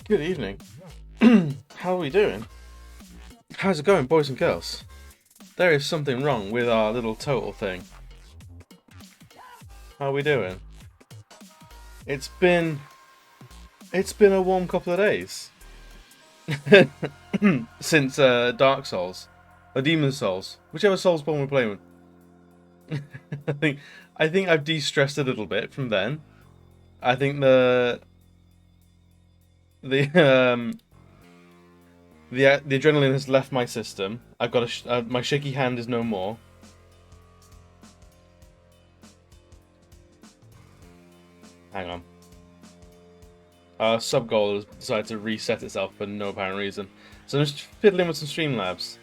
Good evening. How are we doing? How's it going, boys and girls? There is something wrong with our little total thing. How are we doing? It's been a warm couple of days since Dark Souls or Demon Souls, whichever Soulsborne we're playing with. I think I've de-stressed a little bit from then. I think the adrenaline has left my system. I've got my shaky hand is no more. Hang on. Our sub goal has decided to reset itself for no apparent reason. So I'm just fiddling with some Streamlabs.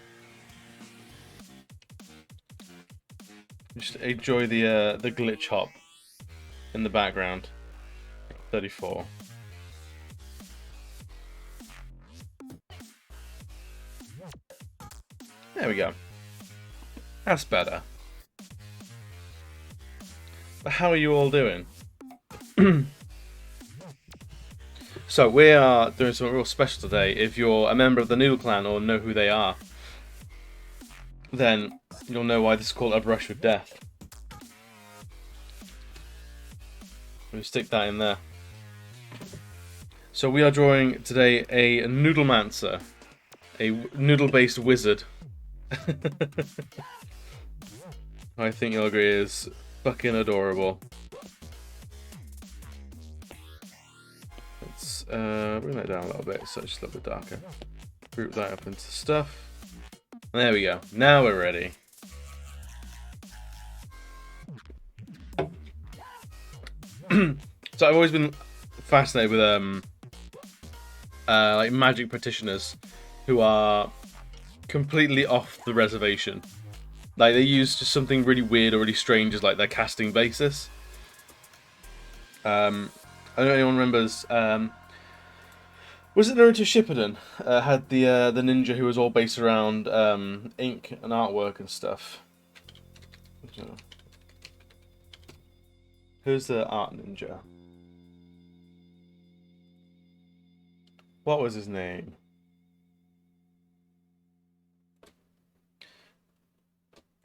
Just enjoy the glitch hop in the background. 34. There we go. That's better. But how are you all doing? So we are doing something real special today. If you're a member of the Noodle clan or know who they are, then you'll know why this is called A Brush with Death. Let me stick that in there. So we are drawing today a Noodlemancer, a noodle-based wizard. I think you'll agree is fucking adorable. Let's bring that down a little bit so it's just a little bit darker. Group that up into stuff. There we go. Now we're ready. So I've always been fascinated with like magic practitioners who are completely off the reservation. Like they use just something really weird or really strange as like their casting basis. I don't know if anyone remembers. Was it Naruto Shippuden? Had the ninja who was all based around ink and artwork and stuff. Who's the art ninja? What was his name?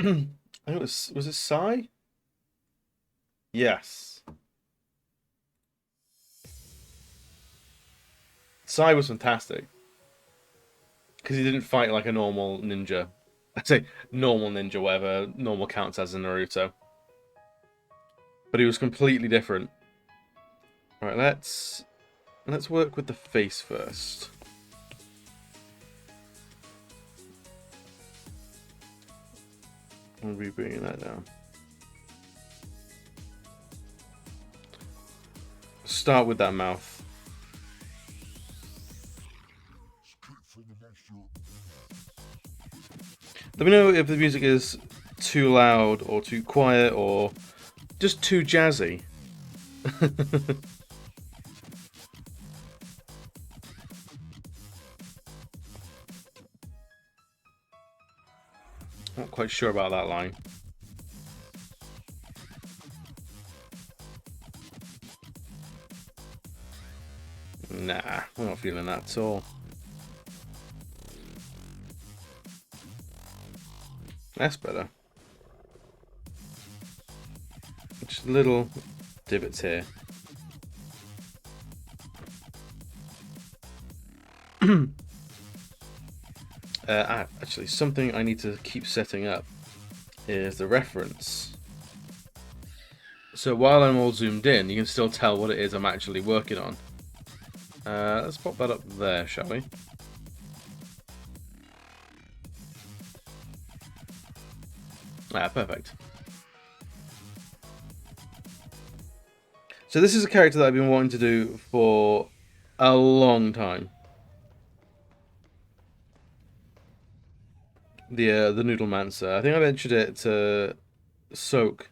I think it was it 𝘖? Yes. 𝘖 was fantastic. Because he didn't fight like a normal ninja. I'd say normal ninja, whatever normal counts as in Naruto. But he was completely different. Alright, let's work with the face first. I'll be bringing that down. Start with that mouth. Let me know if the music is too loud or too quiet or just too jazzy. Not quite sure about that line. Nah, I'm not feeling that at all. That's better. Just little divots here. Actually, something I need to keep setting up is the reference. So while I'm all zoomed in, you can still tell what it is I'm actually working on. Let's pop that up there, shall we? Perfect. So this is a character that I've been wanting to do for a long time. The Noodlemancer. I think I mentioned it to Soak,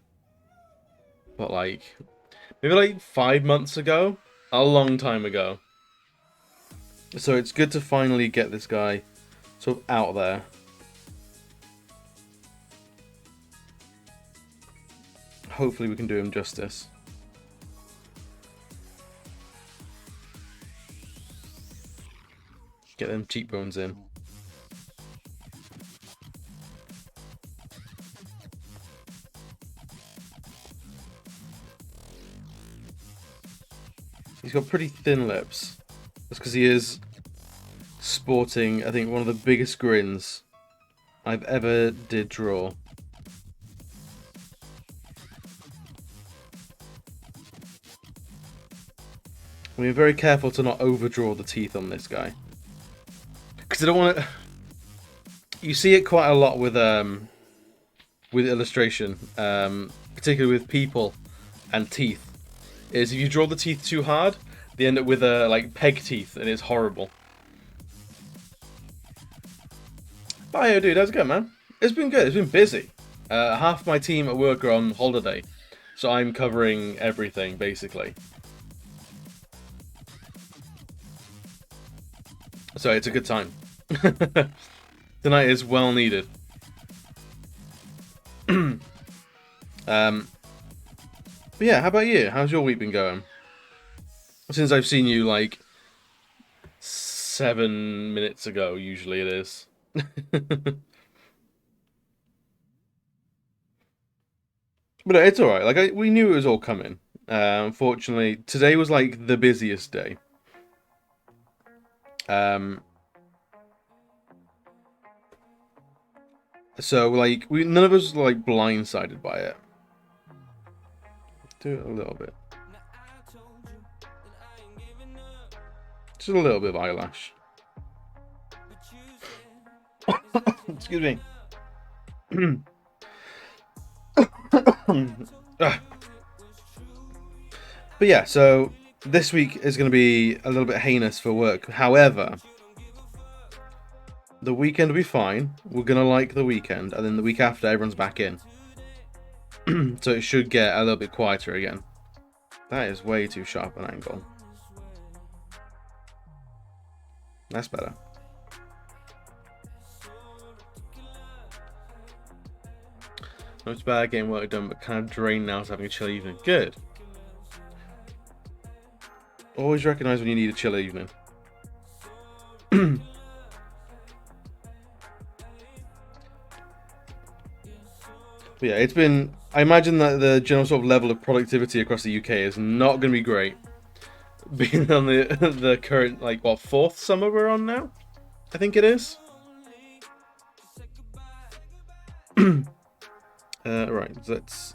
but like maybe like 5 months ago, a long time ago. So it's good to finally get this guy sort of out there. Hopefully we can do him justice. Get them cheekbones in. He's got pretty thin lips. That's because he is sporting, I think, one of the biggest grins I've ever did draw. We're very careful to not overdraw the teeth on this guy, because I don't want to. You see it quite a lot with illustration, particularly with people and teeth. Is if you draw the teeth too hard, they end up with like peg teeth, and it's horrible. Bye, dude. How's it going, man? It's been good. It's been busy. Half my team at work are on holiday, so I'm covering everything basically. So it's a good time. Tonight is well needed. But yeah, how about you? How's your week been going? Since I've seen you like 7 minutes ago, usually it is. But it's alright, like we knew it was all coming. Unfortunately, today was like the busiest day. So like none of us were like blindsided by it. Do it a little bit. Just a little bit of eyelash. Excuse me. But yeah, so this week is going to be a little bit heinous for work. However, the weekend will be fine. We're going to like the weekend, and then the week after, everyone's back in. So it should get a little bit quieter again. That is way too sharp an angle. That's better. Not too bad getting work done, but kind of drained now, so having a chill evening. Good. Always recognise when you need a chill evening. But yeah, it's been. I imagine that the general sort of level of productivity across the UK is not going to be great. Being on the current, like, what, 4th summer we're on now? I think it is. Right, let's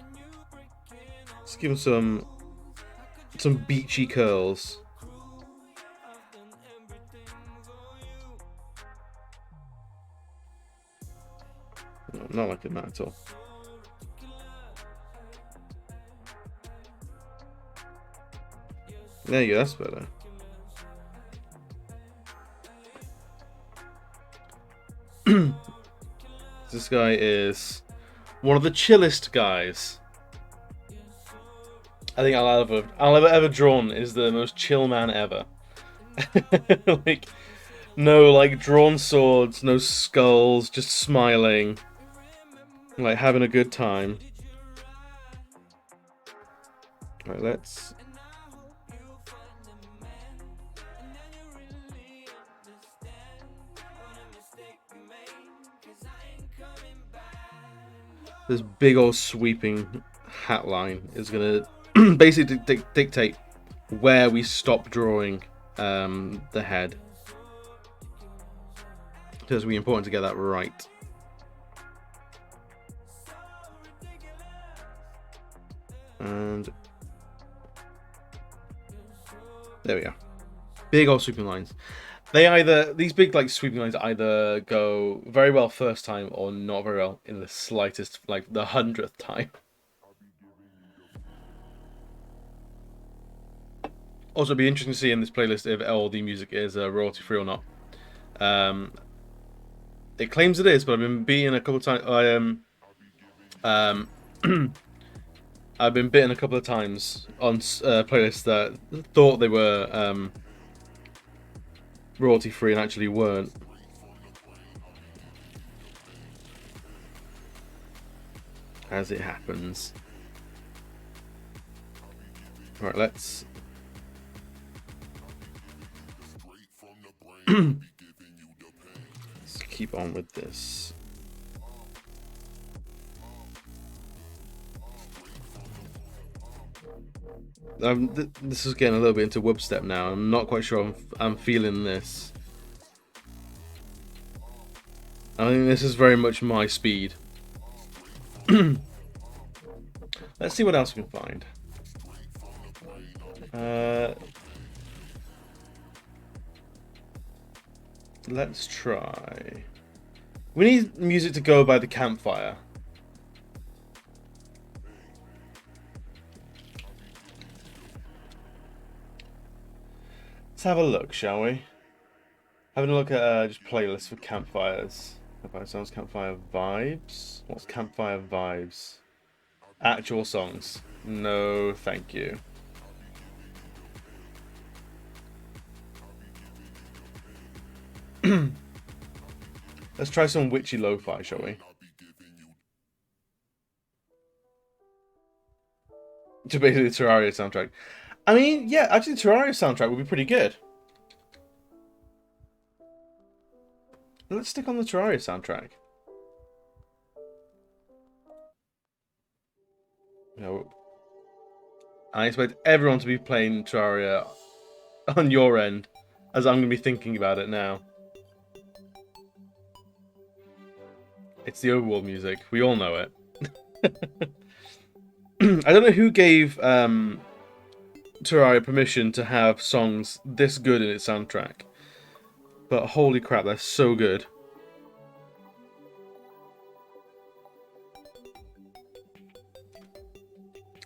give him some beachy curls. No, I'm not liking that at all. There you go, that's better. This guy is one of the chillest guys I think I'll ever drawn. Is the most chill man ever. Like, no like drawn swords, no skulls, just smiling, like having a good time. Right, let's. This big old sweeping hat line is gonna basically dictate where we stop drawing the head. So it's really important to get that right. And there we go. Big old sweeping lines. These big like sweeping lines either go very well first time or not very well in the slightest, like the 100th time. Also, it'd be interesting to see in this playlist if all the music is royalty free or not. It claims it is, but I've been beaten a couple of times. I've been bitten a couple of times on playlists that thought they were royalty free and actually weren't. As it happens. Alright, let's keep on with this. This is getting a little bit into whoop step now. I'm not quite sure I'm feeling this. I think this is very much my speed. Let's see what else we can find. Let's try. We need music to go by the campfire. Let's have a look, shall we? Having a look at just playlists for campfires. Campfire songs, campfire vibes. What's campfire vibes? Actual songs. No, thank you. Let's try some witchy lo-fi, shall we? To basically the Terraria soundtrack. I mean, yeah, actually the Terraria soundtrack would be pretty good. Let's stick on the Terraria soundtrack. No. I expect everyone to be playing Terraria on your end, as I'm going to be thinking about it now. It's the overworld music. We all know it. I don't know who gave Terraria permission to have songs this good in its soundtrack. But holy crap, they're so good.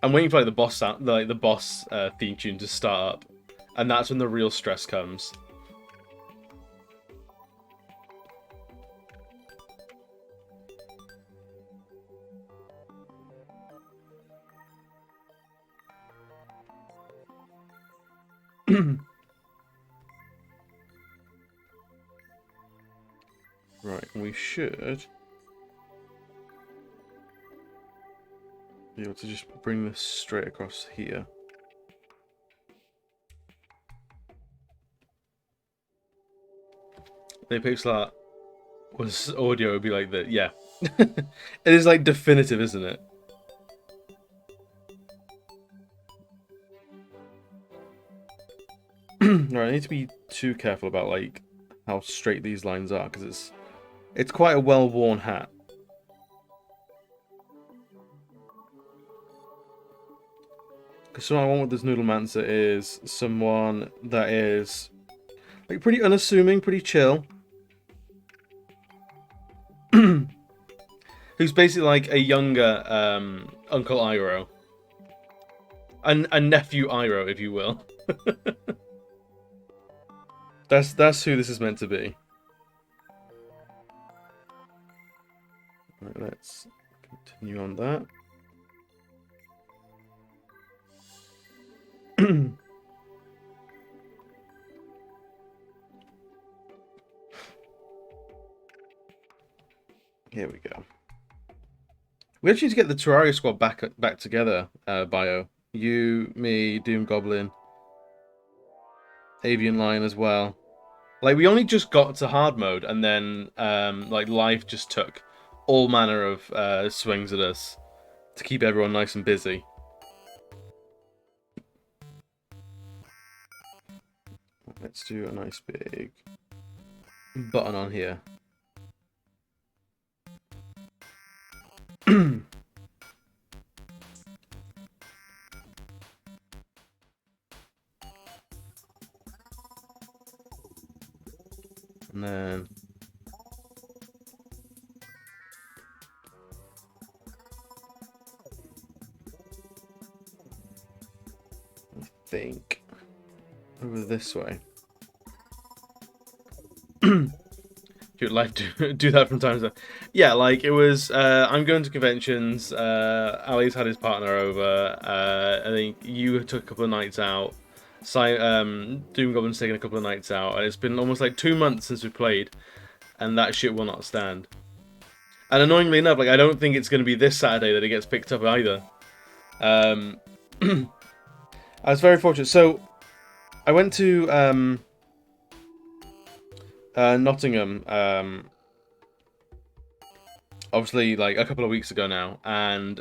I'm waiting for like the boss sound, the boss theme tune to start up, and that's when the real stress comes. Right, we should be able to just bring this straight across here. The pixel art was audio, it would be like that. Yeah. It is like definitive, isn't it? Right, I need to be too careful about like how straight these lines are, because it's quite a well-worn hat. Because what I want with this Noodlemancer is someone that is like pretty unassuming, pretty chill. Who's basically like a younger Uncle Iroh. A nephew Iroh, if you will. That's who this is meant to be. Right, let's continue on that. Here we go. We actually need to get the Terraria squad back together, Bio. You, me, Doom Goblin, Avian Lion as well. Like, we only just got to hard mode, and then like life just took all manner of swings at us to keep everyone nice and busy. Let's do a nice big button on here. And then I think over this way. Dude, like do that from time to time. Yeah, like it was. I'm going to conventions. Ali's had his partner over. I think you took a couple of nights out. Doom Goblin's taken a couple of nights out, and it's been almost like 2 months since we played, and that shit will not stand. And annoyingly enough, like I don't think it's going to be this Saturday that it gets picked up either. I was very fortunate. So I went to Nottingham obviously like a couple of weeks ago now, and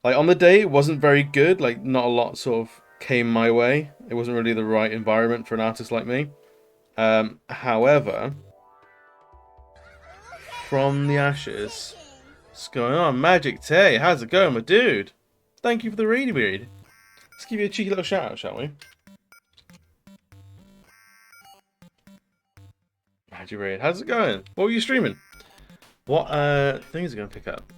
like on the day it wasn't very good. Like not a lot sort of came my way. It wasn't really the right environment for an artist like me. However, from the ashes, what's going on? Magic Tay, how's it going, my dude? Thank you for the read. Let's give you a cheeky little shout out, shall we? Magic Raid, how's it going? What were you streaming? What thing is it going to pick up?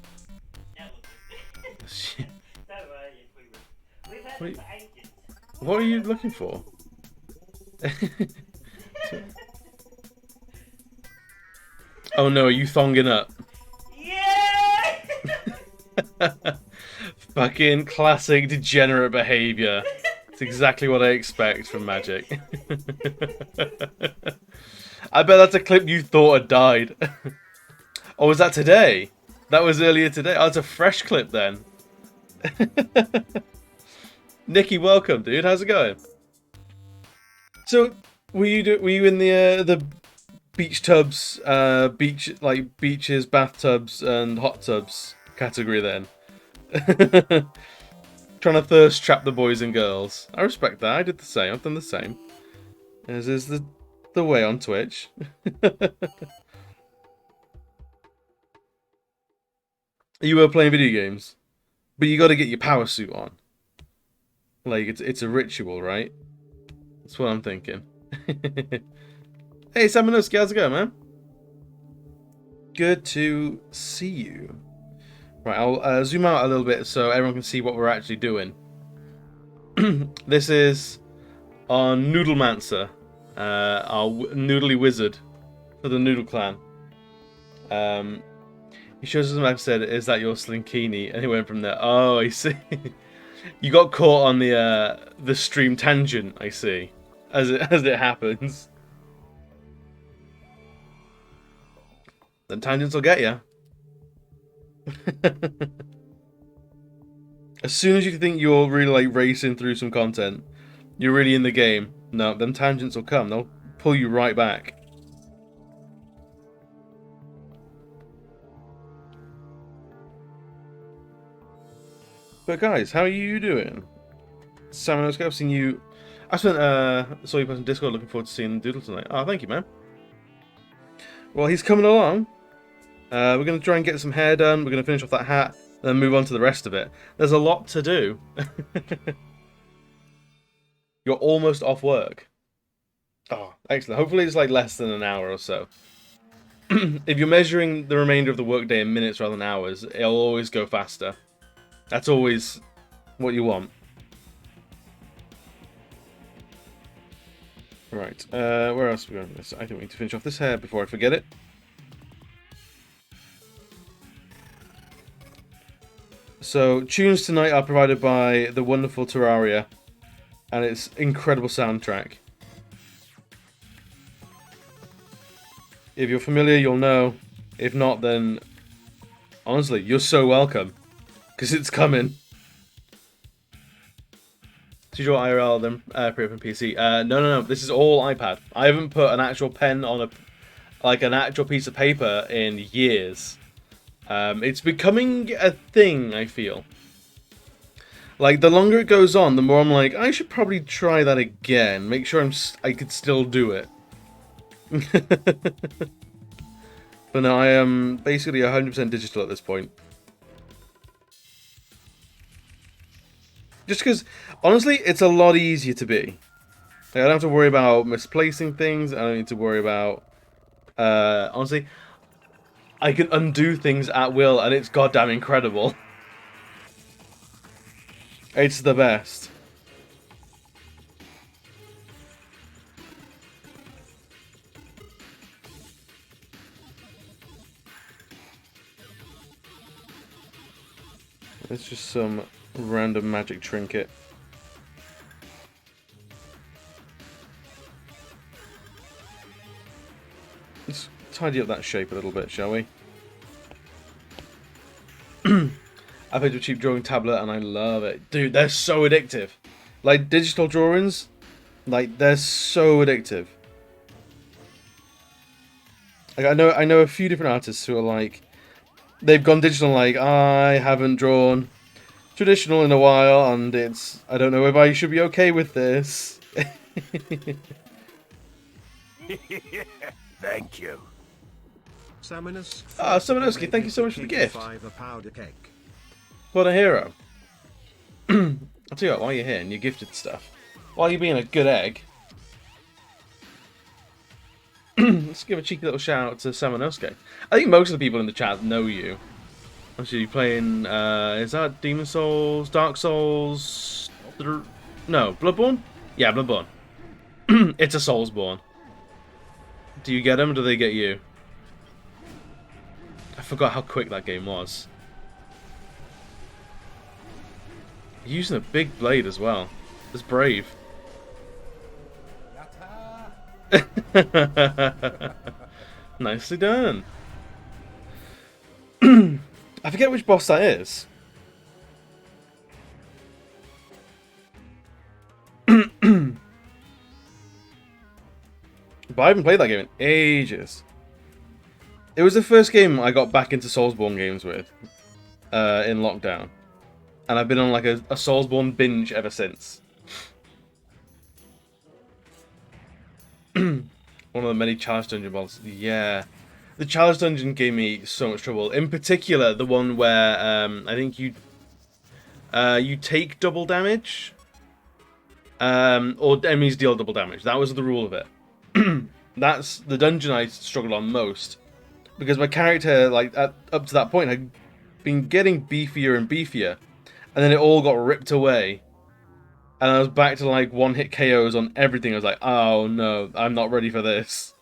What are you looking for? Oh no, are you thonging up? Yeah! Fucking classic degenerate behaviour. It's exactly what I expect from Magic. I bet that's a clip you thought had died. Oh, was that today? That was earlier today. Oh, it's a fresh clip then. Nikki, welcome, dude. How's it going? So, were you in the beach tubs, beaches, bathtubs, and hot tubs category then? Trying to thirst trap the boys and girls. I respect that. I did the same. I've done the same. As is the way on Twitch. You were playing video games, but you got to get your power suit on. Like it's a ritual, right? That's what I'm thinking. Hey, Samanuski, how's it going, man? Good to see you. Right, I'll zoom out a little bit so everyone can see what we're actually doing. This is our Noodlemancer, our noodly wizard for the Noodle Clan. He shows us what I've said, is that your Slinkini? And he went from there. Oh, I see. You got caught on the stream tangent, I see. As it happens. The tangents will get you. As soon as you think you're really like racing through some content, you're really in the game. No, them tangents will come. They'll pull you right back. But guys, how are you doing? Sam, I've seen you. I saw you post on Discord. Looking forward to seeing Doodle tonight. Oh, thank you, man. Well, he's coming along. We're going to try and get some hair done. We're going to finish off that hat, then move on to the rest of it. There's a lot to do. You're almost off work. Oh, excellent. Hopefully it's like less than an hour or so. If you're measuring the remainder of the workday in minutes rather than hours, it'll always go faster. That's always what you want. Right, where else are we going with this? I think we need to finish off this hair before I forget it. So, tunes tonight are provided by the wonderful Terraria and its incredible soundtrack. If you're familiar, you'll know. If not, then honestly, you're so welcome. Because it's coming. To draw IRL, then pre-open PC. No. This is all iPad. I haven't put an actual pen on an actual piece of paper in years. It's becoming a thing, I feel. Like, the longer it goes on, the more I'm like, I should probably try that again. Make sure I could still do it. But no, I am basically 100% digital at this point. Just because, honestly, it's a lot easier to be. Like, I don't have to worry about misplacing things. I don't need to worry about... honestly, I can undo things at will, and it's goddamn incredible. It's the best. It's just some random magic trinket. Let's tidy up that shape a little bit, shall we? I played a cheap drawing tablet and I love it. Dude, they're so addictive. Like, digital drawings, like, they're so addictive. Like, I know a few different artists who are like, they've gone digital. Like, I haven't drawn traditional in a while, and I don't know if I should be okay with this. Thank you. Simonoski, thank you so much for the gift. 𝘿𝙀𝙏. What a hero. I'll tell you what, while you're here and you're gifted stuff, while you're being a good egg, let's give a cheeky little shout out to Simonoski. I think most of the people in the chat know you. Actually, playing, is that Demon Souls, Dark Souls? No, Bloodborne? Yeah, Bloodborne. It's a Soulsborne. Do you get them or do they get you? I forgot how quick that game was. Using a big blade as well. It's brave. Nicely done. I forget which boss that is. But I haven't played that game in ages. It was the first game I got back into Soulsborne games with in lockdown. And I've been on like a Soulsborne binge ever since. One of the many challenge dungeon bosses. Yeah. The challenge dungeon gave me so much trouble. In particular, the one where I think you take double damage. Or enemies deal double damage. That was the rule of it. That's the dungeon I struggled on most. Because my character, like, up to that point, had been getting beefier and beefier. And then it all got ripped away. And I was back to, like, one-hit KOs on everything. I was like, oh no, I'm not ready for this.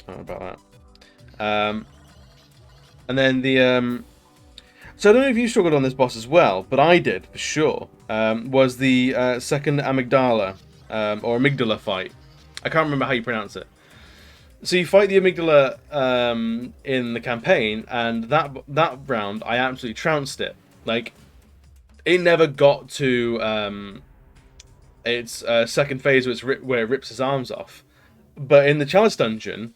I don't know about that. And then the... So I don't know if you struggled on this boss as well, but I did, for sure. Was the second amygdala, or amygdala fight. I can't remember how you pronounce it. So you fight the amygdala in the campaign, and that round, I absolutely trounced it. Like, it never got to its second phase where it rips his arms off. But in the challenge dungeon,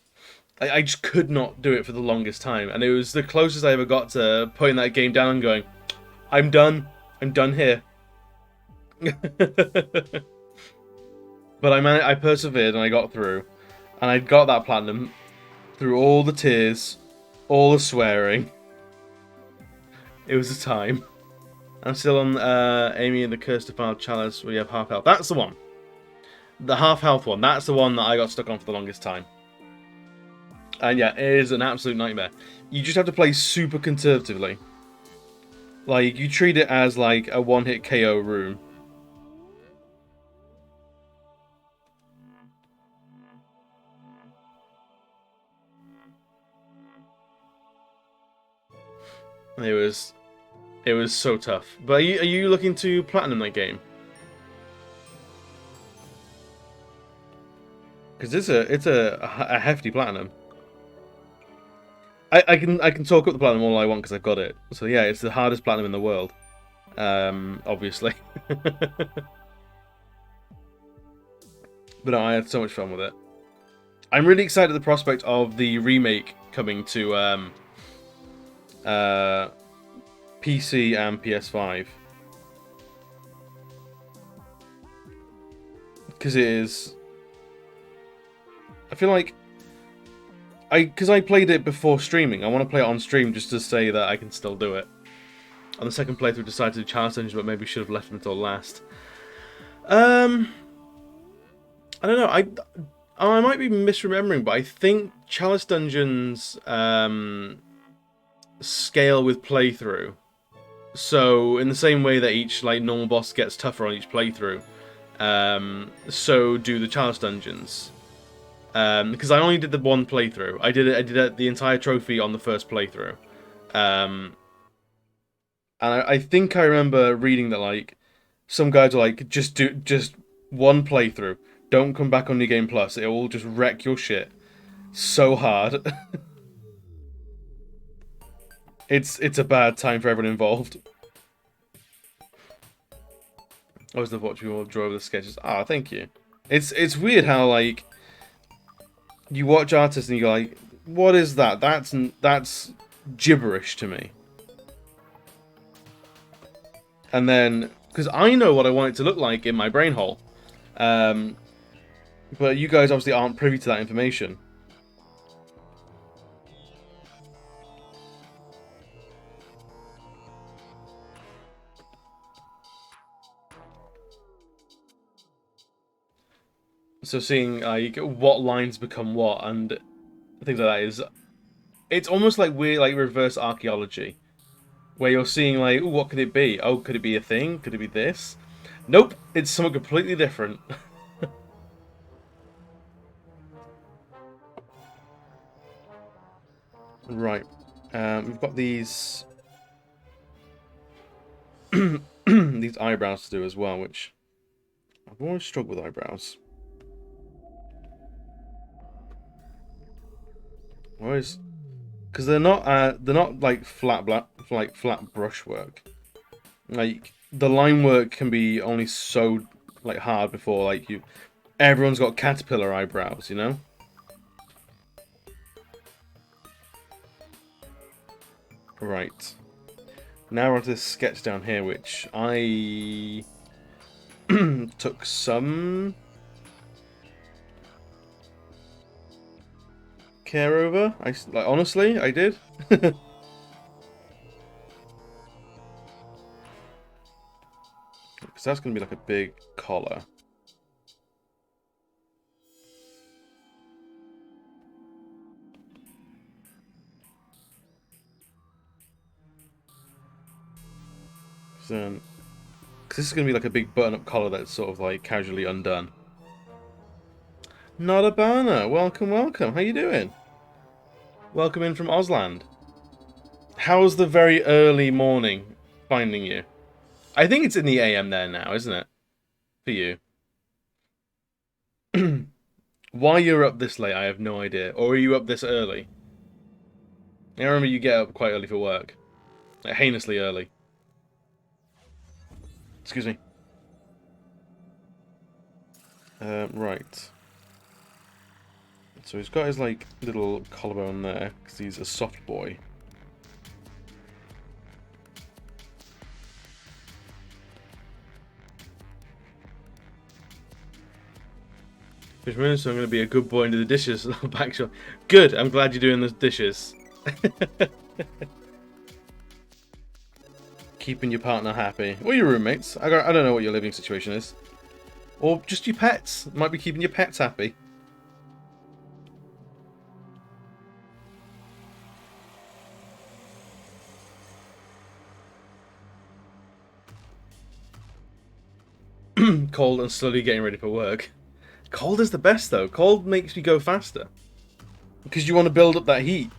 I just could not do it for the longest time. And it was the closest I ever got to putting that game down and going, I'm done. I'm done here. But I persevered and I got through. And I got that platinum through all the tears, all the swearing. It was a time. I'm still on Amy and the Cursed Defiled Chalice where you have half health. That's the one. The half health one. That's the one that I got stuck on for the longest time. And yeah, it is an absolute nightmare. You just have to play super conservatively. Like, you treat it as like a one-hit KO room. It was so tough. But are you looking to platinum that game? Because it's a hefty platinum. I can talk up the platinum all I want because I've got it. So yeah, it's the hardest platinum in the world. Obviously. But no, I had so much fun with it. I'm really excited at the prospect of the remake coming to PC and PS5. Because it is... I feel like... Because I played it before streaming. I want to play it on stream just to say that I can still do it. On the second playthrough, decided to do challenge dungeons, but maybe should have left them until last. I don't know. I might be misremembering, but I think challenge dungeons scale with playthrough. So in the same way that each like normal boss gets tougher on each playthrough, so do the challenge dungeons. Because I only did the one playthrough. I did the entire trophy on the first playthrough. And I think I remember reading that like some guys are like, just one playthrough. Don't come back on New Game Plus. It will just wreck your shit so hard. It's a bad time for everyone involved. I always love watching people draw over the sketches. Ah, thank you. It's weird how like you watch artists and you're like, what is that? That's gibberish to me. And then, because I know what I want it to look like in my brain hole, but you guys obviously aren't privy to that information. So seeing what lines become what and things like that is, it's almost like we're like reverse archaeology, where you're seeing like, ooh, what could it be? Oh, could it be a thing? Could it be this? Nope, it's something completely different. Right, we've got these these eyebrows to do as well, which I've always struggled with eyebrows. Always, because they're not like flat brushwork. Like the line work can be only so like hard before like everyone's got caterpillar eyebrows, you know. Right. Now we're onto this sketch down here, which I took some care over. Honestly, I did. Because that's going to be like a big collar. So, because this is going to be like a big button-up collar that's sort of like casually undone. Not a burner. Welcome, welcome. How you doing? Welcome in from Ozland. How's the very early morning finding you? I think it's in the AM there now, isn't it? For you. Why you're up this late, I have no idea. Or are you up this early? I remember you get up quite early for work. Like, heinously early. Excuse me. Right. So he's got his, like, little collarbone there, because he's a soft boy. Which means I'm going to be a good boy and do the dishes. Back shot. Good, I'm glad you're doing the dishes. Keeping your partner happy. Or your roommates. I don't know what your living situation is. Or just your pets. Might be keeping your pets happy. Cold and slowly getting ready for work. Cold is the best though. Cold makes me go faster. Because you want to build up that heat.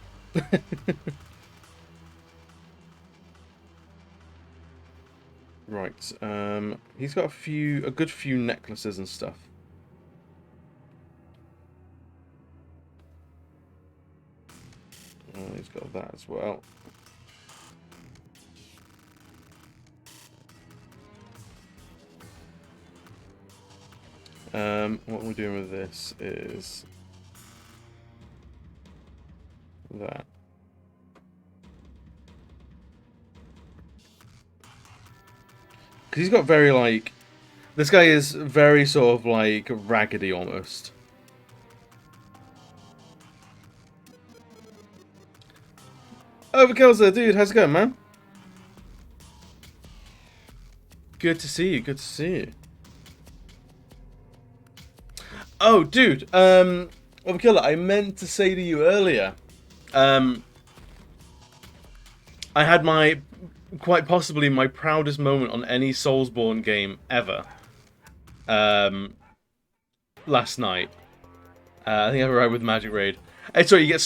Right. He's got a good few necklaces and stuff. He's got that as well. What we're doing with this is that. Because he's got very, like... This guy is very sort of, like, raggedy almost. 𝘿𝙀𝘼𝙏, dude. How's it going, man? Good to see you. Good to see you. Oh, dude. 𝘿𝙀𝘼𝘏, I meant to say to you earlier. I had quite possibly my proudest moment on any Soulsborne game ever. Last night. I think I arrived with Magic Raid. Sorry, you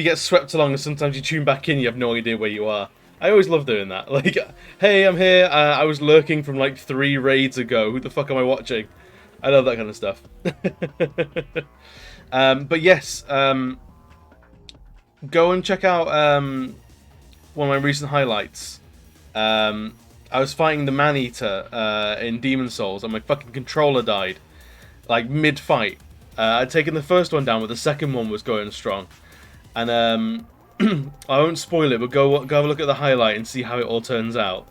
get swept along, and sometimes you tune back in, you have no idea where you are. I always love doing that. Like, hey, I'm here. I was lurking from like 3 raids ago. Who the fuck am I watching? I love that kind of stuff. But yes, go and check out one of my recent highlights. I was fighting the Man-Eater in Demon Souls, and my fucking controller died, like mid-fight. I'd taken the first one down, but the second one was going strong. And I won't spoil it, but go have a look at the highlight and see how it all turns out.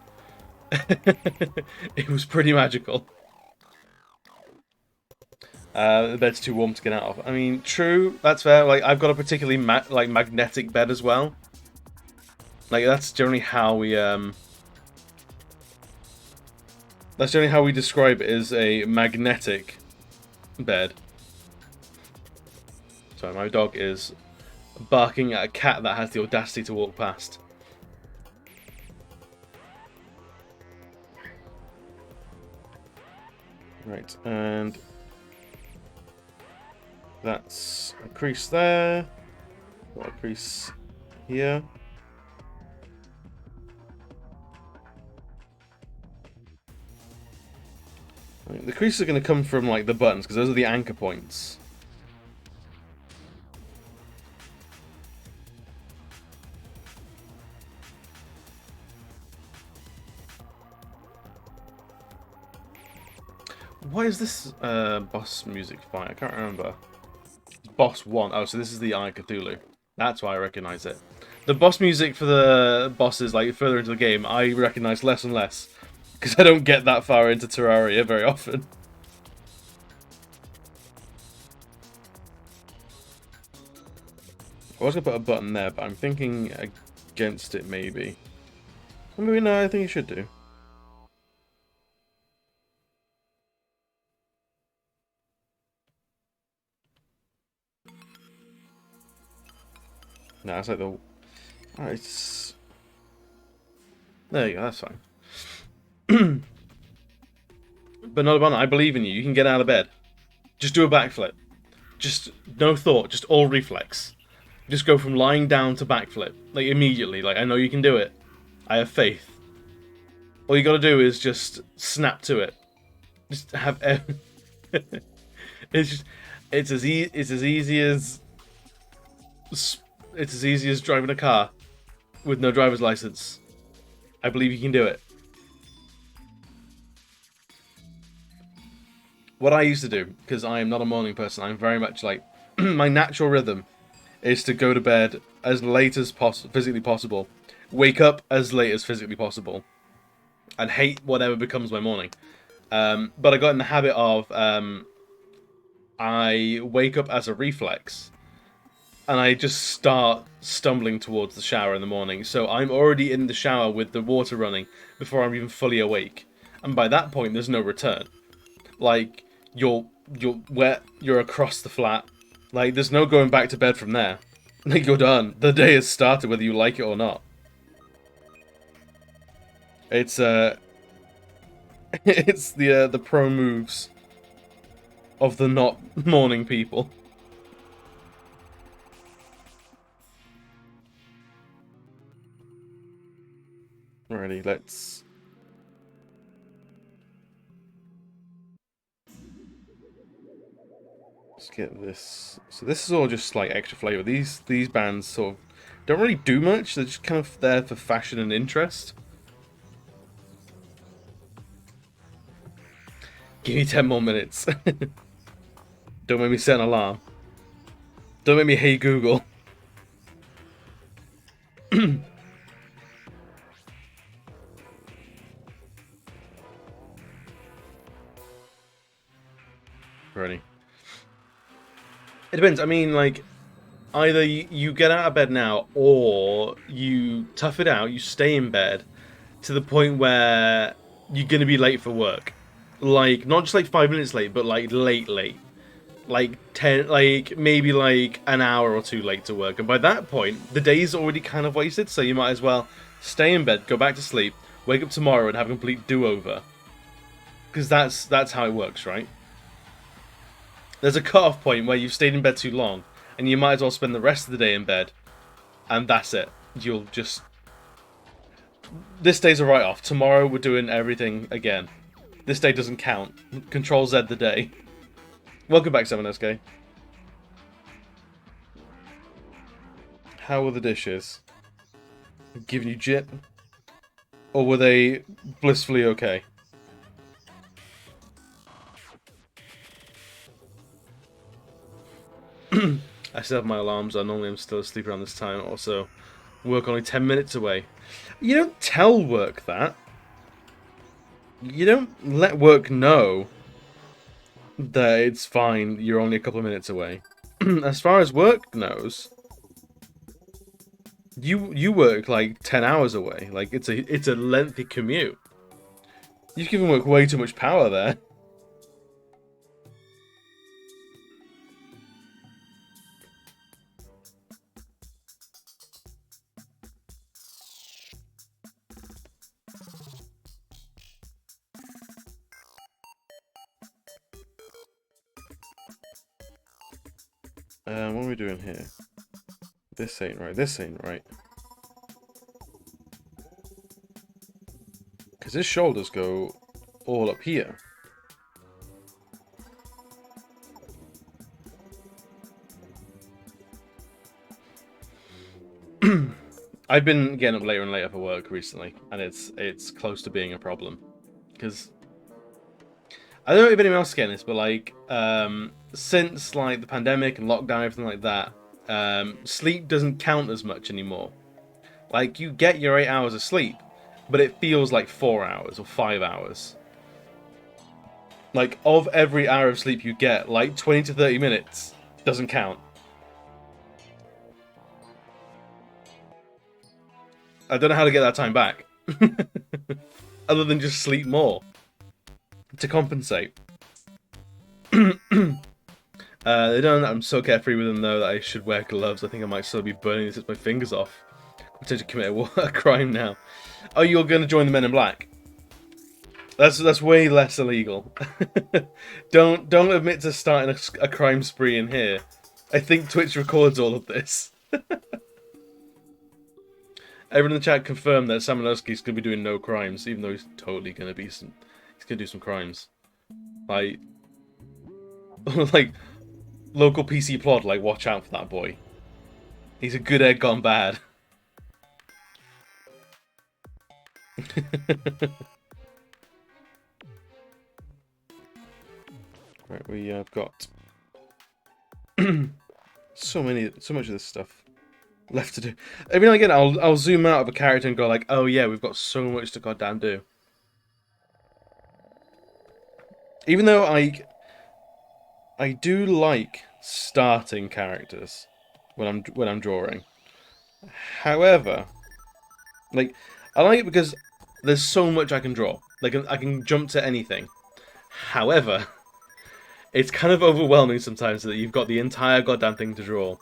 It was pretty magical. The bed's too warm to get out of. I mean, true, that's fair. Like, I've got a particularly magnetic bed as well. Like, that's generally how we describe it, as a magnetic bed. Sorry, my dog is barking at a cat that has the audacity to walk past. Right, and that's a crease there. Got a crease here. Right, the creases are going to come from like the buttons, because those are the anchor points. What is this boss music fight? I can't remember. It's boss 1. Oh, so this is the 𝘿𝙀𝙏𝙃. That's why I recognize it. The boss music for the bosses, like, further into the game, I recognize less and less. Because I don't get that far into Terraria very often. I was going to put a button there, but I'm thinking against it, maybe. Maybe no, I think you should do. No, it's like the... Alright, it's... There you go, that's fine. But not about that, I believe in you. You can get out of bed. Just do a backflip. Just, no thought, just all reflex. Just go from lying down to backflip. Like, immediately. Like, I know you can do it. I have faith. All you gotta do is just snap to it. Just have... It's just... It's as easy as... It's as easy as driving a car with no driver's license. I believe you can do it. What I used to do, because I am not a morning person, I'm very much like... my natural rhythm is to go to bed as late as physically possible. Wake up as late as physically possible. And hate whatever becomes my morning. But I got in the habit of... I wake up as a reflex. And I just start stumbling towards the shower in the morning. So I'm already in the shower with the water running before I'm even fully awake. And by that point, there's no return. Like, you're wet, you're across the flat. Like, there's no going back to bed from there. Like, you're done. The day has started, whether you like it or not. It's, it's the pro moves of the not morning people. Alrighty, let's get this. So this is all just like extra flavor. These bands sort of don't really do much. They're just kind of there for fashion and interest. Give me 10 more minutes. Don't make me set an alarm. Don't make me hey Google. Ready. It depends. I mean, like, either you get out of bed now, or you tough it out, you stay in bed to the point where you're going to be late for work. Like, not just like 5 minutes late, but like late. Like 10, like maybe like an hour or two late to work. And by that point, the day's already kind of wasted, so you might as well stay in bed, go back to sleep, wake up tomorrow and have a complete do-over. Because that's how it works, right? There's a cut-off point where you've stayed in bed too long, and you might as well spend the rest of the day in bed, and that's it. You'll just... This day's a write-off. Tomorrow we're doing everything again. This day doesn't count. Control Z the day. Welcome back, 7SK. How were the dishes? Giving you jit? Or were they blissfully okay? I still have my alarms on. Normally I'm still asleep around this time. Also, work only 10 minutes away. You don't tell work that. You don't let work know that it's fine, you're only a couple of minutes away. As far as work knows, you work like 10 hours away. Like, it's a lengthy commute. You've given work way too much power there. What are we doing here? This ain't right. This ain't right. Because his shoulders go all up here. I've been getting up later and later for work recently, and it's close to being a problem. Because I don't know if anyone else is getting this, but like since like the pandemic and lockdown, everything like that, sleep doesn't count as much anymore. Like, you get your 8 hours of sleep, but it feels like 4 hours or 5 hours. Like, of every hour of sleep you get, like 20 to 30 minutes doesn't count. I don't know how to get that time back. Other than just sleep more. To compensate. They don't know that I'm so carefree with them, though, that I should wear gloves. I think I might still be burning this with my fingers off. Potentially commit a crime now. Oh, you're going to join the Men in Black? That's way less illegal. Don't admit to starting a crime spree in here. I think Twitch records all of this. Everyone in the chat confirmed that Samanowski's going to be doing no crimes, even though he's totally going to be some. He's going to do some crimes, like like local PC plot. Like, watch out for that boy. He's a good egg gone bad. Right, we have got so much of this stuff left to do. Every now and again, I'll zoom out of a character and go like, oh yeah, we've got so much to goddamn do. Even though I do like starting characters when I'm drawing. However, like, I like it because there's so much I can draw. Like, I can jump to anything. However, it's kind of overwhelming sometimes that you've got the entire goddamn thing to draw.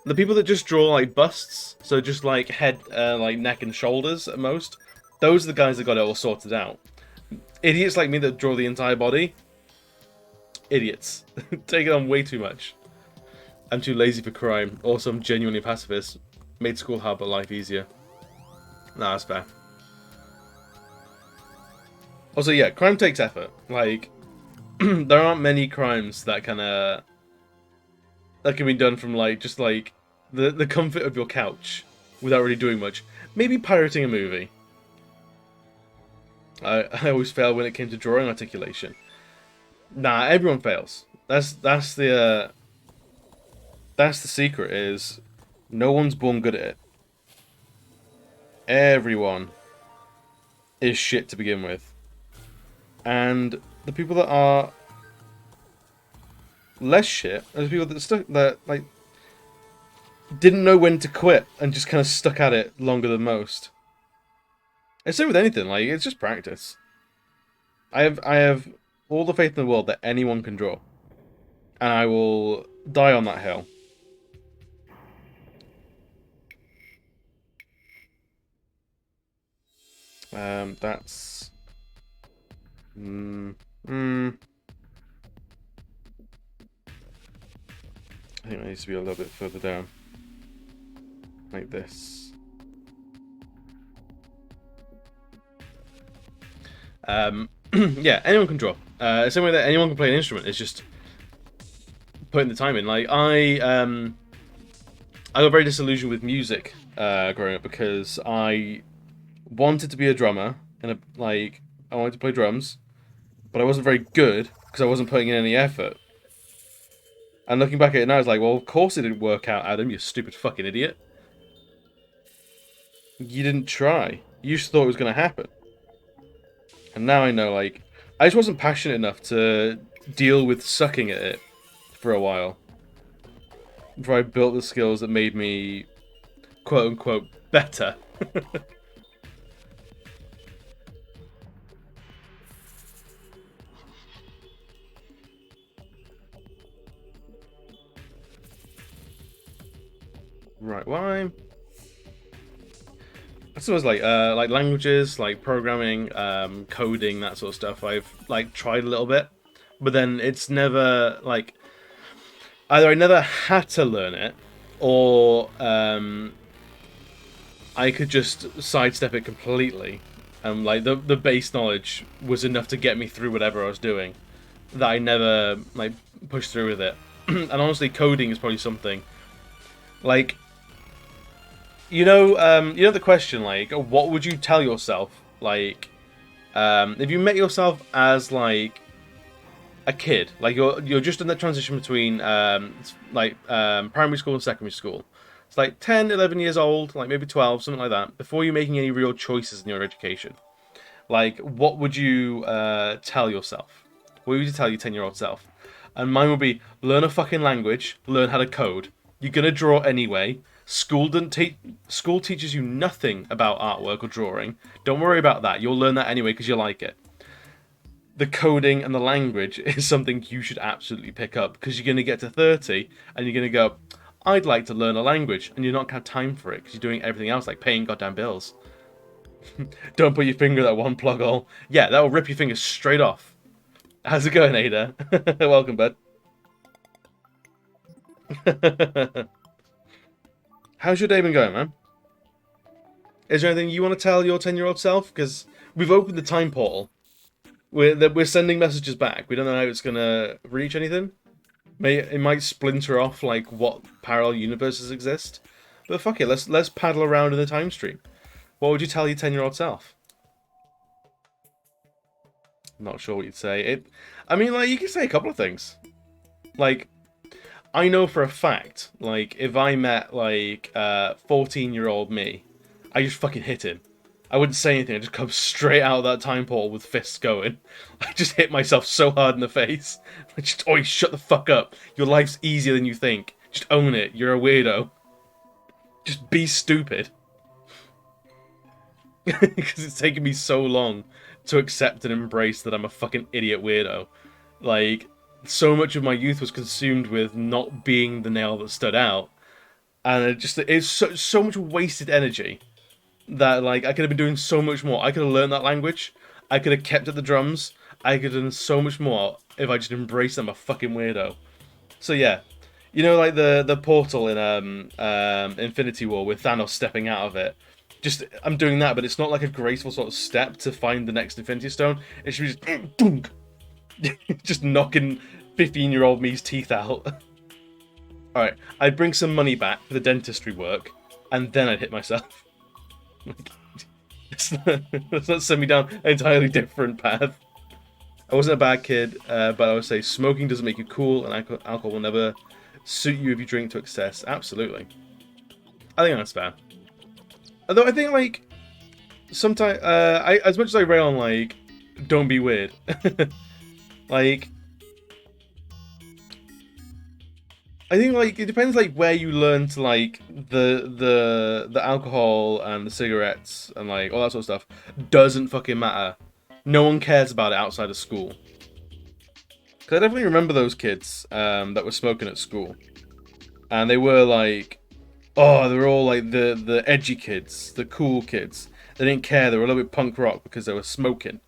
The people that just draw like busts, so just like head, like neck and shoulders at most, those are the guys that got it all sorted out. Idiots like me that draw the entire body, idiots. Take it on way too much. I'm too lazy for crime. Also, I'm genuinely a pacifist. Made school hard, but life easier. Nah, that's fair. Also, yeah, crime takes effort. Like, there aren't many crimes that can be done from like just like the comfort of your couch without really doing much. Maybe pirating a movie. I always fail when it came to drawing articulation. Nah, everyone fails. That's the secret, is no one's born good at it. Everyone is shit to begin with. And the people that are less shit are the people that like didn't know when to quit and just kind of stuck at it longer than most. It's same with anything, like, it's just practice. I have all the faith in the world that anyone can draw. And I will die on that hill. That's... I think that needs to be a little bit further down. Like this. Yeah, anyone can draw. Same way that anyone can play an instrument. It's just putting the time in. Like, I got very disillusioned with music growing up because I wanted to be a drummer and I wanted to play drums, but I wasn't very good because I wasn't putting in any effort. And looking back at it now, it's like, well, of course it didn't work out, Adam, you stupid fucking idiot. You didn't try. You just thought it was going to happen. And now I know, like, I just wasn't passionate enough to deal with sucking at it for a while. Before I built the skills that made me, quote-unquote, better. Right, why? I suppose like languages, like programming, coding, that sort of stuff. I've like tried a little bit, but then it's never like either I never had to learn it, or I could just sidestep it completely, and like the base knowledge was enough to get me through whatever I was doing, that I never like pushed through with it. And honestly, coding is probably something like. You know the question, like, what would you tell yourself, like, if you met yourself as, like, a kid, like, you're just in that transition between, primary school and secondary school. It's like 10, 11 years old, like, maybe 12, something like that, before you're making any real choices in your education. Like, what would you, tell yourself? What would you tell your 10-year-old self? And mine would be, learn a fucking language, learn how to code. You're gonna draw anyway. School teaches you nothing about artwork or drawing. Don't worry about that. You'll learn that anyway because you like it. The coding and the language is something you should absolutely pick up, because you're going to get to 30 and you're going to go, I'd like to learn a language, and you're not going to have time for it because you're doing everything else, like paying goddamn bills. Don't put your finger in that one plug hole. Yeah, that will rip your fingers straight off. How's it going, Ada? Welcome, bud. How's your day been going, man? Is there anything you want to tell your 10-year-old self? Because we've opened the time portal. We're sending messages back. We don't know how it's going to reach anything. It might splinter off, like, what parallel universes exist. But fuck it, let's paddle around in the time stream. What would you tell your 10-year-old self? Not sure what you'd say. I mean, like, you could say a couple of things. Like, I know for a fact, like, if I met, like, 14-year-old me, I just fucking hit him. I wouldn't say anything, I just come straight out of that time portal with fists going. I just hit myself so hard in the face. Just, oi, shut the fuck up. Your life's easier than you think. Just own it, you're a weirdo. Just be stupid. Because it's taken me so long to accept and embrace that I'm a fucking idiot weirdo. Like, so much of my youth was consumed with not being the nail that stood out, and it's so much wasted energy that, like, I could have been doing so much more. I could have learned that language, I could have kept at the drums, I could have done so much more if I just embraced I'm a fucking weirdo. So yeah, you know, like the portal in Infinity War with Thanos stepping out of it. Just, I'm doing that, but it's not like a graceful sort of step to find the next Infinity Stone. It should be just dunk. Just knocking 15-year-old me's teeth out. Alright, I'd bring some money back for the dentistry work, and then I'd hit myself. Let's not send me down an entirely different path. I wasn't a bad kid, but I would say smoking doesn't make you cool, and alcohol will never suit you if you drink to excess. Absolutely. I think that's fair. Although I think, like, sometimes, as much as I rail on, like, don't be weird, like, I think, like, it depends, like, where you learn to, like, the alcohol and the cigarettes and, like, all that sort of stuff doesn't fucking matter. No one cares about it outside of school. Because I definitely remember those kids that were smoking at school. And they were, like, oh, they were all, like, the edgy kids, the cool kids. They didn't care, they were a little bit punk rock because they were smoking.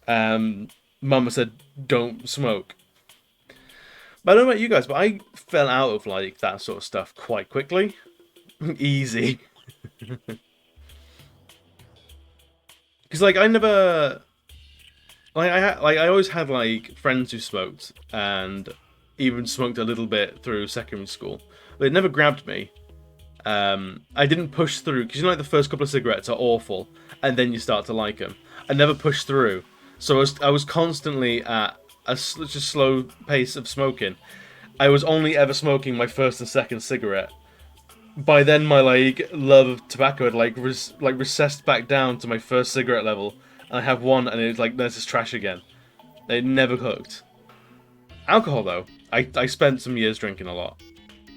Mama said, don't smoke. But I don't know about you guys, but I fell out of, like, that sort of stuff quite quickly. Easy. Because, like, I never... Like, I always had, like, friends who smoked, and even smoked a little bit through secondary school. But it never grabbed me. I didn't push through, because, you know, like, the first couple of cigarettes are awful, and then you start to like them. I never pushed through. So I was constantly at such a slow pace of smoking. I was only ever smoking my first and second cigarette. By then, my like love of tobacco had like recessed back down to my first cigarette level, and I have one, and it's like there's this trash again. It never hooked. Alcohol though, I spent some years drinking a lot.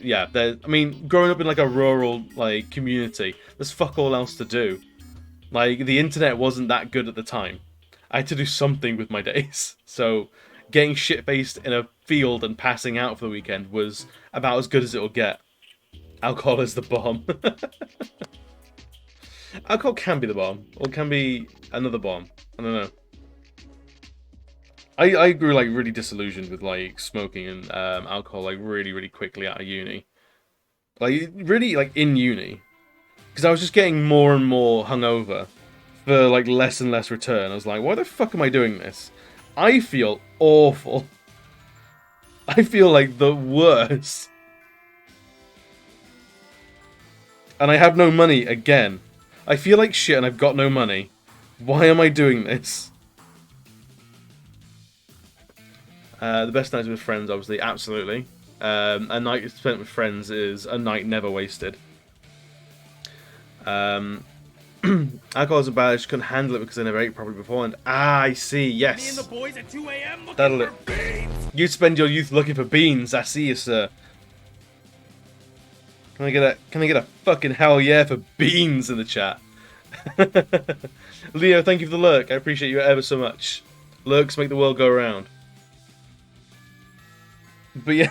Yeah, I mean, growing up in like a rural like community, there's fuck all else to do. Like the internet wasn't that good at the time. I had to do something with my days, so getting shit faced in a field and passing out for the weekend was about as good as it'll get. Alcohol is the bomb. Alcohol can be the bomb, or it can be another bomb. I don't know. I grew like really disillusioned with like smoking and alcohol like really quickly out of uni. Like really like in uni, because I was just getting more and more hungover for like less and less return. I was like, why the fuck am I doing this? I feel awful. I feel like the worst. And I have no money again. I feel like shit and I've got no money. Why am I doing this? The best nights with friends, obviously, absolutely. A night spent with friends is a night never wasted. Alcohol is bad, I just couldn't handle it because I never ate properly beforehand. Ah, I see, yes. Me and the boys at 2 a.m. looking That'll for beans. You spend your youth looking for beans, I see you, sir. Can I get a fucking hell yeah for beans in the chat? Leo, thank you for the lurk. I appreciate you ever so much. Lurks make the world go around. But yeah.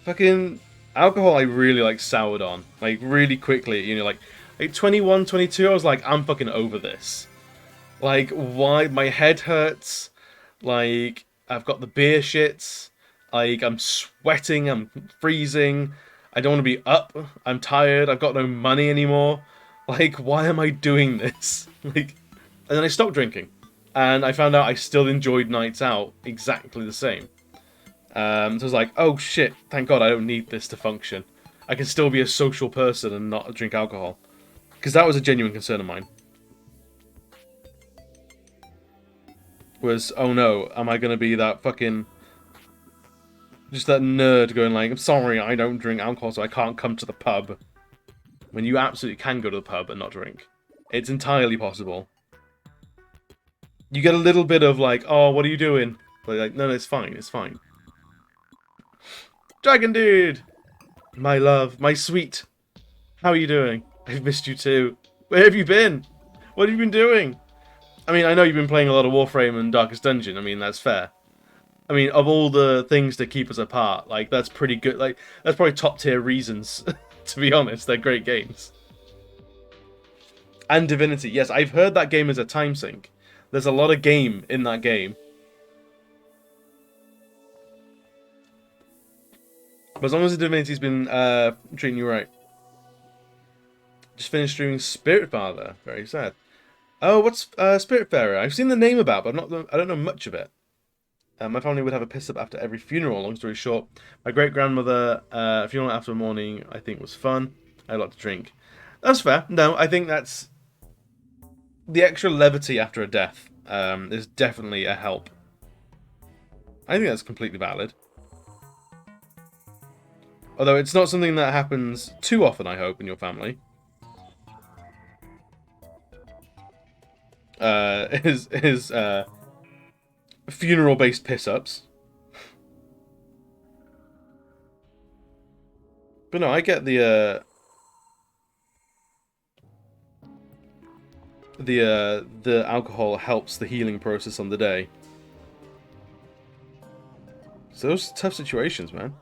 Fucking alcohol I really like soured on. Like really quickly, you know, like 21, 22, I was like, I'm fucking over this. Like, why? My head hurts. Like, I've got the beer shits. Like, I'm sweating. I'm freezing. I don't want to be up. I'm tired. I've got no money anymore. Like, why am I doing this? Like, and then I stopped drinking. And I found out I still enjoyed nights out exactly the same. So I was like, oh shit, thank God I don't need this to function. I can still be a social person and not drink alcohol. Because that was a genuine concern of mine. Was, oh no, am I going to be that fucking... just that nerd going like, I'm sorry, I don't drink alcohol, so I can't come to the pub. When you absolutely can go to the pub and not drink. It's entirely possible. You get a little bit of like, oh, what are you doing? But like, no, it's fine, it's fine. Dragon Dude! My love, my sweet. How are you doing? I've missed you too. Where have you been? What have you been doing? I mean, I know you've been playing a lot of Warframe and Darkest Dungeon. I mean, that's fair. I mean, of all the things to keep us apart, like, that's pretty good. Like, that's probably top tier reasons, to be honest. They're great games. And Divinity. Yes, I've heard that game is a time sink. There's a lot of game in that game. But as long as the Divinity's been treating you right. Just finished streaming Spiritfather. Very sad. Oh, what's Spiritfarer? I've seen the name about, but I don't know much of it. My family would have a piss up after every funeral. Long story short, my great grandmother funeral after morning I think was fun. I had a lot to drink. That's fair. No, I think that's the extra levity after a death is definitely a help. I think that's completely valid. Although it's not something that happens too often, I hope, in your family. His funeral-based piss-ups. But no, I get the alcohol helps the healing process on the day. So those are tough situations, man.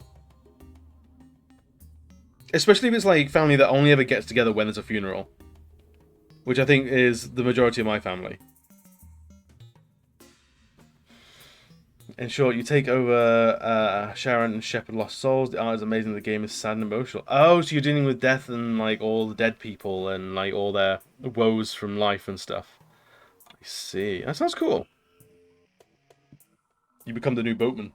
Especially if it's like family that only ever gets together when there's a funeral. Which I think is the majority of my family. In short, you take over Sharon and Shepherd Lost Souls. The art is amazing. The game is sad and emotional. Oh, so you're dealing with death and like all the dead people and like all their woes from life and stuff. I see. That sounds cool. You become the new boatman.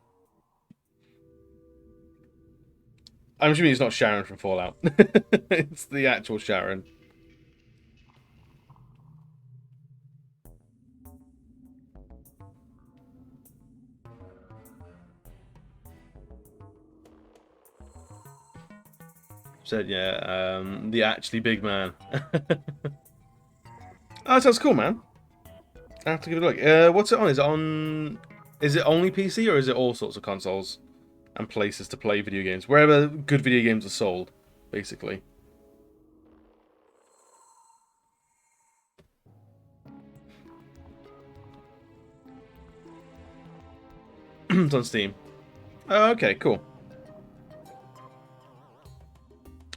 I'm assuming it's not Sharon from Fallout. It's the actual Sharon. Said, yeah, the actually big man. Oh, that sounds cool, man. I have to give it a look. What's it on? Is it on? Is it only PC or is it all sorts of consoles and places to play video games? Wherever good video games are sold, basically. It's on Steam. Oh, okay, cool.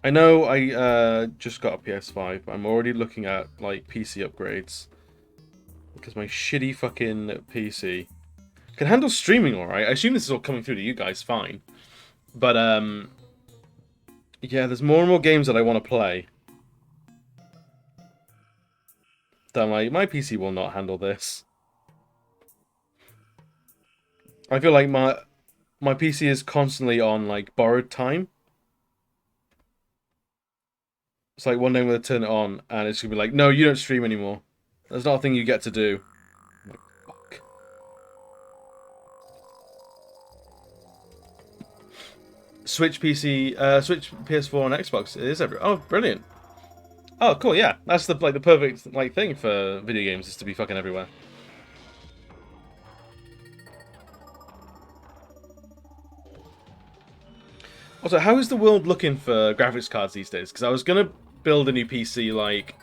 I know I just got a PS5. I'm already looking at like PC upgrades because my shitty fucking PC can handle streaming all right. I assume this is all coming through to you guys fine, but yeah, there's more and more games that I want to play. That my PC will not handle this. I feel like my PC is constantly on like borrowed time. It's like one day I'm gonna turn it on and it's gonna be like, no, you don't stream anymore. That's not a thing you get to do. I'm like, fuck. Switch PC, Switch PS4 and Xbox. It is every. Oh, brilliant. Oh, cool. Yeah, that's the perfect like thing for video games is to be fucking everywhere. Also, how is the world looking for graphics cards these days? Because I was gonna build a new PC like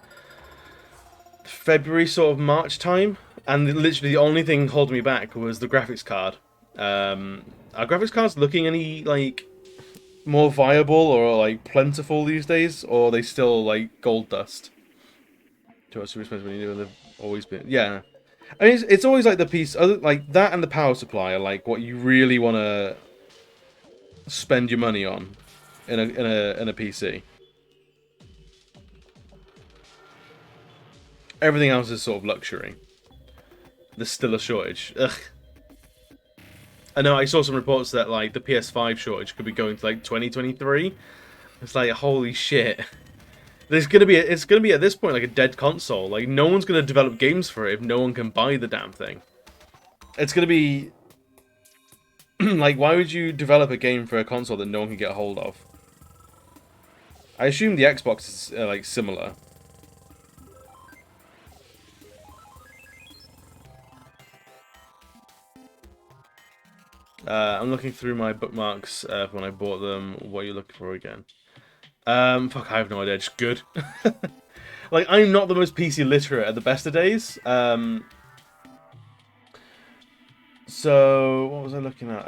February, sort of March time, and literally the only thing holding me back was the graphics card. Are graphics cards looking any like more viable or like plentiful these days, or are they still like gold dust? To us, when you know they've always been. Yeah, I mean it's always like the piece, like that and the power supply are like what you really want to spend your money on in a PC. Everything else is sort of luxury. There's still a shortage. Ugh. I know I saw some reports that like the PS5 shortage could be going to like 2023. It's like holy shit. It's gonna be at this point like a dead console. Like no one's gonna develop games for it if no one can buy the damn thing. It's gonna be like why would you develop a game for a console that no one can get a hold of? I assume the Xbox is like similar. I'm looking through my bookmarks when I bought them. What are you looking for again? Fuck, I have no idea. Just good. Like, I'm not the most PC literate at the best of days. So, what was I looking at?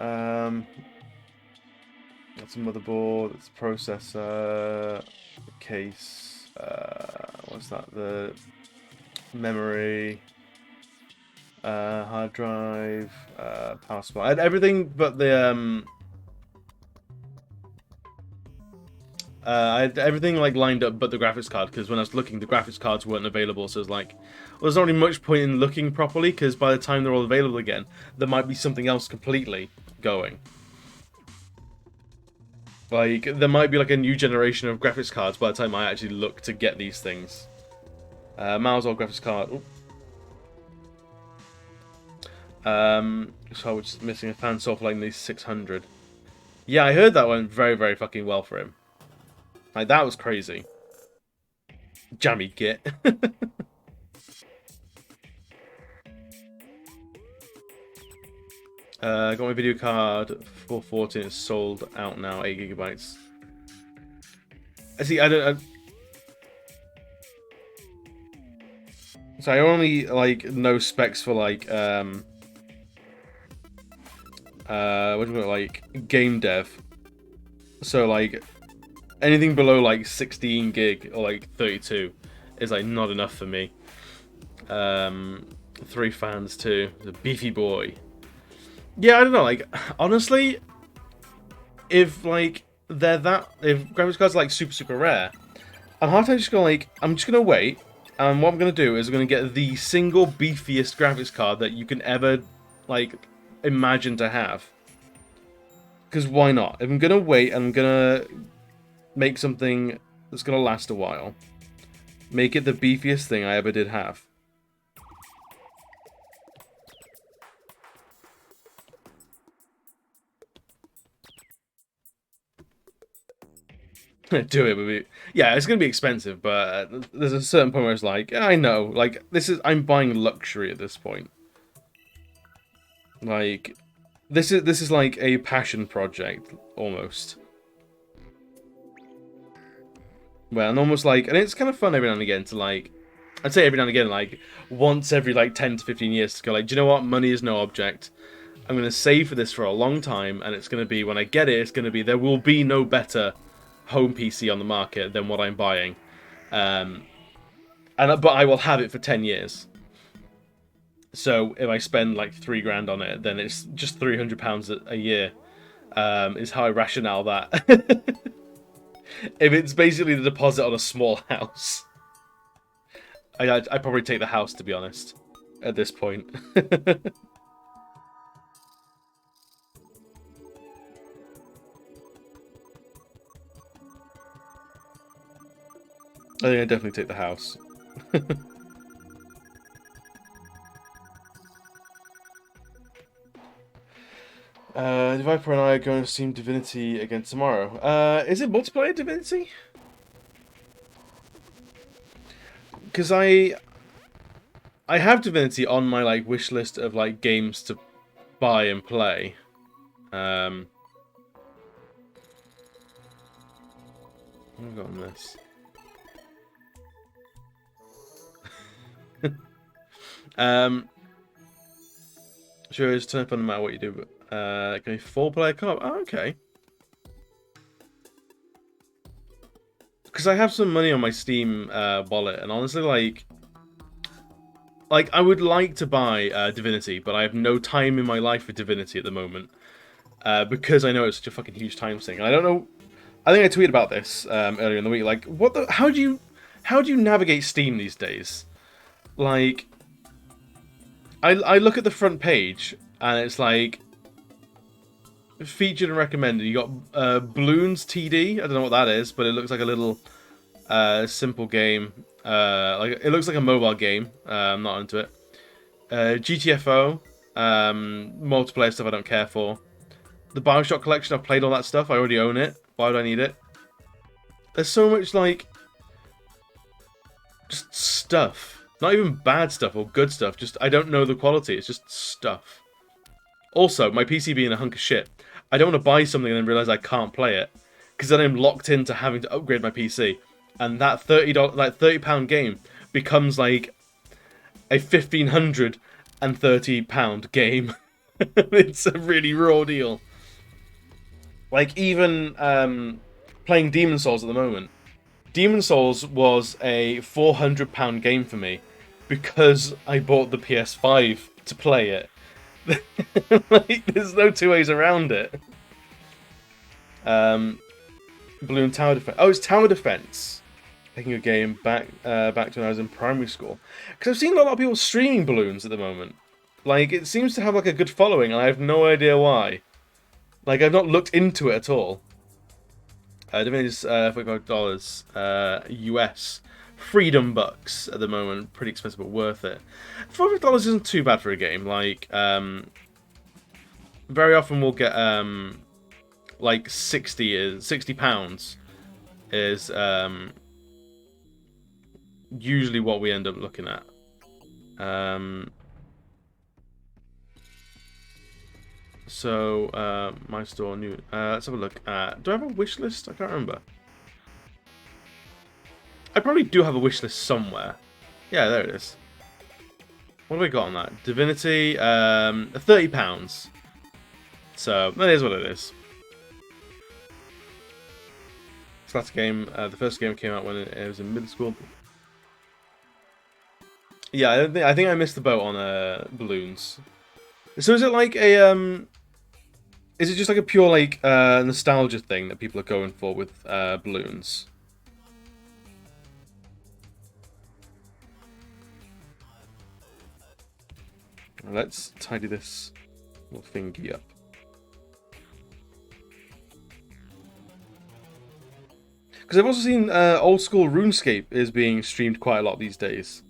That's a motherboard. That's a processor. Case. What's that? The memory. Hard drive. Power supply. I had everything but the I had everything like lined up but the graphics card because when I was looking, the graphics cards weren't available. So it's like, well, there's not really much point in looking properly because by the time they're all available again, there might be something else completely going. Like there might be like a new generation of graphics cards by the time I actually look to get these things. Miles or graphics card. Ooh. So I was just missing a fan soft like these 600. Yeah, I heard that went very, very fucking well for him. Like, that was crazy. Jammy git. Got my video card, 440, it's sold out now, 8 gigabytes. I see, so I only, like, know specs for, like, what do you call it, like, game dev. So, like, anything below, like, 16 gig or, like, 32 is, like, not enough for me. 3 fans, too. The beefy boy. Yeah, I don't know, like, honestly, if, like, if graphics cards are, like, super, super rare, I'm hard time just going, like, I'm just gonna wait, and what I'm gonna do is I'm gonna get the single beefiest graphics card that you can ever, like, imagine to have. Because why not? If I'm gonna wait, and I'm gonna make something that's gonna last a while, make it the beefiest thing I ever did have. Do it with it. Yeah, it's gonna be expensive, but there's a certain point where it's like, I know, like I'm buying luxury at this point. Like, this is like a passion project almost. Well, and almost like, and it's kind of fun every now and again to like, I'd say every now and again, like once every like 10 to 15 years to go like, do you know what? Money is no object. I'm gonna save for this for a long time, and it's gonna be when I get it, it's gonna be there will be no better home PC on the market than what I'm buying, but I will have it for 10 years. So if I spend like £3 on it, then it's just £300 a year. Is how I rationale that. If it's basically the deposit on a small house, I'd probably take the house, to be honest, at this point. I think I'd definitely take the house. Viper and I are going to stream Divinity again tomorrow. Is it multiplayer Divinity? Because I have Divinity on my like wish list of like games to buy and play. What have I got on this? Sure, it's turn up on no matter what you do, but can you 4-player co-op? Oh, okay. Because I have some money on my Steam wallet, and honestly, like I would like to buy Divinity, but I have no time in my life for Divinity at the moment, because I know it's such a fucking huge time sink. I don't know. I think I tweeted about this earlier in the week. Like, what the? How do you navigate Steam these days? Like, I look at the front page and it's like featured and recommended. You got Bloons TD. I don't know what that is, but it looks like a little simple game. Like it looks like a mobile game. I'm not into it. GTFO, multiplayer stuff I don't care for. The Bioshock collection, I've played all that stuff. I already own it. Why would I need it? There's so much like just stuff. Not even bad stuff or good stuff. Just I don't know the quality. It's just stuff. Also, my PC being a hunk of shit, I don't want to buy something and then realize I can't play it, because then I'm locked into having to upgrade my PC, and that £30 game becomes like a £1,530 game. It's a really raw deal. Like even playing Demon's Souls at the moment. Demon's Souls was a £400 game for me because I bought the PS5 to play it. Like, there's no two ways around it. Balloon Tower Defense. Oh, it's Tower Defense. Taking a game back to when I was in primary school. Because I've seen a lot of people streaming Balloons at the moment. Like, it seems to have like a good following, and I have no idea why. Like, I've not looked into it at all. Divinity's $45 US. Freedom bucks at the moment. Pretty expensive, but worth it. $45 isn't too bad for a game. Like, very often we'll get like £60 is usually what we end up looking at. So my store new. Let's have a look at. Do I have a wish list? I can't remember. I probably do have a wish list somewhere. Yeah, there it is. What have we got on that? Divinity, £30. So that is what it is. So that's a game. The first game came out when it was in middle school. Yeah, I think I missed the boat on Balloons. So is it like a is it just like a pure like nostalgia thing that people are going for with Balloons? Let's tidy this little thingy up. Because I've also seen old school RuneScape is being streamed quite a lot these days.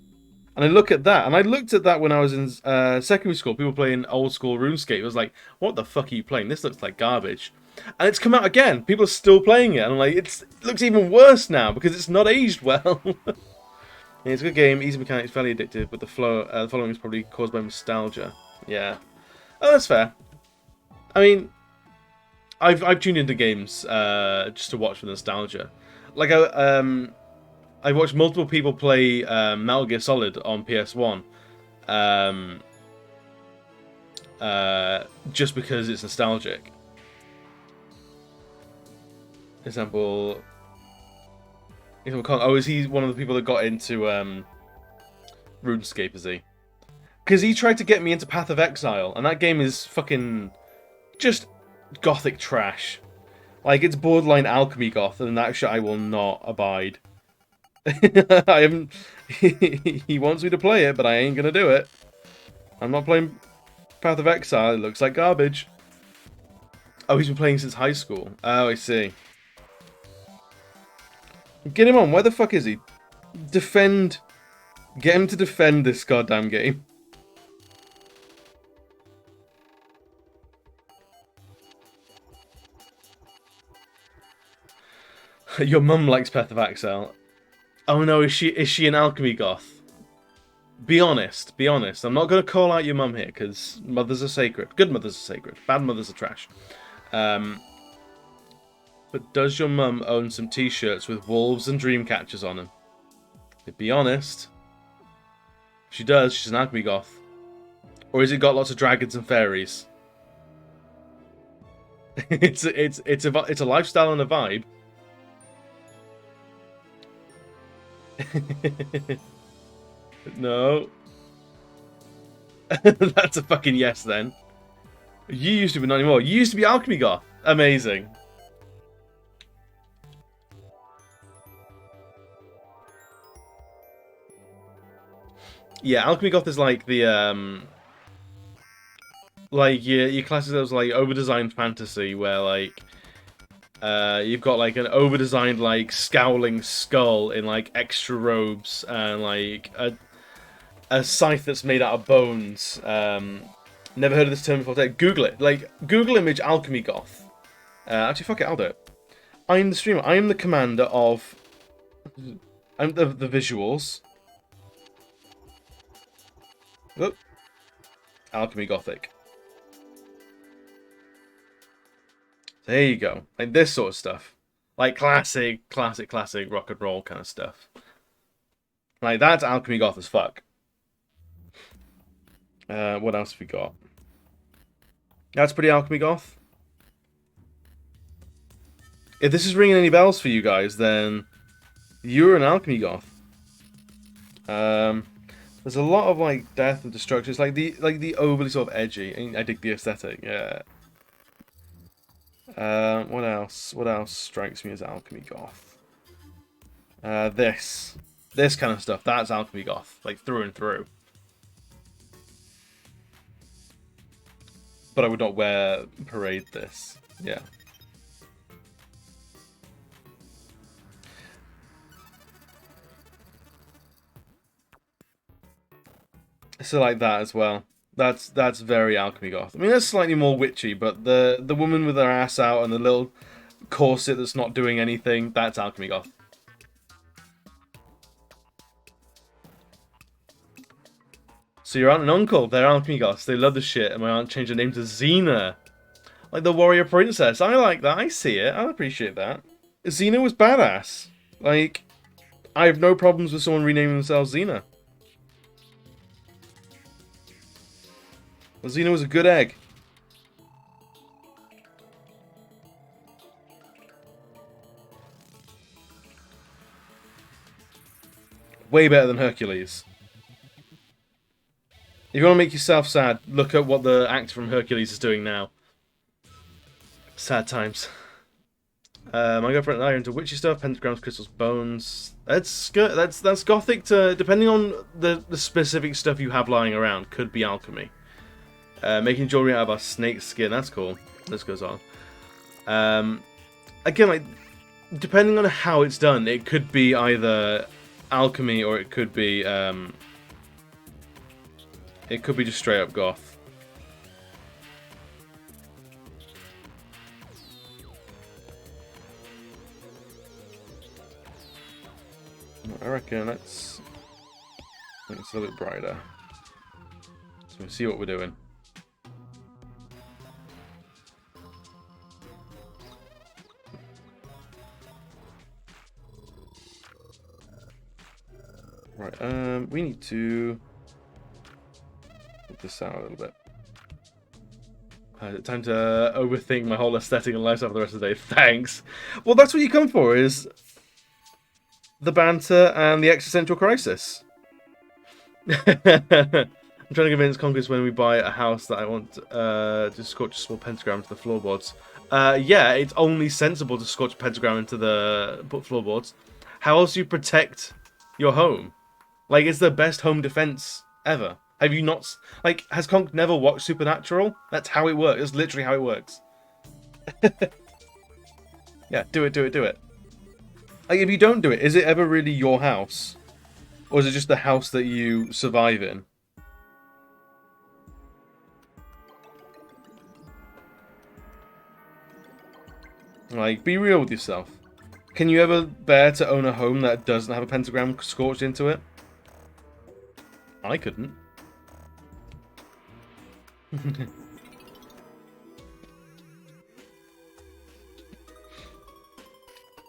And I look at that, and I looked at that when I was in secondary school. People playing old school RuneScape. It was like, what the fuck are you playing? This looks like garbage. And it's come out again. People are still playing it. And I'm like, it looks even worse now because it's not aged well. Yeah, it's a good game, easy mechanics, fairly addictive, but the following is probably caused by nostalgia. Yeah. Oh, that's fair. I mean, I've tuned into games just to watch for nostalgia. Like I watched multiple people play Metal Gear Solid on PS1, just because it's nostalgic. Example. Oh, is he one of the people that got into RuneScape? Is he? Because he tried to get me into Path of Exile, and that game is fucking just gothic trash. Like, it's borderline alchemy goth, and that shit I will not abide. I haven't. He wants me to play it, but I ain't gonna do it. I'm not playing Path of Exile. It looks like garbage. Oh, he's been playing since high school. Oh, I see. Get him on. Where the fuck is he? Defend. Get him to defend this goddamn game. Your mum likes Path of Exile. Oh no, is she an alchemy goth? Be honest, be honest. I'm not going to call out your mum here, because mothers are sacred. Good mothers are sacred. Bad mothers are trash. But does your mum own some t-shirts with wolves and dream catchers on them? Be honest. If she does, she's an alchemy goth. Or has it got lots of dragons and fairies? It's a lifestyle and a vibe. No. That's a fucking yes then. You used to be, not anymore. You used to be alchemy goth. Amazing. Yeah, alchemy goth is like the like your classes as like over-designed fantasy where like you've got like an over-designed like scowling skull in like extra robes and like a scythe that's made out of bones. Never heard of this term before. Google it. Like Google image alchemy goth. Actually, fuck it, I'll do it. I'm the streamer. I am the commander of. I'm the visuals. Look. Alchemy Gothic. There you go. Like this sort of stuff. Like classic rock and roll kind of stuff. Like that's Alchemy Goth as fuck. What else have we got? That's pretty Alchemy Goth. If this is ringing any bells for you guys, then you're an Alchemy Goth. There's a lot of like death and destruction. It's like the overly sort of edgy. I dig the aesthetic. Yeah. What else? What else strikes me as Alchemy Goth? This kind of stuff. That's Alchemy Goth, like through and through. But I would not parade this. Yeah. So like that as well. That's very Alchemy Goth. I mean, that's slightly more witchy, but the woman with her ass out and the little corset that's not doing anything, that's Alchemy Goth. So your aunt and uncle, they're Alchemy Goths. They love the shit, and my aunt changed her name to Xena. Like the warrior princess. I like that. I see it. I appreciate that. Xena was badass. Like, I have no problems with someone renaming themselves Xena. Xena was a good egg. Way better than Hercules. If you want to make yourself sad, look at what the actor from Hercules is doing now. Sad times. My girlfriend and I are into witchy stuff, pentagrams, crystals, bones. That's good. That's gothic to, depending on the specific stuff you have lying around, could be alchemy. Making jewelry out of our snake skin, that's cool. This goes on. Again, like, depending on how it's done, it could be either alchemy or it could be It could be just straight up goth. I reckon let's make it a little bit brighter. So we'll see what we're doing. Right, we need to put this out a little bit. Time to overthink my whole aesthetic and lifestyle for the rest of the day. Thanks. Well, that's what you come for, is the banter and the existential crisis. I'm trying to convince Conquest when we buy a house that I want to scorch a small pentagram to the floorboards. Yeah, it's only sensible to scorch a pentagram into the floorboards. How else do you protect your home? Like, it's the best home defense ever. Have you not... Like, has Conk never watched Supernatural? That's how it works. It's literally how it works. Yeah, do it, do it, do it. Like, if you don't do it, is it ever really your house? Or is it just the house that you survive in? Like, be real with yourself. Can you ever bear to own a home that doesn't have a pentagram scorched into it? I couldn't.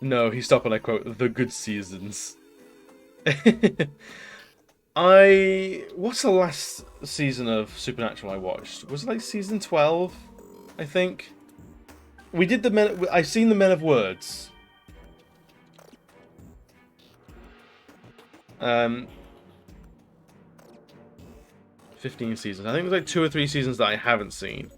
No, he stopped when I quote, "The good seasons." What's the last season of Supernatural I watched? Was it like season 12? I think. We did the Men... I've seen the Men of Words. 15 seasons. I think there's like 2 or 3 seasons that I haven't seen.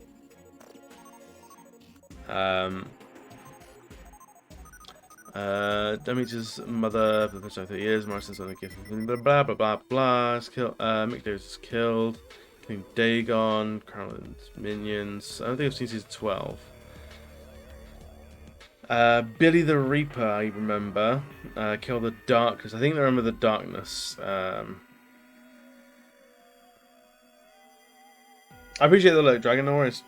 Demeter's mother for the first 30 years. Morrison's on a gift. Blah blah blah blah blah. Mick Davis is killed. King Dagon. Carolyn's minions. I don't think I've seen season 12. Billy the Reaper, I remember. Kill the Darkness. I think I remember the Darkness. I appreciate the look, Dragon. No worries.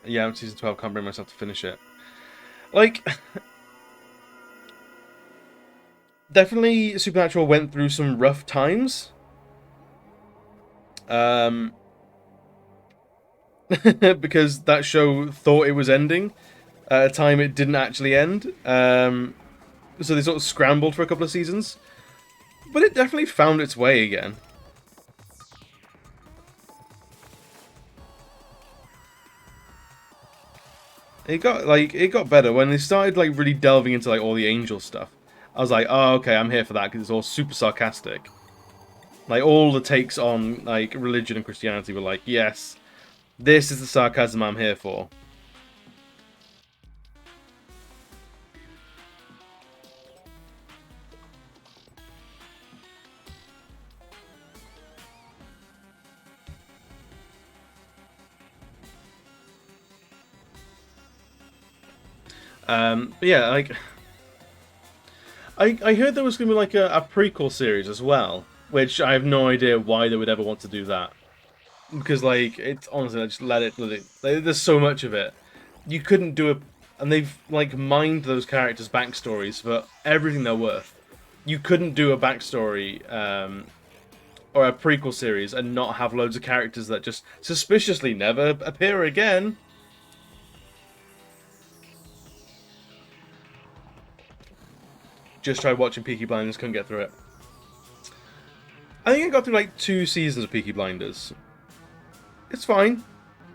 Yeah, I'm season 12. Can't bring myself to finish it. Like, definitely Supernatural went through some rough times. Because that show thought it was ending at a time it didn't actually end. So they sort of scrambled for a couple of seasons. But it definitely found its way again. It got better when they started like really delving into like all the angel stuff. I was like, oh, okay, I'm here for that because it's all super sarcastic. Like all the takes on like religion and Christianity were like, yes, this is the sarcasm I'm here for. But yeah, like I heard there was going to be like a prequel series as well, which I have no idea why they would ever want to do that. Because like it's honestly, just let it. There's so much of it. You couldn't do and they've like mined those characters' backstories for everything they're worth. You couldn't do a backstory or a prequel series and not have loads of characters that just suspiciously never appear again. Just tried watching Peaky Blinders, couldn't get through it. I think I got through like 2 seasons of Peaky Blinders. It's fine.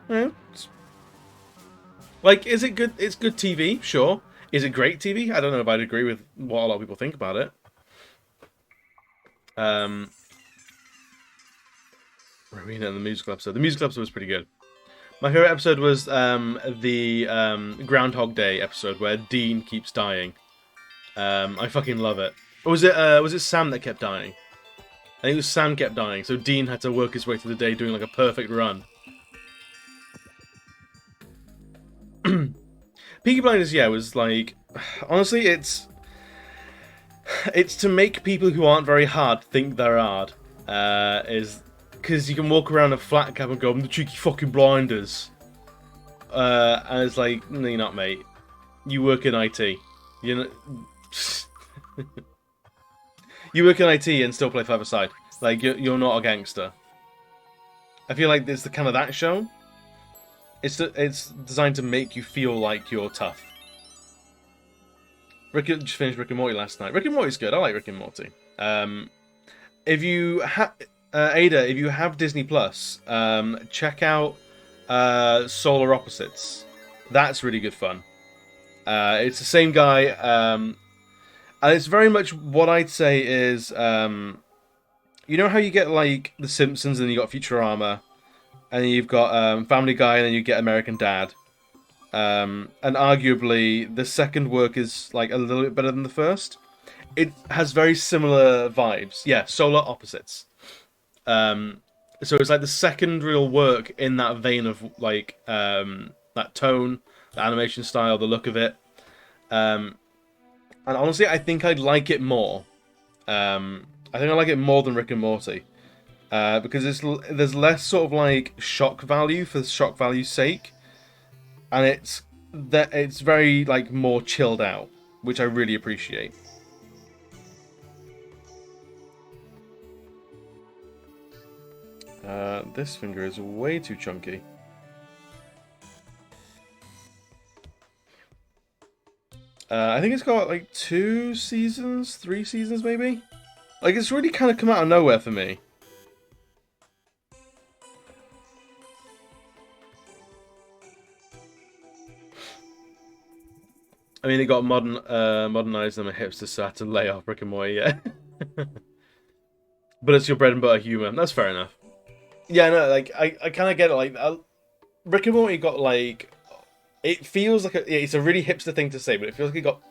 Yeah, like, is it good? It's good TV, sure. Is it great TV? I don't know if I'd agree with what a lot of people think about it. Rowena and the musical episode. The musical episode was pretty good. My favorite episode was the Groundhog Day episode where Dean keeps dying. I fucking love it. Or was it Sam that kept dying? I think it was Sam kept dying, so Dean had to work his way through the day doing like a perfect run. Peaky Blinders, yeah, was like, honestly, it's to make people who aren't very hard think they're hard. Is because you can walk around a flat cap and go, "I'm the cheeky fucking blinders," and it's like, no, you're not, mate. You work in IT. You know, you work in IT and still play five-a-side. Like you're not a gangster. I feel like it's the kind of that show. It's designed to make you feel like you're tough. Just finished Rick and Morty last night. Rick and Morty's good. I like Rick and Morty. If you have Ada, if you have Disney Plus, check out Solar Opposites. That's really good fun. It's the same guy, and it's very much what I'd say is, you know how you get like The Simpsons and you got Futurama, and then you've got Family Guy, and then you get American Dad. And arguably, the second work is like a little bit better than the first. It has very similar vibes. Yeah, Solar Opposites. So it's like the second real work in that vein of like that tone, the animation style, the look of it. And honestly, I think I'd like it more. I think I like it more than Rick and Morty. Because there's less sort of like shock value for shock value's sake. And it's very like more chilled out, which I really appreciate. This finger is way too chunky. I think it's got like 2 seasons, 3 seasons maybe? Like it's really kind of come out of nowhere for me. I mean, it got modernized and a hipster, so I had to lay off Rick and Morty, yeah. But it's your bread and butter humor. That's fair enough. Yeah, no, like, I kind of get it. Like, Rick and Morty got, like... It feels like it's a really hipster thing to say, but it feels like it got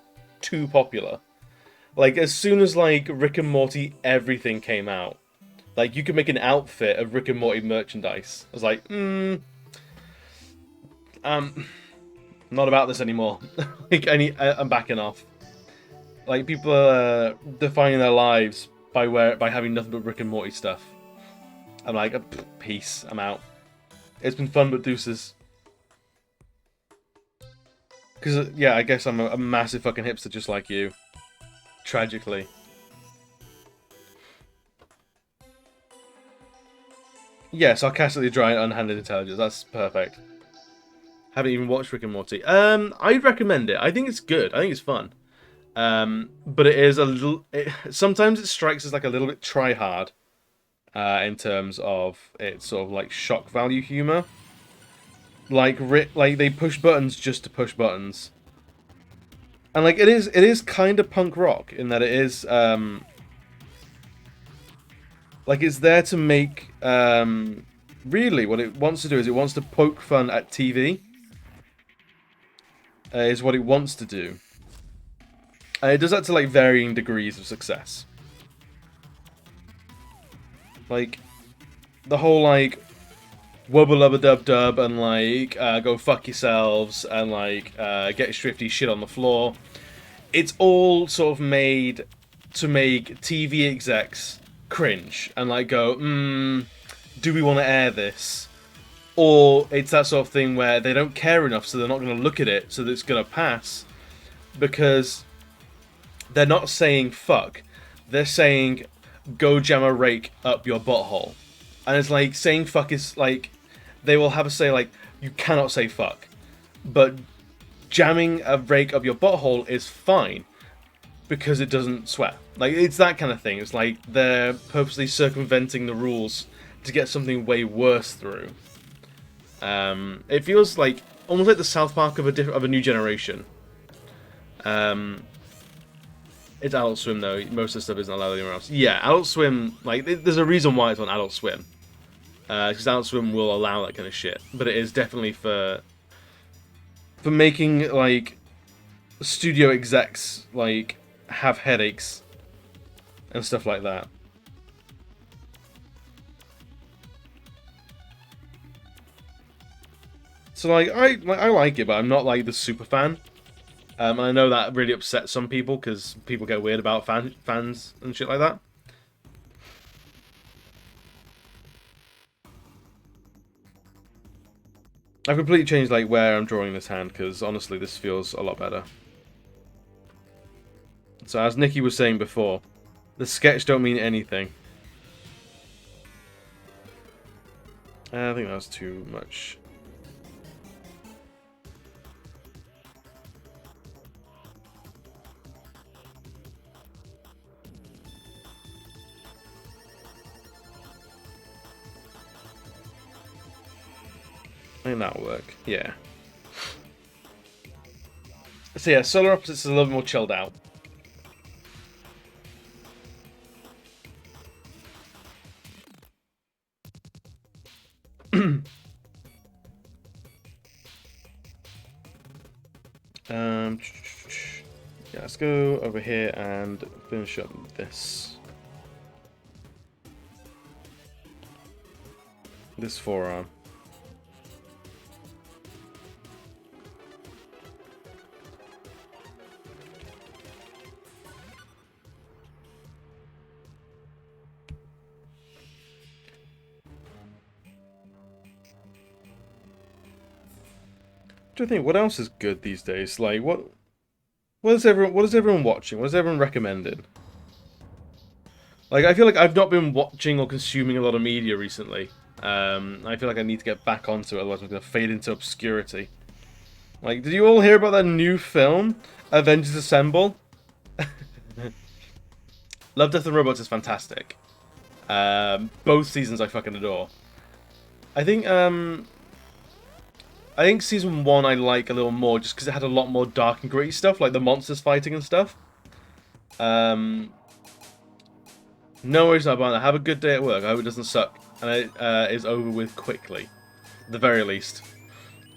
too popular. Like, as soon as, like, Rick and Morty everything came out, like, you could make an outfit of Rick and Morty merchandise. I was like, not about this anymore. Like, I'm backing off. Like, people are defining their lives by having nothing but Rick and Morty stuff. I'm like, peace, I'm out. It's been fun, but deuces. Because, yeah, I guess I'm a massive fucking hipster just like you. Tragically. Yeah, sarcastically dry and unhanded intelligence. That's perfect. Haven't even watched Rick and Morty. I'd recommend it. I think it's good. I think it's fun. But it is a little... sometimes it strikes as like a little bit try-hard. In terms of its sort of like shock value humor. Like they push buttons just to push buttons. And like it is kind of punk rock in that it is like it's there to make really what it wants to do is it wants to poke fun at TV. Is what it wants to do. And it does that to like varying degrees of success. Like the whole like wubba lubba dub dub and like go fuck yourselves and like get shrifty shit on the floor. It's all sort of made to make TV execs cringe and like go, do we want to air this? Or it's that sort of thing where they don't care enough, so they're not going to look at it, so that it's going to pass. Because they're not saying fuck. They're saying, go jam a rake up your butthole. And it's like, saying fuck is like, they will have a say like, you cannot say fuck. But jamming a rake up your butthole is fine. Because it doesn't swear. Like, it's that kind of thing. It's like, they're purposely circumventing the rules to get something way worse through. It feels like almost like the South Park of a new generation. It's Adult Swim though. Most of the stuff isn't allowed anywhere else. Yeah, Adult Swim. Like, there's a reason why it's on Adult Swim. Because Adult Swim will allow that kind of shit. But it is definitely for making like studio execs like have headaches and stuff like that. So like I like it, but I'm not like the super fan. And I know that really upsets some people because people get weird about fans and shit like that. I've completely changed like where I'm drawing this hand because honestly, this feels a lot better. So as Nikki was saying before, the sketch don't mean anything. I think that was too much. I think that'll work. Yeah. So yeah, Solar Opposites is a little bit more chilled out. Yeah, let's go over here and finish up this. This forearm. Do you think what else is good these days? Like what is everyone watching? What is everyone recommending? Like I feel like I've not been watching or consuming a lot of media recently. I feel like I need to get back onto it, otherwise I'm gonna fade into obscurity. Like, did you all hear about that new film, Avengers Assemble? Love, Death and Robots is fantastic. Both seasons I fucking adore. I think season 1 I like a little more just because it had a lot more dark and gritty stuff, like the monsters fighting and stuff. No worries about that. Have a good day at work. I hope it doesn't suck and it is over with quickly, at the very least.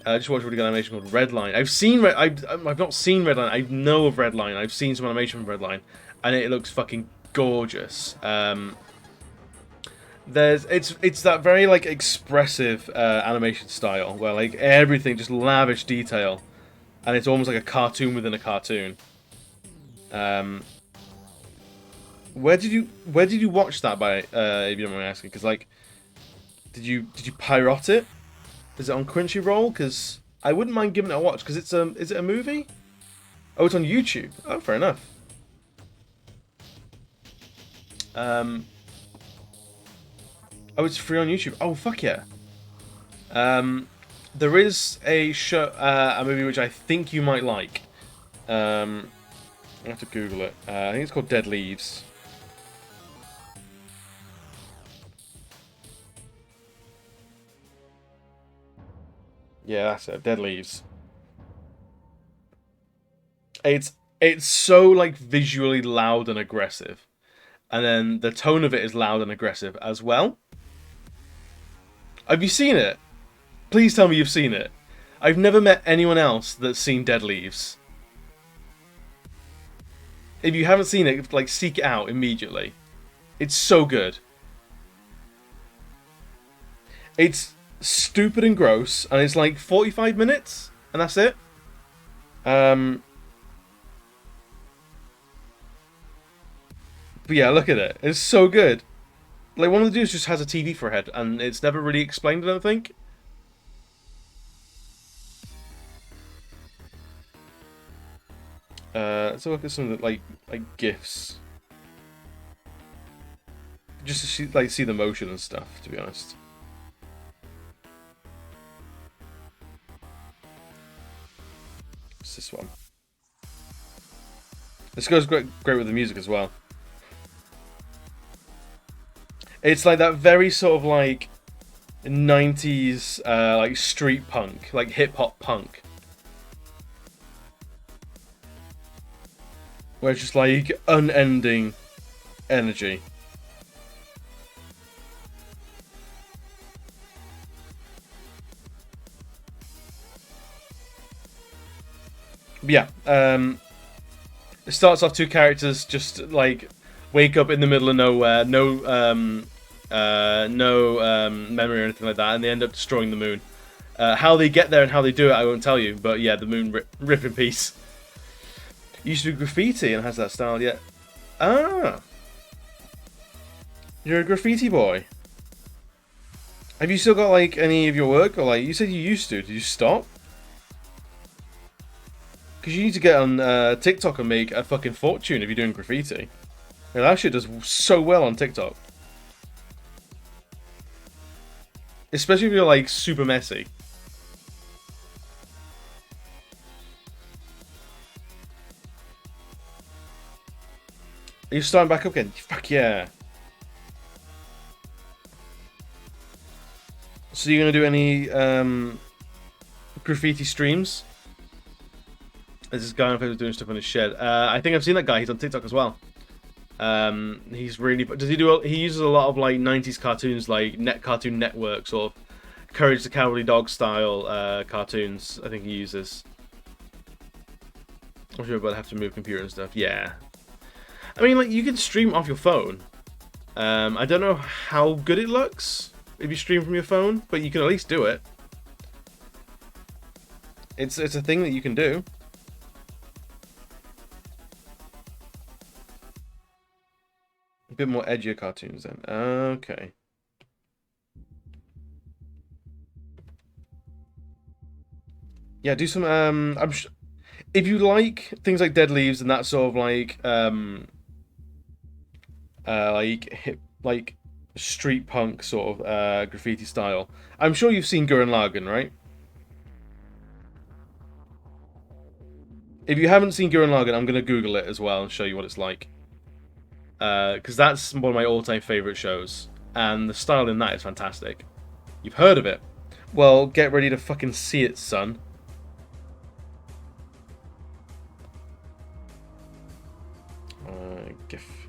I just watched a really good animation called Redline. I've not seen Redline. I know of Redline. I've seen some animation from Redline, and it looks fucking gorgeous. It's that very like expressive animation style where like everything just lavish detail, and it's almost like a cartoon within a cartoon. Where did you watch that by? If you don't mind me asking, because like, did you pirate it? Is it on Crunchyroll? Because I wouldn't mind giving it a watch. Because is it a movie? Oh, it's on YouTube. Oh, fair enough. Oh, it's free on YouTube. Oh, fuck yeah. There is a show, a movie which I think you might like. I have to Google it. I think it's called Dead Leaves. Yeah, that's it. Dead Leaves. It's so like visually loud and aggressive, and then the tone of it is loud and aggressive as well. Have you seen it? Please tell me you've seen it. I've never met anyone else that's seen Dead Leaves. If you haven't seen it, like seek it out immediately. It's so good. It's stupid and gross, and it's like 45 minutes, and that's it. But yeah, look at it. It's so good. Like, one of the dudes just has a TV for a head, and it's never really explained, I don't think. Let's look at some of the, like GIFs. Just to see the motion and stuff, to be honest. What's this one? This goes great with the music as well. It's like that very sort of like 90s like street punk, like hip hop punk. Where it's just like unending energy. But yeah, it starts off two characters just like wake up in the middle of nowhere, no memory or anything like that, and they end up destroying the moon. How they get there and how they do it, I won't tell you, but yeah, the moon rip in peace. Used to do graffiti and has that style yet. Ah, you're a graffiti boy. Have you still got like any of your work, or like you said you used to? Did you stop? Because you need to get on TikTok and make a fucking fortune if you're doing graffiti. Yeah, that shit does so well on TikTok. Especially if you're like super messy. Are you starting back up again? Fuck yeah. So you're gonna do any graffiti streams? There's this guy on Facebook doing stuff in his shed. I think I've seen that guy. He's on TikTok as well. He's really. Does he do? He uses a lot of like '90s cartoons, like Cartoon Network, sort of Courage the Cowardly Dog style cartoons. I think he uses. I'm sure about have to move computer and stuff. Yeah. I mean, like you can stream off your phone. I don't know how good it looks if you stream from your phone, but you can at least do it. It's a thing that you can do. A bit more edgier cartoons then. Okay. Yeah, do some. If you like things like Dead Leaves and that sort of like street punk sort of graffiti style, I'm sure you've seen 𝘿𝙍𝙏𝙃, right? If you haven't seen 𝘿𝙍𝙏𝙃, I'm gonna Google it as well and show you what it's like. Because that's one of my all-time favorite shows, and the style in that is fantastic. You've heard of it? Well, get ready to fucking see it, son. GIF.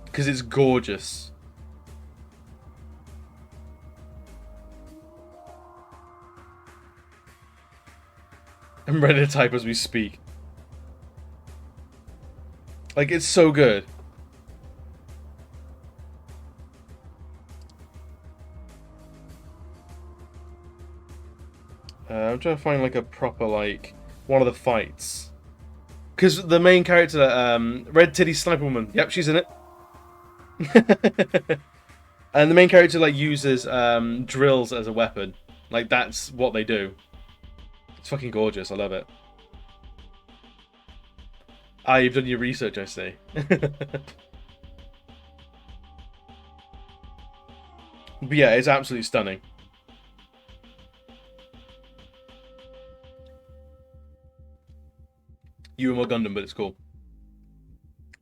Because it's gorgeous. I'm ready to type as we speak. Like, it's so good. I'm trying to find, like, a proper, like, one of the fights. Because the main character, Red Titty Sniper Woman, yep, she's in it. And the main character, like, uses drills as a weapon. Like, that's what they do. It's fucking gorgeous, I love it. Ah, you've done your research, I see. But yeah, it's absolutely stunning. You were more Gundam, but it's cool.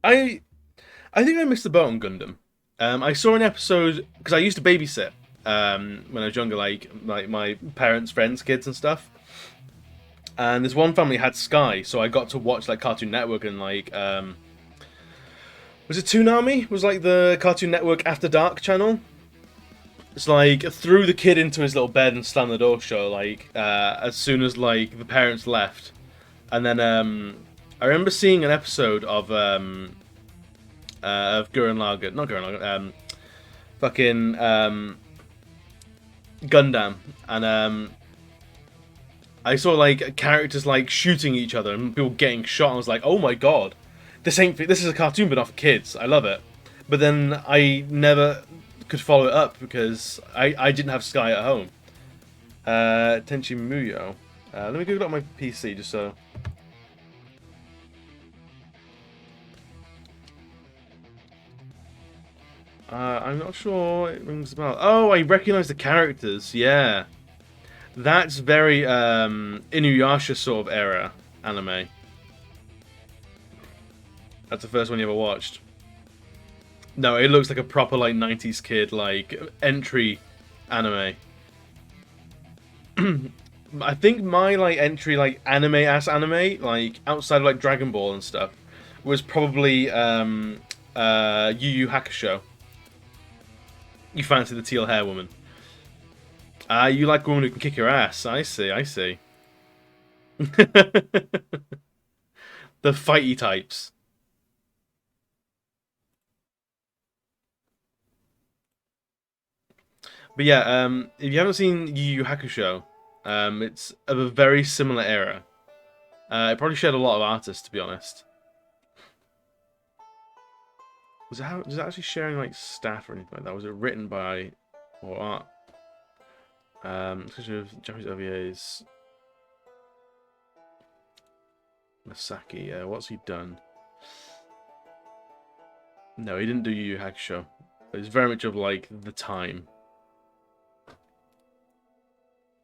I think I missed the boat on Gundam. I saw an episode because I used to babysit when I was younger, like my parents' friends' kids and stuff. And this one family had Sky, so I got to watch like Cartoon Network and like was it Toonami? Was like the Cartoon Network After Dark channel. It's like threw the kid into his little bed and slammed the door shut like as soon as like the parents left. And then I remember seeing an episode of 𝘿𝙍𝙏𝙃, not 𝘿𝙍𝙏𝙃, fucking Gundam, and I saw like characters like shooting each other and people getting shot. And I was like, oh my god, this is a cartoon but not for kids. I love it. But then I never could follow it up because I didn't have Sky at home. Tenchi Muyo. Let me Google it on my PC just so. I'm not sure it rings a bell. Oh, I recognize the characters. Yeah, that's very Inuyasha sort of era anime. That's the first one you ever watched. No, it looks like a proper like 90s kid like entry anime. I think my like entry like anime like outside of like Dragon Ball and stuff was probably Yu Yu Hakusho. You fancy the teal hair woman. You like a woman who can kick your ass. I see, I see. The fighty types. But yeah, if you haven't seen Yu Yu Hakusho, it's of a very similar era. It probably shared a lot of artists, to be honest. Was it actually sharing like staff or anything like that? Was it written by or art? Especially with Japanese OVAs. Masaki, what's he done? No, he didn't do Yu Yu Hakusho. It's very much of like the time.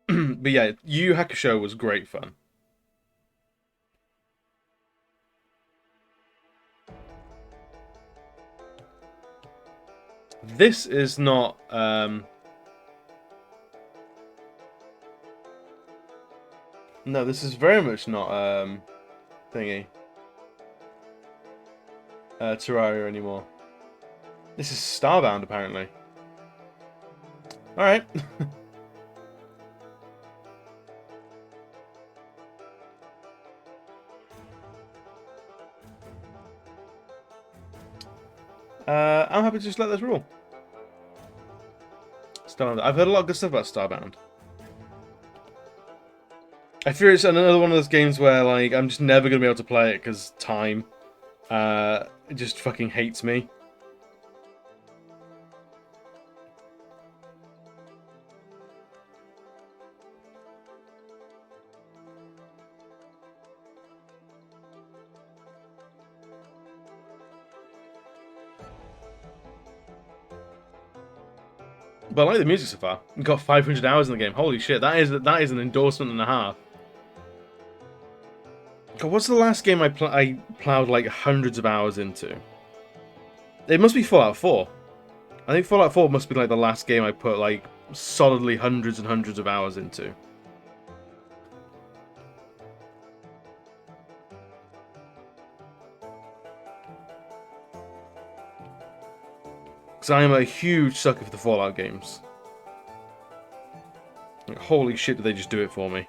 But yeah, Yu Yu Hakusho was great fun. This is not no, this is very much not thingy. Terraria anymore. This is Starbound apparently. Alright. I'm happy to just let this rule. Starbound. I've heard a lot of good stuff about Starbound. I fear it's another one of those games where like I'm just never gonna be able to play it because time it just fucking hates me. But I like the music so far. We've got 500 hours in the game. Holy shit, that is an endorsement and a half. God, what's the last game I plowed like hundreds of hours into? It must be Fallout 4. I think Fallout 4 must be like the last game I put like solidly hundreds and hundreds of hours into. Because I am a huge sucker for the Fallout games. Like, holy shit, did they just do it for me.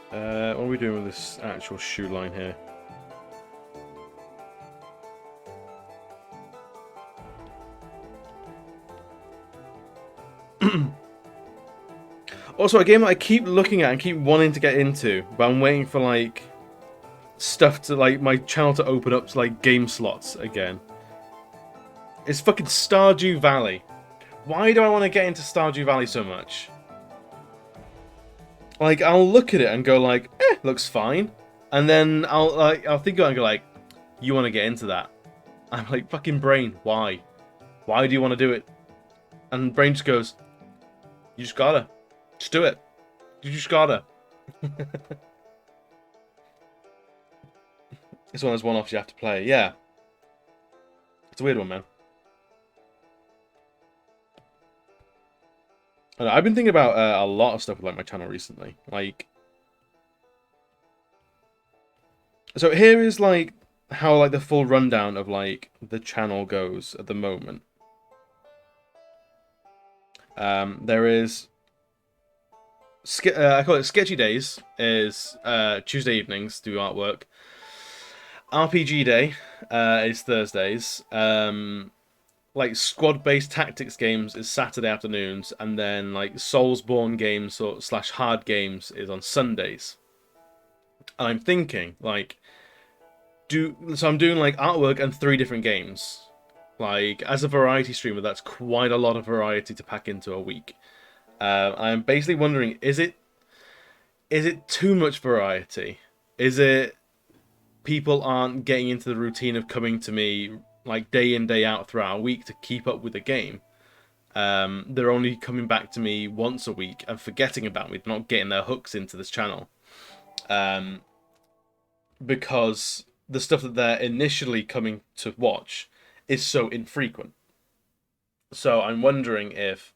What are we doing with this actual shoe line here? Also, a game that I keep looking at and keep wanting to get into, but I'm waiting for like stuff to like my channel to open up to like game slots again. It's fucking Stardew Valley. Why do I want to get into Stardew Valley so much? Like, I'll look at it and go like, looks fine. And then I'll think about it and go like, you want to get into that? I'm like, fucking brain, why? Why do you want to do it? And brain just goes, you just gotta. Just do it. You just gotta. It's one of those one-offs you have to play. Yeah. It's a weird one, man. I've been thinking about a lot of stuff with like my channel recently. Like, so here is like how like the full rundown of like the channel goes at the moment. There is I call it Sketchy Days. Is Tuesday evenings, do artwork. RPG Day is Thursdays. Like squad-based tactics games is Saturday afternoons, and then like Soulsborne games or / hard games is on Sundays. And I'm thinking like, so I'm doing like artwork and 3 different games. Like as a variety streamer, that's quite a lot of variety to pack into a week. I'm basically wondering, is it too much variety? Is it people aren't getting into the routine of coming to me like day in, day out throughout a week to keep up with the game? They're only coming back to me once a week and forgetting about me, not getting their hooks into this channel. Because the stuff that they're initially coming to watch is so infrequent. So I'm wondering if,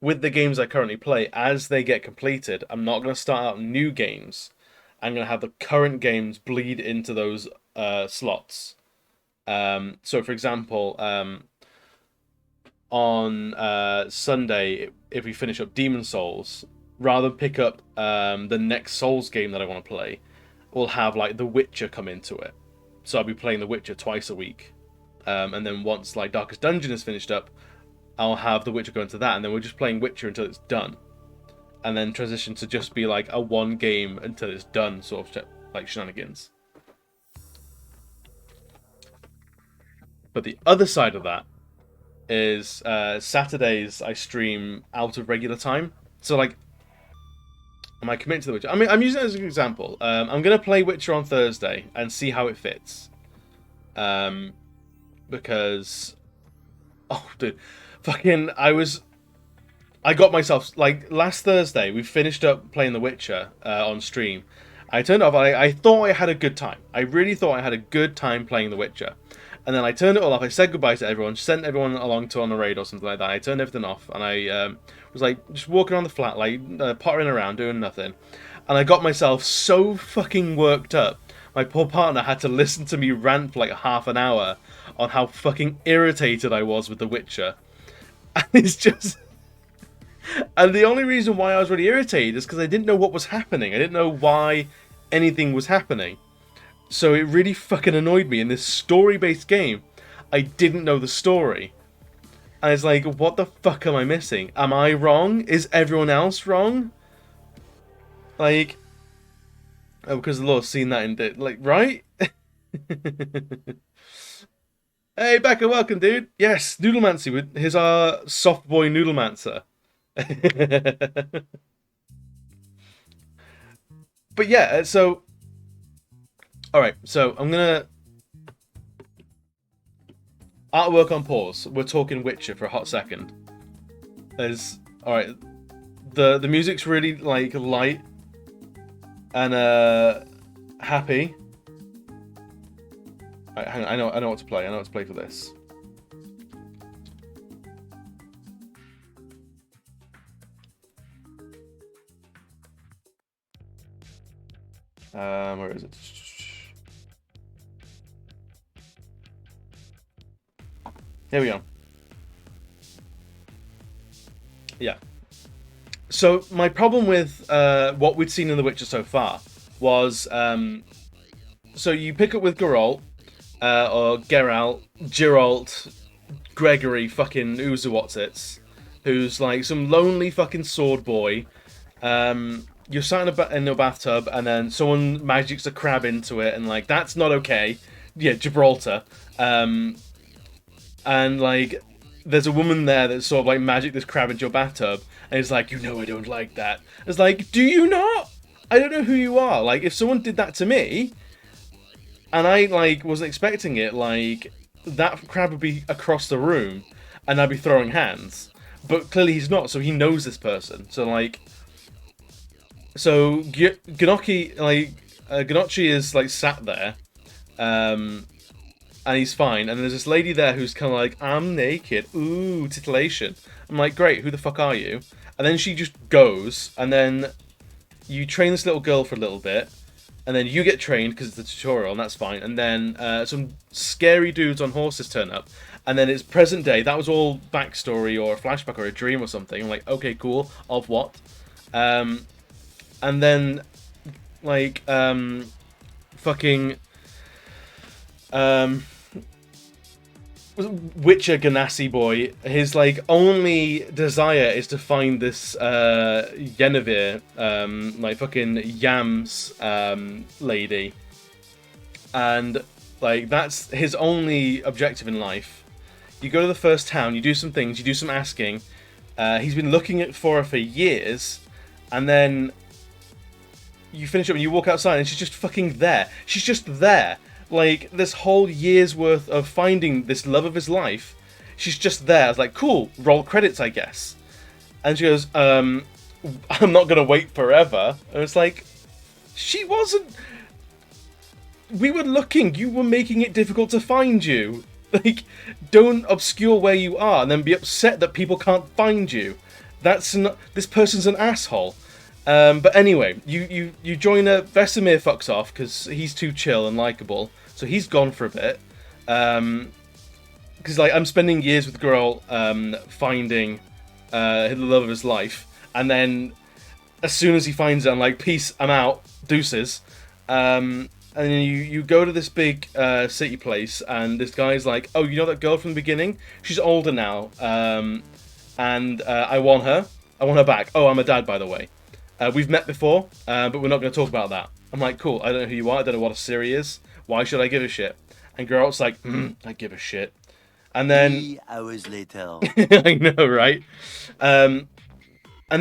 with the games I currently play, as they get completed, I'm not going to start out new games. I'm going to have the current games bleed into those slots. So, for example, on Sunday, if we finish up Demon Souls, rather than pick up the next Souls game that I want to play, we'll have like The Witcher come into it. So I'll be playing The Witcher twice a week and then once like Darkest Dungeon is finished up, I'll have The Witcher go into that, and then we're just playing Witcher until it's done, and then transition to just be like a one game until it's done sort of like shenanigans. But the other side of that is Saturdays I stream out of regular time. So like, am I committing to The Witcher? I mean, I'm using it as an example. I'm gonna play Witcher on Thursday and see how it fits. Because, oh dude, fucking, I got myself, like, last Thursday, we finished up playing The Witcher on stream. I turned it off, I thought I had a good time. I really thought I had a good time playing The Witcher. And then I turned it all off, I said goodbye to everyone, sent everyone along to on a raid or something like that. I turned everything off, and I was, like, just walking around the flat, like, pottering around, doing nothing. And I got myself so fucking worked up. My poor partner had to listen to me rant for, like, half an hour on how fucking irritated I was with The Witcher. And it's just... And the only reason why I was really irritated is because I didn't know what was happening. I didn't know why anything was happening. So it really fucking annoyed me. In this story-based game, I didn't know the story. And it's like, what the fuck am I missing? Am I wrong? Is everyone else wrong? Like... Oh, because the Lord's seen that in... Like, right? Hey, Becca, welcome, dude. Yes, Noodlemancy. Here's our soft boy Noodlemancer. But yeah, so... Alright, so I'm gonna... Artwork on pause. We're talking Witcher for a hot second. Alright, the music's really, like, light and happy. Right, hang on, I know what to play. I know what to play for this. Where is it? Here we go. Yeah. So my problem with what we'd seen in The Witcher so far was, so you pick up with Geralt, or Geralt, Gregory, fucking 𝘿𝙍𝙏𝙃, who's like some lonely fucking sword boy. You're sat in a bathtub, and then someone magics a crab into it, and like, that's not okay. Yeah, Gibraltar. And like, there's a woman there that sort of like magic this crab into your bathtub, and it's like, you know I don't like that. It's like, do you not? I don't know who you are. Like, if someone did that to me, and I like wasn't expecting it, like, that crab would be across the room, and I'd be throwing hands. But clearly he's not, so he knows this person. So like, so 𝘿𝙀𝙏 is like sat there, and he's fine. And there's this lady there who's kind of like, I'm naked, ooh, titillation. I'm like, great, who the fuck are you? And then she just goes, and then you train this little girl for a little bit, and then you get trained because it's the tutorial, and that's fine. And then some scary dudes on horses turn up, and then it's present day. That was all backstory or a flashback or a dream or something. I'm like, okay, cool. Of what? And then, like, fucking, Witcher Ganassi boy, his, like, only desire is to find this, 𝘿𝙍𝙏, like, fucking Yams, lady. And, like, that's his only objective in life. You go to the first town, you do some things, you do some asking. He's been looking for her for years, and then you finish up and you walk outside and she's just fucking there. She's just there. Like, this whole year's worth of finding this love of his life, she's just there. I was like, cool, roll credits, I guess. And she goes, I'm not gonna wait forever. And it's like, she wasn't... We were looking, you were making it difficult to find you. Like, don't obscure where you are and then be upset that people can't find you. That's not... This person's an asshole. But anyway, you join a... Vesemir fucks off because he's too chill and likable. So he's gone for a bit. Because, like, I'm spending years with Geralt finding the love of his life. And then, as soon as he finds it, I'm like, peace, I'm out. Deuces. And and then you go to this big city place, and this guy's like, oh, you know that girl from the beginning? She's older now, and I want her. I want her back. Oh, I'm a dad, by the way. We've met before, but we're not going to talk about that. I'm like, cool, I don't know who you are, I don't know what a Ciri is. Why should I give a shit? And Geralt's like, I give a shit. And then 3 hours later. I know, right? And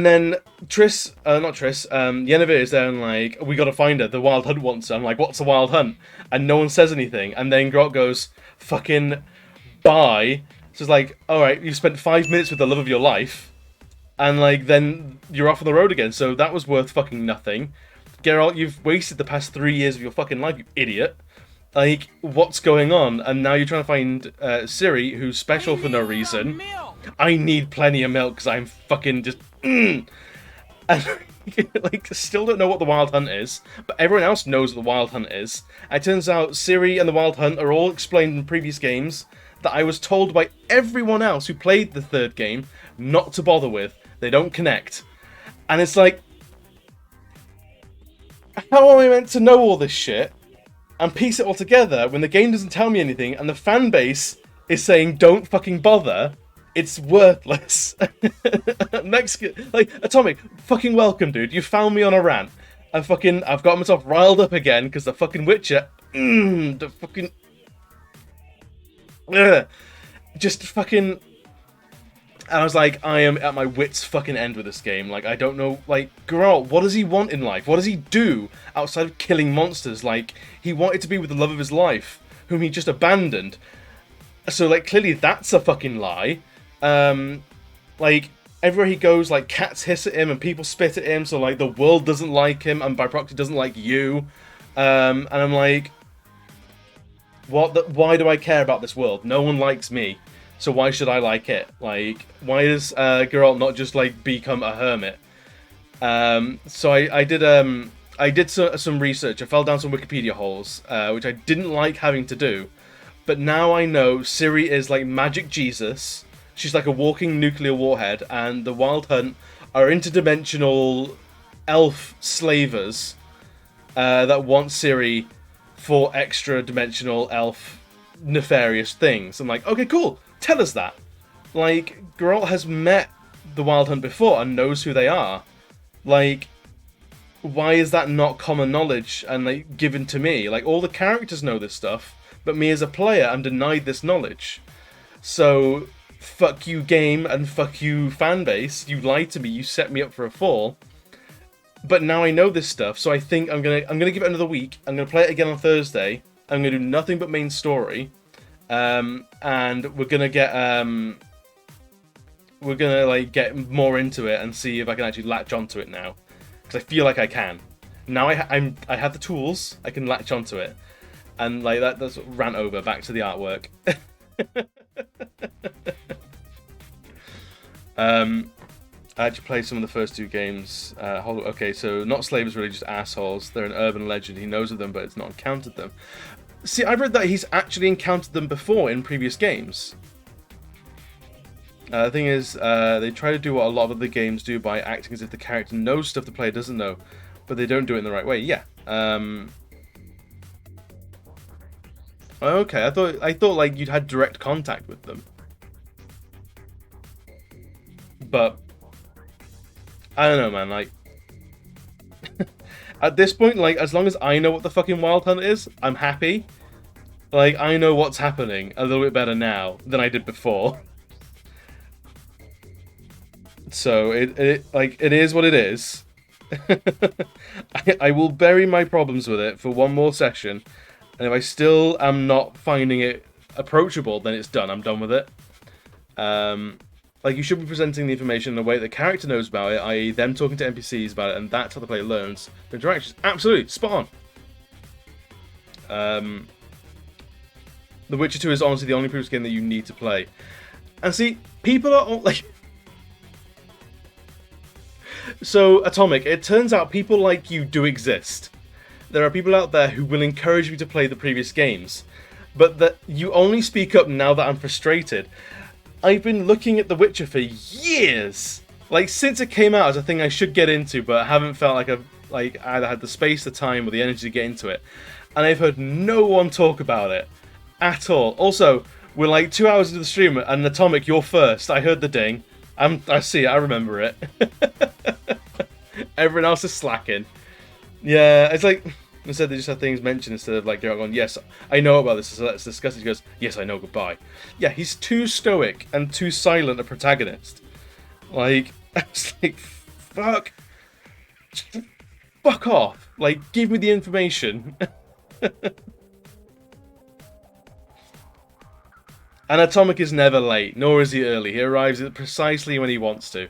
then Yennefer is there and like, we gotta find her, the Wild Hunt wants her. I'm like, what's the Wild Hunt? And no one says anything. And then Geralt goes, fucking bye. So it's like, alright, you've spent 5 minutes with the love of your life. And like, then you're off on the road again. So that was worth fucking nothing. Geralt, you've wasted the past 3 years of your fucking life, you idiot. Like, what's going on? And now you're trying to find Ciri, who's special for no reason. I need plenty of milk because I'm fucking just... And, like, still don't know what the Wild Hunt is, but everyone else knows what the Wild Hunt is. It turns out Ciri and the Wild Hunt are all explained in previous games that I was told by everyone else who played the third game not to bother with. They don't connect. And it's like... How am I meant to know all this shit and piece it all together when the game doesn't tell me anything and the fan base is saying don't fucking bother? It's worthless. Next, like, Atomic, fucking welcome, dude. You found me on a rant. I've got myself riled up again because the fucking Witcher, the fucking, just fucking. And I was like, I am at my wit's fucking end with this game. Like, I don't know, like, Geralt, what does he want in life? What does he do outside of killing monsters? Like, he wanted to be with the love of his life, whom he just abandoned. So, like, clearly that's a fucking lie. Like, everywhere he goes, like, cats hiss at him and people spit at him, so, like, the world doesn't like him and by proxy doesn't like you. And I'm like, why do I care about this world? No one likes me. So why should I like it? Like, why does Geralt not just like become a hermit? So I did some research. I fell down some Wikipedia holes, which I didn't like having to do. But now I know Ciri is like magic Jesus. She's like a walking nuclear warhead, and the Wild Hunt are interdimensional elf slavers that want Ciri for extra dimensional elf nefarious things. I'm like, okay, cool. Tell us that. Like, Geralt has met the Wild Hunt before and knows who they are. Like, why is that not common knowledge and, like, given to me? Like, all the characters know this stuff, but me as a player, I'm denied this knowledge. So, fuck you game and fuck you fanbase. You lied to me, you set me up for a fall. But now I know this stuff, so I think I'm gonna give it another week. I'm gonna play it again on Thursday. I'm gonna do nothing but main story. And we're gonna get get more into it and see if I can actually latch onto it now, because I feel like I can. Now I have the tools. I can latch onto it, and like that's rant over. Back to the artwork. I actually played some of the first two games. Okay, so not slavers, really just assholes. They're an urban legend. He knows of them, but it's not encountered them. See, I've read that he's actually encountered them before in previous games. The thing is, they try to do what a lot of the games do by acting as if the character knows stuff the player doesn't know, but they don't do it in the right way. Yeah. Okay, I thought like you'd had direct contact with them, but I don't know, man. Like, at this point, like, as long as I know what the fucking Wild Hunt is, I'm happy. Like, I know what's happening a little bit better now than I did before. So, it is what it is. I will bury my problems with it for one more session, and if I still am not finding it approachable, then it's done. I'm done with it. Like, you should be presenting the information in a way that the character knows about it, i.e. them talking to NPCs about it, and that's how the player learns the interactions. Absolutely, spot on. The Witcher 2 is honestly the only previous game that you need to play. And see, people are all, like... So, Atomic, it turns out people like you do exist. There are people out there who will encourage me to play the previous games, but that you only speak up now that I'm frustrated. I've been looking at The Witcher for years, like since it came out as a thing I should get into, but I haven't felt like I've either had the space, the time, or the energy to get into it. and I've heard no one talk about it at all. Also, we're like 2 hours into the stream, and Atomic, you're first. I heard the ding. I see it. I remember it. Everyone else is slacking. Yeah, it's like instead they just have things mentioned instead of like going, yes, I know about this, so let's discuss it. He goes, yes, I know, goodbye. Yeah, he's too stoic and too silent a protagonist. Like, I was like, fuck off. Like, give me the information. And Atomic is never late, nor is he early. He arrives precisely when he wants to,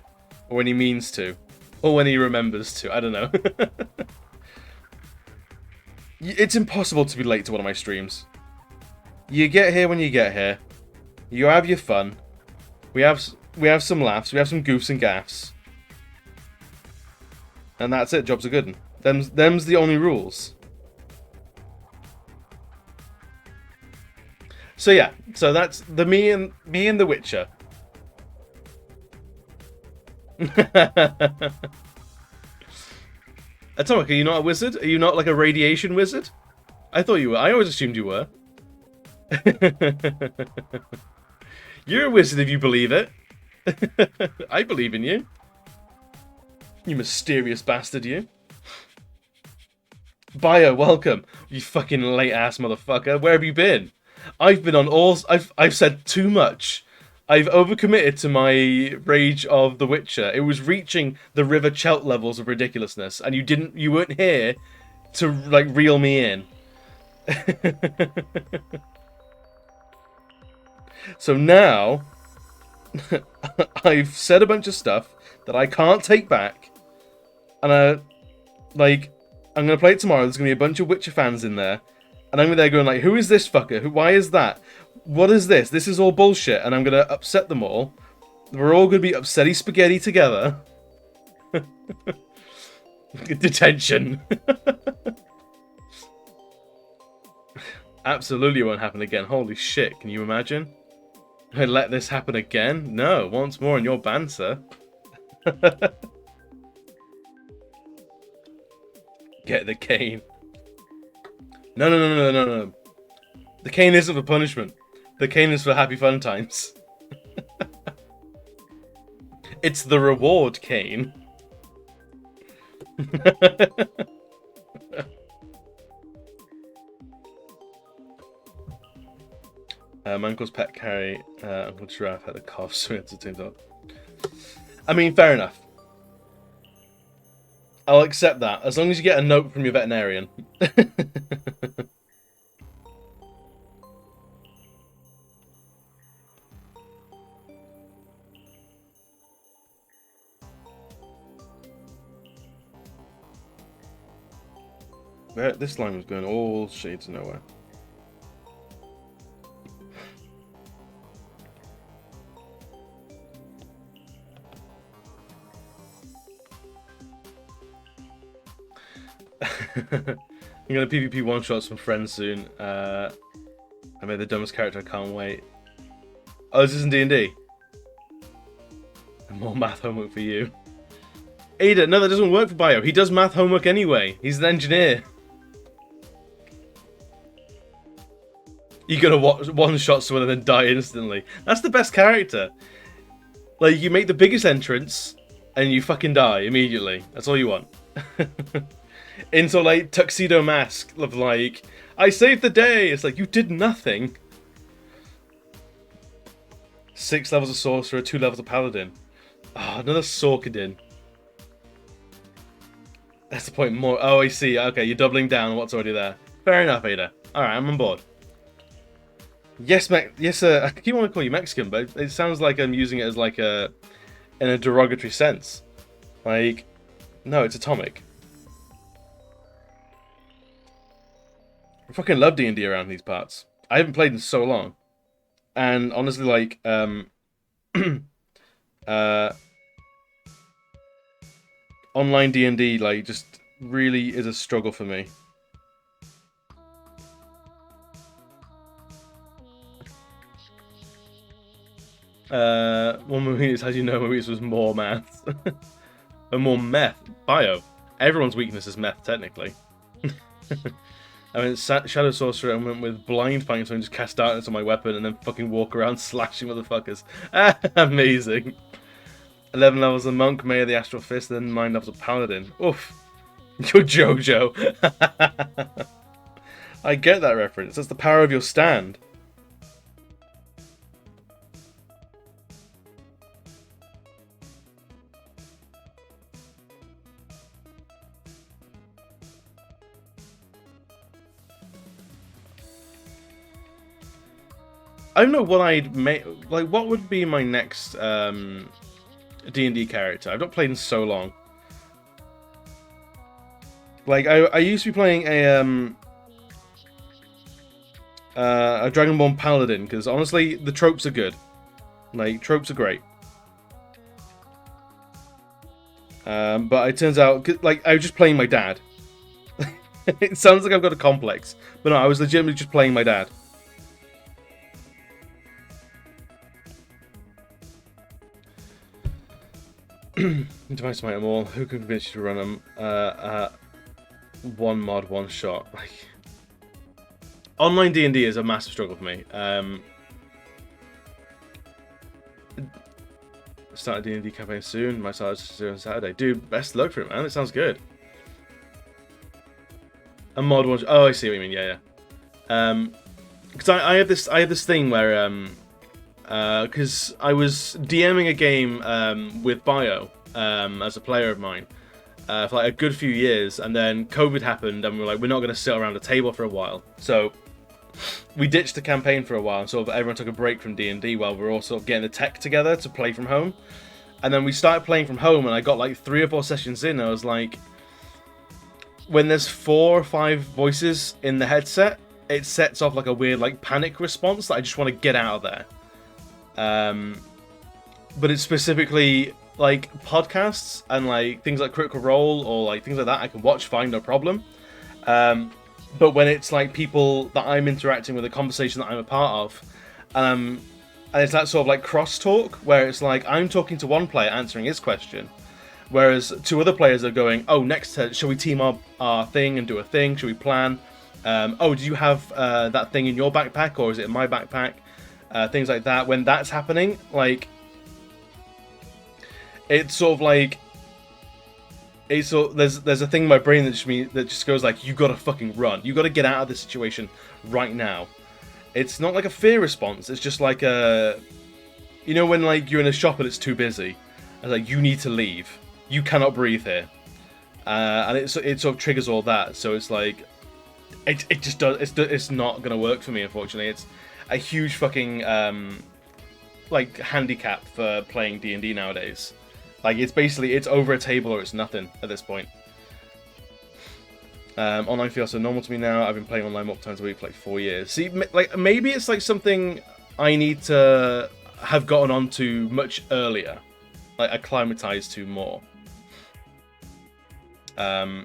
or when he means to, or when he remembers to. I don't know. It's impossible to be late to one of my streams. You get here when you get here. You have your fun. We have some laughs. We have some goofs and gaffs. And that's it. Jobs are good. Them's the only rules. So yeah. So that's the me and The Witcher. Atomic, are you not a wizard? Are you not like a radiation wizard? I thought you were. I always assumed you were. You're a wizard if you believe it. I believe in you. You mysterious bastard, you. Bio, welcome. You fucking late-ass motherfucker. Where have you been? I've been on all... I've said too much. I've overcommitted to my rage of The Witcher. It was reaching the River Chelt levels of ridiculousness, and you weren't here to like reel me in. So now I've said a bunch of stuff that I can't take back, and I'm gonna play it tomorrow. There's gonna be a bunch of Witcher fans in there, and I'm there going like, who is this fucker? Why is that? What is this? This is all bullshit, and I'm gonna upset them all. We're all gonna be upsetty spaghetti together. Detention. Absolutely won't happen again. Holy shit, can you imagine? I let this happen again? No, once more and you're banned, sir. Get the cane. No. The cane isn't for punishment. The cane is for happy fun times. It's the reward cane. My uncle's pet carry, Uncle Giraffe had a cough, so we had to take it off. I mean, fair enough. I'll accept that, as long as you get a note from your veterinarian. This line was going all shades of nowhere. I'm gonna PvP one-shot some friends soon. I made the dumbest character, I can't wait. Oh, this isn't D&D? More math homework for you. Ada, no, that doesn't work for Bio. He does math homework anyway. He's an engineer. You gotta one-shot someone and then die instantly. That's the best character. Like, you make the biggest entrance, and you fucking die immediately. That's all you want. Into, like, tuxedo mask of, like, I saved the day! It's like, you did nothing. 6 levels of sorcerer, 2 levels of paladin. Ah, oh, another Sorkadin. That's the point more. Oh, I see. Okay, you're doubling down on what's already there. Fair enough, Ada. Alright, I'm on board. Yes, yes, I keep wanting to call you Mexican, but it sounds like I'm using it as like in a derogatory sense. Like, no, it's Atomic. I fucking love D&D around these parts. I haven't played in so long. And honestly, like, online D&D, like, just really is a struggle for me. One movies, as you know, movies was more maths. And more meth. Bio. Everyone's weakness is meth, technically. I mean, Shadow Sorcerer and went with blind fighting, so I can just cast darkness on my weapon and then fucking walk around slashing motherfuckers. Amazing. 11 levels of Monk, May of the Astral Fist, then 9 levels of Paladin. Oof. You're JoJo. I get that reference. That's the power of your stand. I don't know what I'd make. Like, what would be my next D&D character? I've not played in so long. Like, I used to be playing a Dragonborn Paladin, because honestly, the tropes are good. Like, tropes are great. But it turns out, like, I was just playing my dad. It sounds like I've got a complex. But no, I was legitimately just playing my dad. Device might them all. Who can convince you to run them? One mod, one shot. Like, online D&D is a massive struggle for me. Start a D&D campaign soon. Might start on Saturday. Dude, best luck for it, man. It sounds good. A mod one. Oh, I see what you mean. Yeah, yeah. Because I have this thing where because I was DMing a game with Bio as a player of mine for like a good few years, and then COVID happened, and we were like, we're not going to sit around a table for a while, so we ditched the campaign for a while, and sort of everyone took a break from D&D while we were all sort of getting the tech together to play from home. And then we started playing from home, and I got like 3 or 4 sessions in, and I was like, when there's 4 or 5 voices in the headset, it sets off like a weird like panic response that I just want to get out of there. But it's specifically like podcasts and like things like Critical Role or like things like that I can watch fine, no problem. But when it's like people that I'm interacting with, a conversation that I'm a part of, and it's that sort of like crosstalk where it's like I'm talking to one player answering his question, whereas 2 other players are going, oh, next turn, shall we team up our thing and do a thing? Should we plan? Oh, do you have that thing in your backpack, or is it in my backpack? Things like that. When that's happening, like, it's sort of like, it's sort, there's a thing in my brain that just goes like, you gotta fucking run. You gotta get out of this situation right now. It's not like a fear response. It's just like a, you know, when like you're in a shop and it's too busy, it's like you need to leave. You cannot breathe here, and it sort of triggers all that. So it's like, it just does. It's not gonna work for me, unfortunately. It's a huge fucking like handicap for playing D&D nowadays. Like, it's basically, it's over a table or it's nothing at this point. Online feels so normal to me now. I've been playing online multiple times a week for like 4 years. See, like, maybe it's like something I need to have gotten onto much earlier, like acclimatized to more. Yeah,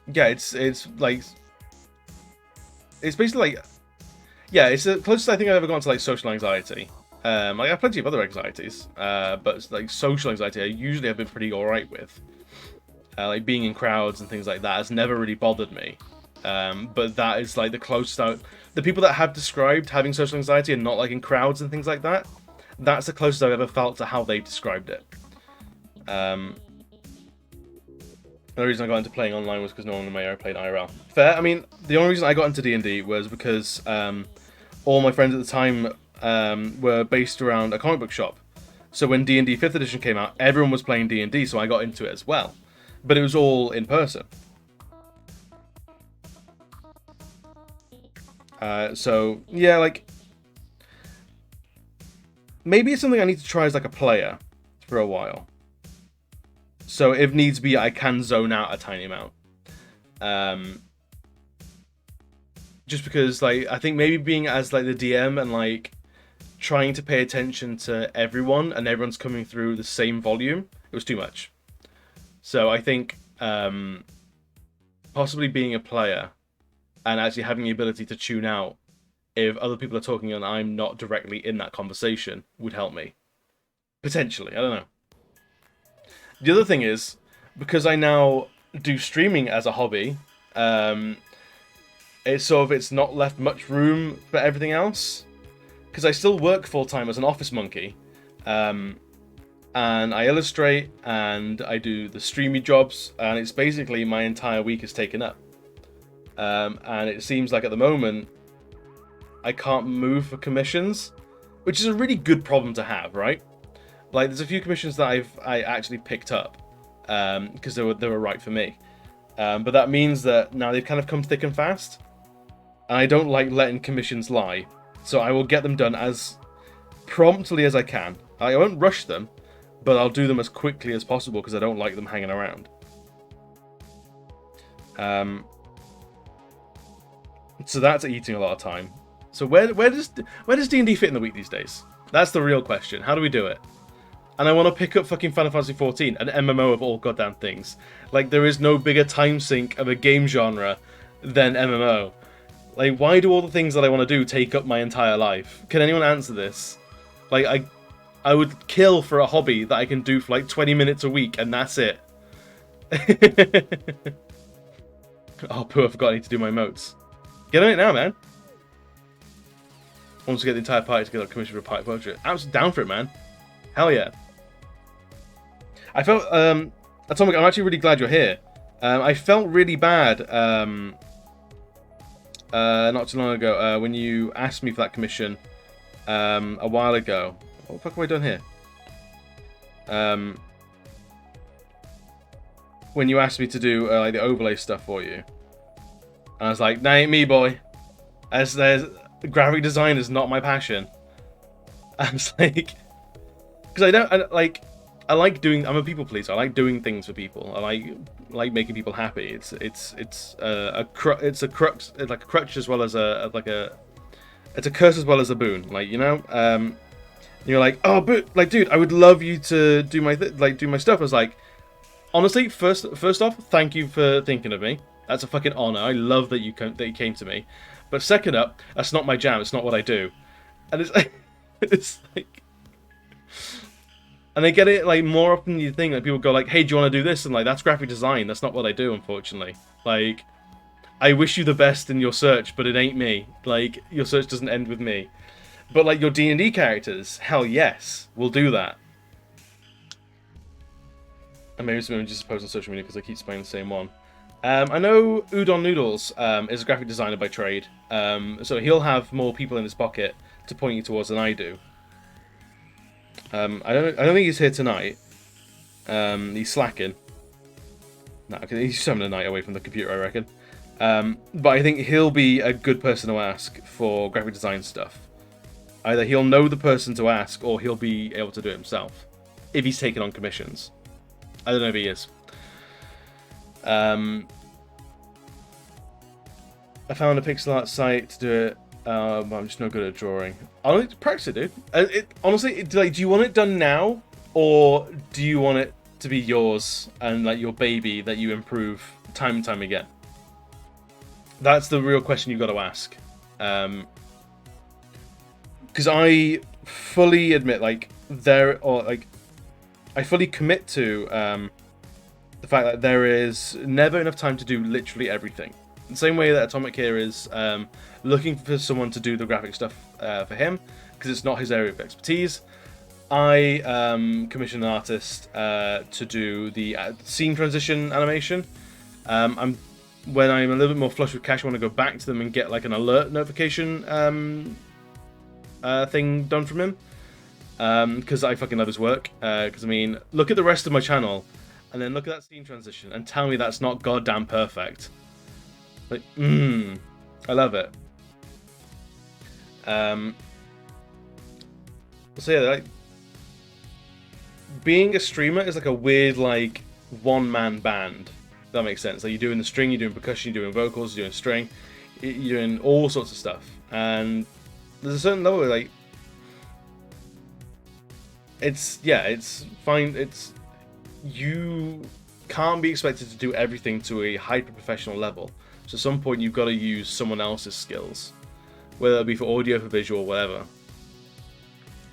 it's like, it's basically like, yeah, it's the closest I think I've ever gone to like social anxiety. Like, I have plenty of other anxieties, but like social anxiety, I usually have been pretty alright with. Like being in crowds and things like that has never really bothered me. But that is like the closest out. The people that have described having social anxiety and not liking crowds and things like that, that's the closest I've ever felt to how they've described it. The reason I got into playing online was because no one in my area played IRL. Fair. I mean, the only reason I got into D&D was because all my friends at the time were based around a comic book shop. So when D&D 5th edition came out, everyone was playing D&D, so I got into it as well. But it was all in person. So, yeah, like, maybe it's something I need to try as like a player for a while. So if needs be, I can zone out a tiny amount. Just because, like, I think maybe being as like the DM and like trying to pay attention to everyone and everyone's coming through the same volume, it was too much. So I think possibly being a player and actually having the ability to tune out if other people are talking and I'm not directly in that conversation would help me. Potentially, I don't know. The other thing is, because I now do streaming as a hobby, It's not left much room for everything else, because I still work full-time as an office monkey, and I illustrate and I do the streamy jobs, and it's basically my entire week is taken up. And it seems like at the moment I can't move for commissions, which is a really good problem to have, right? Like, there's a few commissions that I actually picked up because they were right for me, but that means that now they've kind of come thick and fast, and I don't like letting commissions lie, so I will get them done as promptly as I can. I won't rush them, but I'll do them as quickly as possible because I don't like them hanging around. So that's eating a lot of time. So where does D&D fit in the week these days? That's the real question. How do we do it? And I want to pick up fucking Final Fantasy XIV, an MMO of all goddamn things. Like, there is no bigger time sink of a game genre than MMO. Like, why do all the things that I want to do take up my entire life? Can anyone answer this? Like, I would kill for a hobby that I can do for like 20 minutes a week, and that's it. Oh, poo, I forgot I need to do my emotes. Get on it now, man. I want to get the entire party together, commission for a party portrait. I'm down for it, man. Hell yeah. I felt, Atomic, I'm actually really glad you're here. I felt really bad, not too long ago, when you asked me for that commission, a while ago. What the fuck have I done here? When you asked me to do, like, the overlay stuff for you. And I was like, nah, ain't me, boy. Graphic design is not my passion. I was like, because I like doing. I'm a people pleaser. I like doing things for people. I like making people happy. It's a crux. It's like a crutch as well as it's a curse as well as a boon. Like, you know. You're like, oh, but like, dude, I would love you to do my do my stuff. I was like, honestly, first off, thank you for thinking of me. That's a fucking honor. I love that you came to me. But second up, that's not my jam. It's not what I do. And it's like, it's like, and I get it like more often than you think. Like, people go like, hey, do you want to do this? And like, that's graphic design. That's not what I do, unfortunately. Like, I wish you the best in your search, but it ain't me. Like, your search doesn't end with me. But like your D&D characters, hell yes, we'll do that. And maybe someone just post on social media because I keep spelling the same one. I know Udon Noodles is a graphic designer by trade, so he'll have more people in his pocket to point you towards than I do. I don't think he's here tonight. He's slacking. No, he's just having a night away from the computer, I reckon. But I think he'll be a good person to ask for graphic design stuff. Either he'll know the person to ask, or he'll be able to do it himself if he's taken on commissions. I don't know if he is. I found a pixel art site to do it, but I'm just not good at drawing. I'll need to practice it, dude. Honestly, like, do you want it done now, or do you want it to be yours and like your baby that you improve time and time again? That's the real question you've got to ask. Because I fully admit, like, I fully commit to the fact that there is never enough time to do literally everything. The same way that Atomic here is looking for someone to do the graphic stuff for him, because it's not his area of expertise. I commission an artist to do the scene transition animation. When I'm a little bit more flush with cash, I want to go back to them and get like an alert notification thing done from him, because I fucking love his work. Because I mean, look at the rest of my channel, and then look at that scene transition, and tell me that's not goddamn perfect. Like, I love it. So yeah, like, being a streamer is like a weird, like, one-man band. If that makes sense. Like, you're doing the string, you're doing percussion, you're doing vocals, you're doing string, you're doing all sorts of stuff. And there's a certain level where, like, it's fine. You can't be expected to do everything to a hyper-professional level. So at some point, you've got to use someone else's skills, whether it be for audio, for visual, whatever.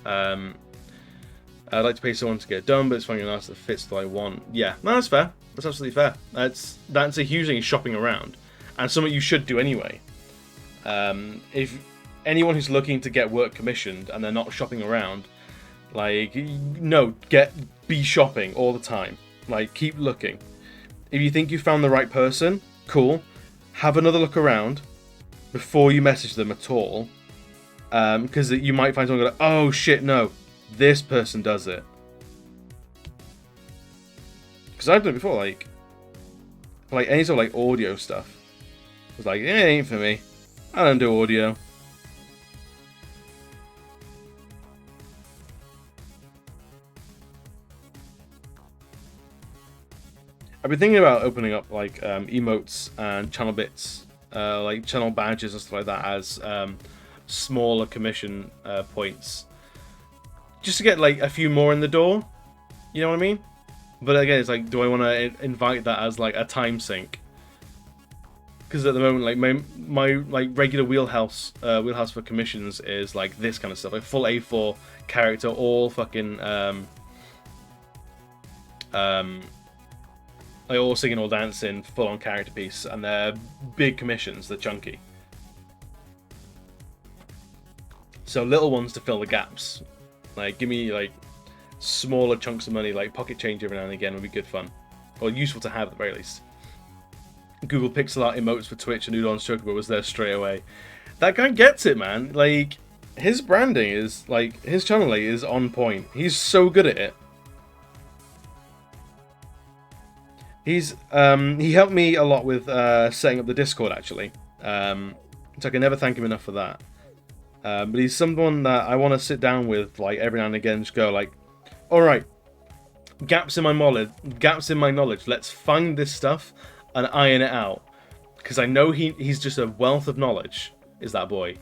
I'd like to pay someone to get it done, but it's finding an artist that fits what I want. Yeah, no, that's fair. That's absolutely fair. That's a huge thing, is shopping around. and something you should do anyway. If anyone who's looking to get work commissioned and they're not shopping around, like, no, be shopping all the time. Like, keep looking. If you think you found the right person, cool. Have another look around before you message them at all, because you might find someone go, oh shit, no, this person does it. Because I've done it before, like any sort of like audio stuff. I was like, it ain't for me. I don't do audio. I've been thinking about opening up like emotes and channel bits, like channel badges and stuff like that as smaller commission points, just to get like a few more in the door. You know what I mean? But again, it's like, do I want to invite that as like a time sink? Because at the moment, like my like regular wheelhouse for commissions is like this kind of stuff, like full A4 character, all fucking like all singing, all dancing, full on character piece, and they're big commissions, they're chunky. So little ones to fill the gaps. Like, give me like smaller chunks of money, like pocket change every now and again would be good fun, or useful to have at the very least. Google pixel art emotes for Twitch and Udon's Chocobo was there straight away. That guy gets it, man. Like, his branding is like, his channel is on point. He's so good at it. He helped me a lot with setting up the Discord, actually. So I can never thank him enough for that. But he's someone that I want to sit down with, like, every now and again, just go like, all right, gaps in my knowledge. Let's find this stuff and iron it out, because I know he's just a wealth of knowledge. Is that boy?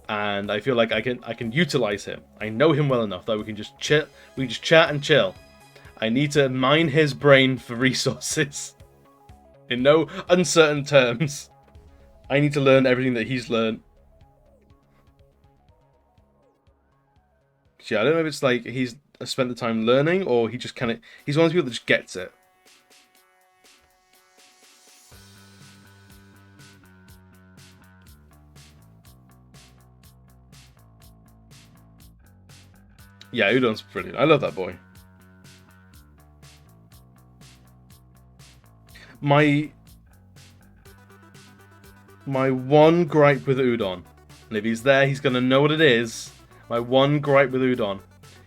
And I feel like I can utilize him. I know him well enough that we can just chat and chill. I need to mine his brain for resources. In no uncertain terms. I need to learn everything that he's learned. Yeah, I don't know if it's like he's spent the time learning, or he just he's one of those people that just gets it. Yeah, Udon's brilliant. I love that boy. My one gripe with Udon, and if he's there, he's gonna know what it is. My one gripe with Udon,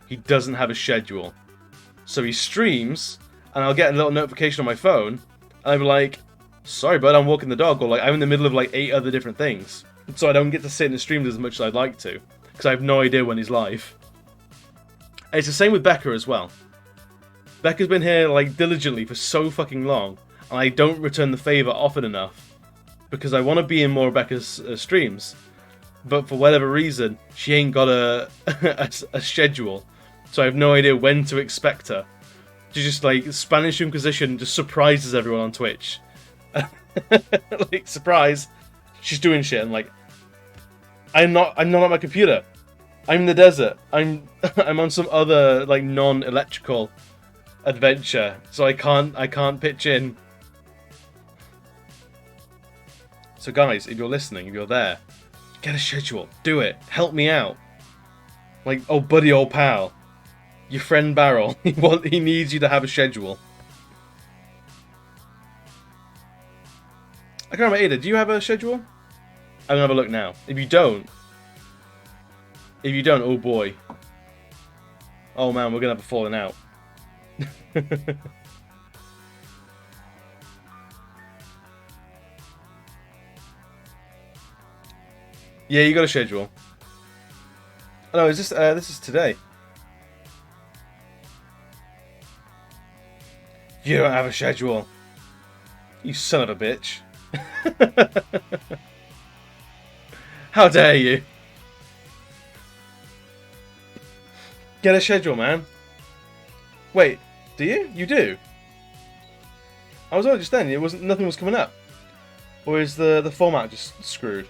he doesn't have a schedule. So he streams, and I'll get a little notification on my phone, and I'll be like, sorry bud, I'm walking the dog, or like I'm in the middle of like 8 other different things. So I don't get to sit in the streams as much as I'd like to, because I have no idea when he's live. And it's the same with Becca as well. Becca's been here like diligently for so fucking long, and I don't return the favour often enough, because I want to be in more of Becca's streams, but for whatever reason, she ain't got a schedule, so I have no idea when to expect her. She just, like, Spanish Inquisition just surprises everyone on Twitch. Like, surprise, she's doing shit, and like, I'm not at my computer. I'm in the desert. I'm on some other, like, non-electrical adventure, so I can't pitch in. So guys, if you're listening, if you're there, get a schedule. Do it. Help me out. Like, oh buddy, old pal, your friend Barrel, he needs you to have a schedule. I can't remember, Ada, do you have a schedule? I'm gonna have a look now. If you don't, oh boy. Oh man, we're gonna have a falling out. Yeah, you got a schedule. Oh, no, is this this is today. You don't have a schedule. You son of a bitch. How dare you? Get a schedule, man. Wait, do you? You do? I was on it just then. Nothing was coming up. Or is the format just screwed?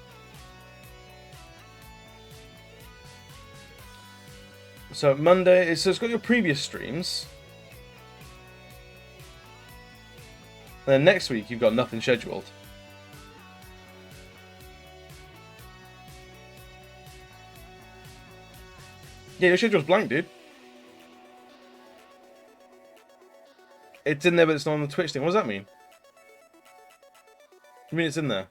So Monday, so it's got your previous streams. And then next week you've got nothing scheduled. Yeah, your schedule's blank, dude. It's in there, but it's not on the Twitch thing. What does that mean? What do you mean it's in there?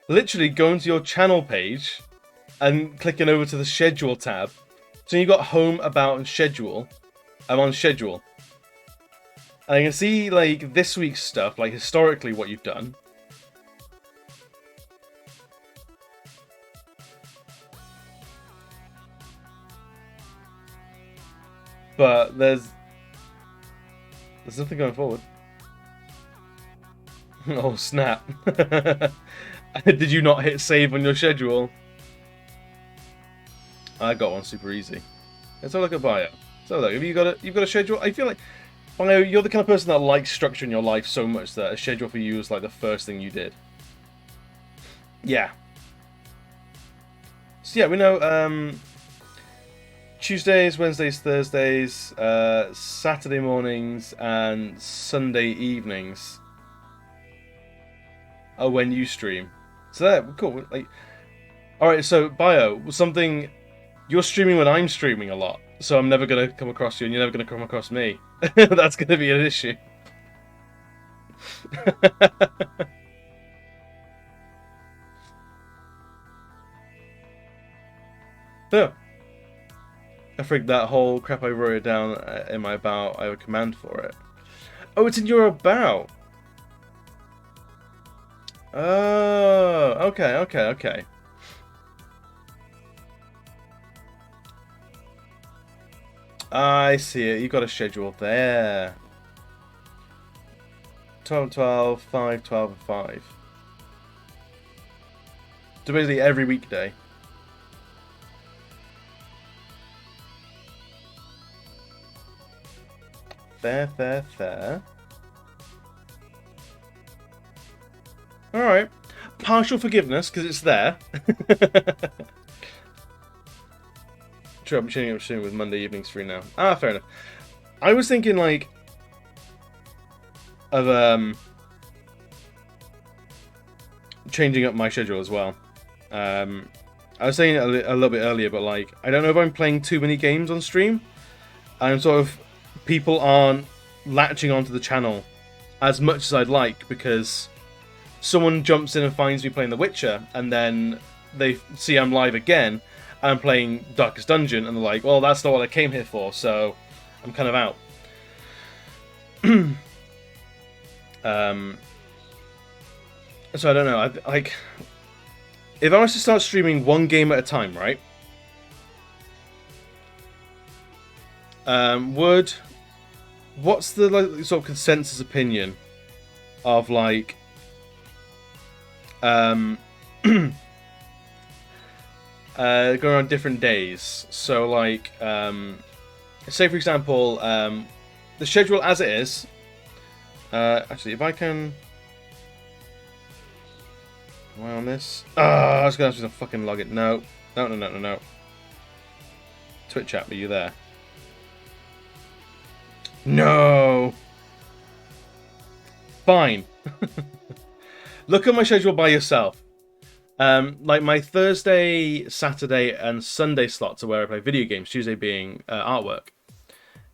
Literally going to your channel page and clicking over to the schedule tab. So you got home, about, and schedule. I'm on schedule. And I can see, like, this week's stuff, like, historically what you've done. But there's nothing going forward. Oh, snap. Did you not hit save on your schedule? I got one super easy. Let's have a look at bio. So look, have you've got a schedule? I feel like bio, you're the kind of person that likes structure in your life so much that a schedule for you is like the first thing you did. Yeah. So yeah, we know Tuesdays, Wednesdays, Thursdays, Saturday mornings, and Sunday evenings are when you stream. So there, cool. Like, all right. So bio, something you're streaming when I'm streaming a lot, so I'm never gonna come across you, and you're never gonna come across me. That's gonna be an issue. No. I figured that whole crap I wrote it down in my about. I have a command for it. Oh, it's in your about. Oh, okay. I see it. You got a schedule there. 12, 12, 5, 12, and 5. So basically every weekday. Fair. Alright. Partial forgiveness, because it's there. True, I'm changing up soon with Monday evenings free now. Ah, fair enough. I was thinking, like, of, changing up my schedule as well. I was saying it a little bit earlier, but, like, I don't know if I'm playing too many games on stream. I'm sort of... People aren't latching onto the channel as much as I'd like, because someone jumps in and finds me playing The Witcher, and then they see I'm live again, and I'm playing Darkest Dungeon, and they're like, well, that's not what I came here for, so I'm kind of out. So I don't know. Like, if I was to start streaming one game at a time, right? What's the like, sort of consensus opinion of like going on different days? So like say for example the schedule as it is. Actually, if I can, am I on this? I was gonna have to fucking log it. No. Twitch chat, were you there? No. Fine. Look at my schedule by yourself. Like my Thursday, Saturday, and Sunday slots are where I play video games. Tuesday being artwork.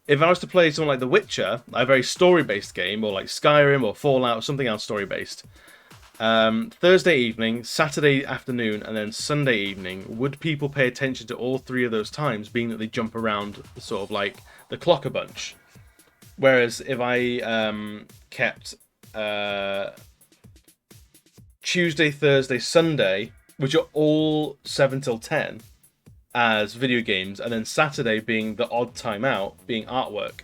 If I was to play something like The Witcher, a very story-based game, or like Skyrim or Fallout or something else story-based, Thursday evening, Saturday afternoon, and then Sunday evening, would people pay attention to all three of those times, being that they jump around sort of like the clock a bunch? Whereas if I kept Tuesday, Thursday, Sunday, which are all 7 till 10 as video games, and then Saturday being the odd time out, being artwork,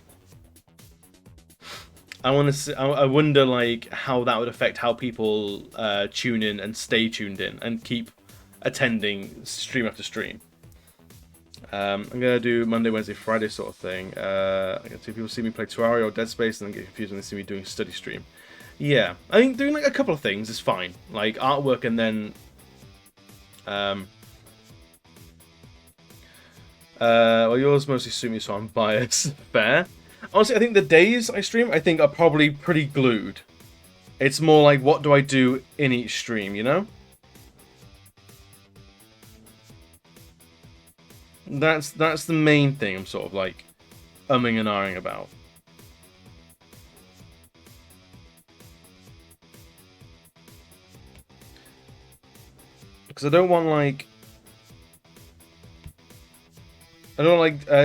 I wonder like how that would affect how people tune in and stay tuned in and keep attending stream after stream. I'm gonna do Monday, Wednesday, Friday sort of thing. I can see people see me play Terraria or Dead Space and then get confused when they see me doing study stream. Yeah, I think doing like a couple of things is fine, like artwork and then well, yours mostly suit me, so I'm biased. Fair. Honestly, I think the days I stream, I think, are probably pretty glued. It's more like, what do I do in each stream, you know? That's the main thing I'm sort of like umming and ahhing about. Because I don't want like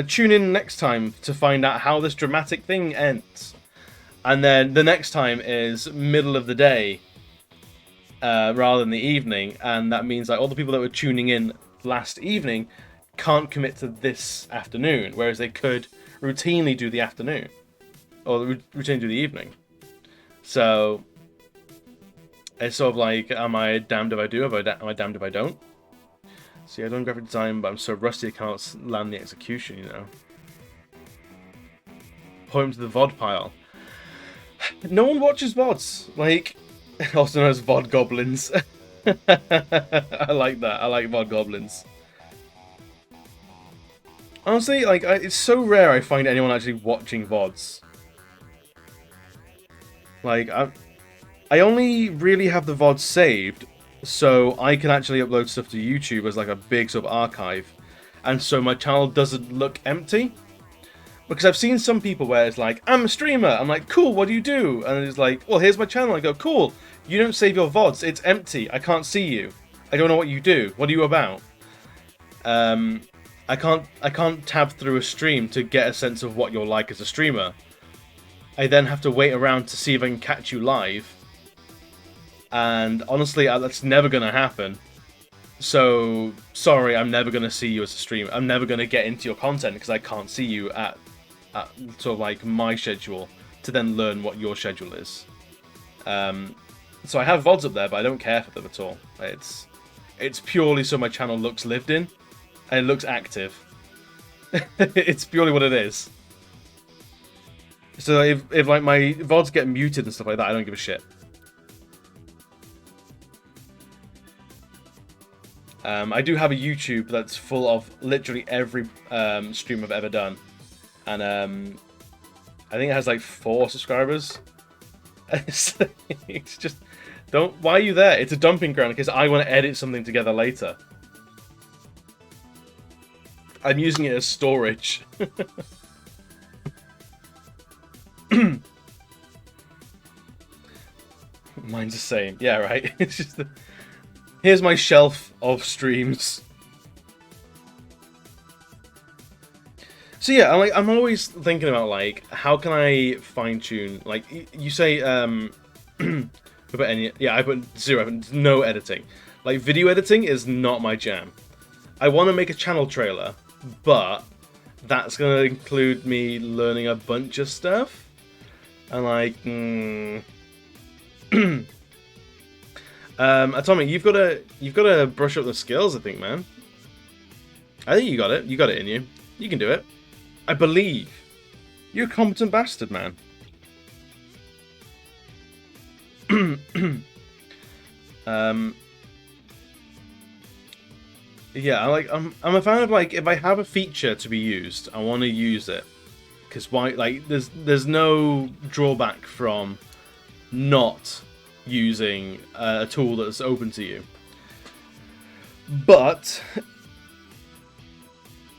tune in next time to find out how this dramatic thing ends, and then the next time is middle of the day rather than the evening, and that means like all the people that were tuning in last evening can't commit to this afternoon, whereas they could routinely do the afternoon or routinely do the evening. So it's sort of like, am I damned if I do, am I damned if I don't? See, I don't graphic design, but I'm so rusty I can't land the execution, you know. Point to the VOD pile. No one watches VODs. Like, also known as VOD goblins. I like that. I like VOD goblins. Honestly, like, it's so rare I find anyone actually watching VODs. Like, I only really have the VODs saved so I can actually upload stuff to YouTube as like a big sort of archive, and so my channel doesn't look empty. Because I've seen some people where it's like, I'm a streamer, I'm like, cool, what do you do? And it's like, well, here's my channel. I go, cool, you don't save your VODs, it's empty, I can't see you, I don't know what you do, what are you about? I can't tab through a stream to get a sense of what you're like as a streamer. I then have to wait around to see if I can catch you live. And honestly, that's never going to happen. So, sorry, I'm never going to see you as a streamer. I'm never going to get into your content because I can't see you at sort of like my schedule to then learn what your schedule is. So I have VODs up there, but I don't care for them at all. It's purely so my channel looks lived in and it looks active. It's purely what it is. So if like my VODs get muted and stuff like that, I don't give a shit. I do have a YouTube that's full of literally every stream I've ever done, and I think it has like 4 subscribers. It's just why are you there? It's a dumping ground because I want to edit something together later. I'm using it as storage. Mine's the same. Yeah, right. It's just here's my shelf of streams. So yeah, I'm always thinking about like how can I fine tune? Like you say, I put 0, no editing. Like video editing is not my jam. I want to make a channel trailer, but that's gonna include me learning a bunch of stuff, and like. Atomic, you've got to brush up the skills, I think, man. I think you got it. You got it in you. You can do it. I believe. You're a competent bastard, man. Yeah, I'm a fan of like if I have a feature to be used, I want to use it. Because why? Like, there's no drawback from not using a tool that's open to you. But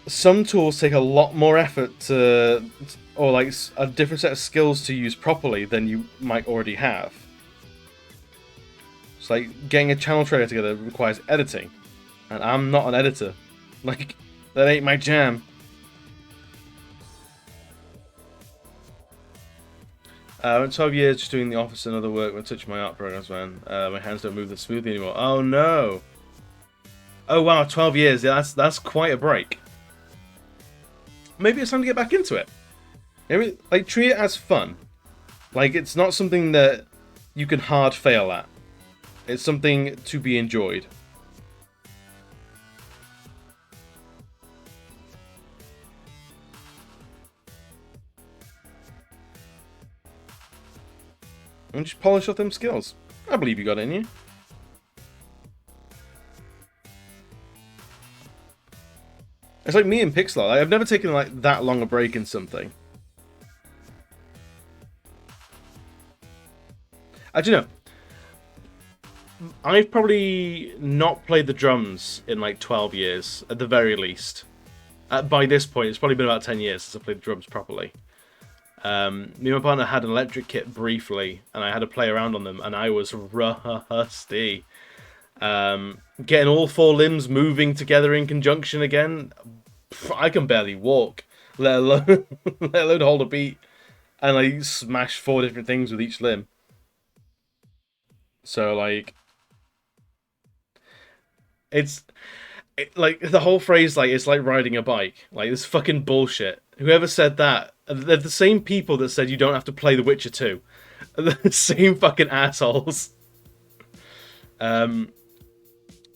some tools take a lot more effort to, or like a different set of skills to use properly than you might already have. It's like getting a channel trailer together requires editing, and I'm not an editor. Like, that ain't my jam. I went 12 years just doing the office and other work when touching my art programs, man. My hands don't move that smoothly anymore. Oh no! Oh wow, 12 years. Yeah, that's quite a break. Maybe it's time to get back into it. Maybe like treat it as fun. Like it's not something that you can hard fail at. It's something to be enjoyed. And just polish up them skills. I believe you got it in you. It's like me and Pixel. I've never taken like that long a break in something. Actually, no. I've probably not played the drums in like 12 years, at the very least. By this point, it's probably been about 10 years since I played the drums properly. Me and my partner had an electric kit briefly, and I had to play around on them, and I was rusty. Getting all four limbs moving together in conjunction again, I can barely walk, let alone hold a beat, and I smash 4 different things with each limb. So like, like the whole phrase, like it's like riding a bike, like this fucking bullshit. Whoever said that, they're the same people that said you don't have to play The Witcher 2. The same fucking assholes. I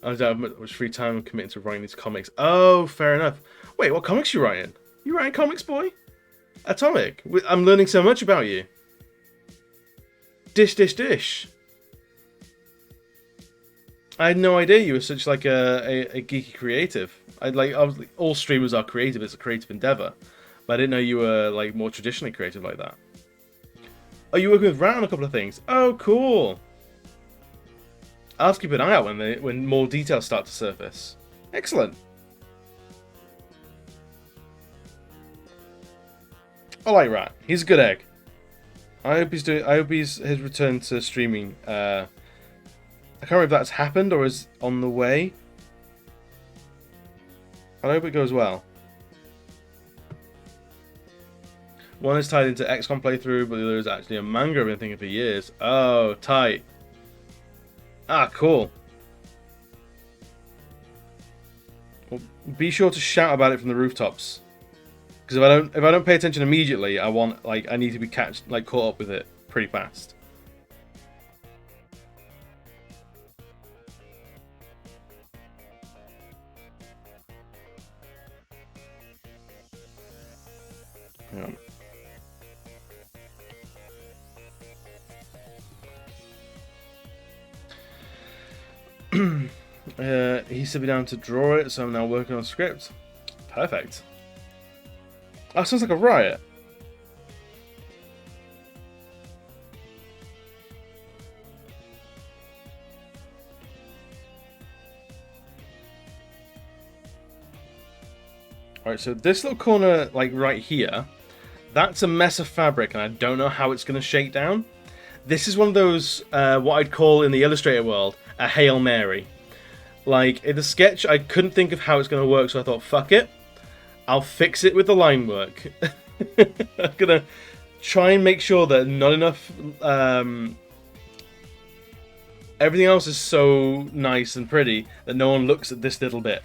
don't have much free time. I'm committing to writing these comics. Oh, fair enough. Wait, what comics you writing? You writing comics, boy? Atomic. I'm learning so much about you. Dish, dish, dish. I had no idea you were such like a geeky creative. All streamers are creative. It's a creative endeavor, but I didn't know you were like more traditionally creative like that. Oh, you're working with Rat on a couple of things. Oh, cool. I'll have to keep an eye out when more details start to surface. Excellent. I like Rat. He's a good egg. I hope his return to streaming. I can't remember if that's happened or is on the way. I hope it goes well. One is tied into XCOM playthrough, but the other is actually a manga I've been thinking for years. Oh, tight. Ah, cool. Well, be sure to shout about it from the rooftops. Because if I don't pay attention immediately, I need to be caught up with it pretty fast. He sent me down to draw it, so I'm now working on a script. Perfect. That sounds like a riot. Alright, so this little corner, like right here, that's a mess of fabric, and I don't know how it's going to shake down. This is one of those, what I'd call in the Illustrator world, a Hail Mary. Like, in the sketch, I couldn't think of how it's going to work, so I thought, fuck it. I'll fix it with the line work. I'm going to try and make sure that not enough... everything else is so nice and pretty that no one looks at this little bit.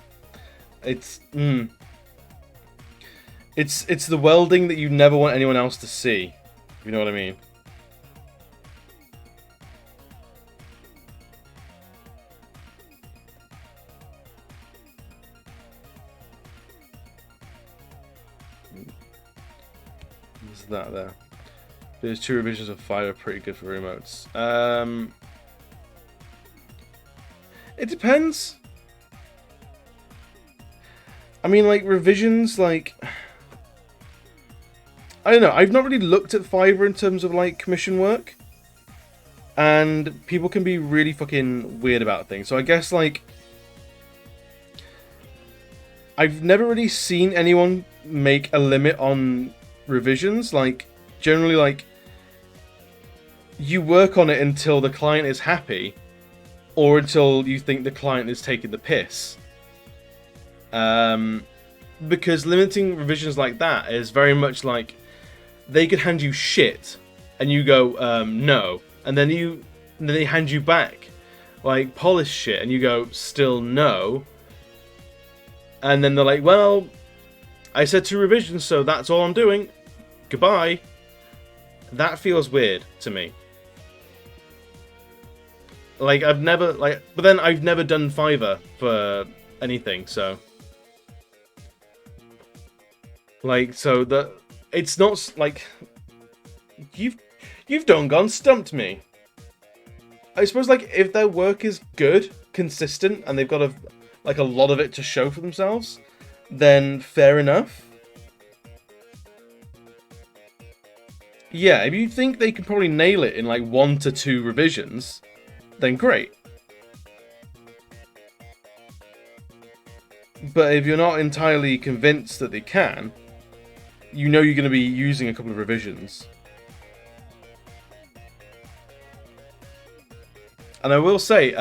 It's the welding that you never want anyone else to see, if you know what I mean. There's that there. There's 2 revisions of 5 are pretty good for remotes. It depends. I mean, like, revisions, like... I don't know, I've not really looked at Fiverr in terms of, like, commission work. And people can be really fucking weird about things. So I guess, like... I've never really seen anyone make a limit on revisions. Like, generally, like... You work on it until the client is happy. Or until you think the client is taking the piss. Because limiting revisions like that is very much like... They could hand you shit, and you go, no. And then they hand you back, like, polished shit, and you go, still no. And then they're like, well, I said 2 revisions, so that's all I'm doing. Goodbye. That feels weird to me. Like, but then I've never done Fiverr for anything, so. Like, so it's not like you've gone stumped me. I suppose, like, if their work is good, consistent, and they've got a lot of it to show for themselves, then fair enough. Yeah, if you think they can probably nail it in like 1 to 2 revisions, then great. But if you're not entirely convinced that they can, you know you're going to be using a couple of revisions. And I will say,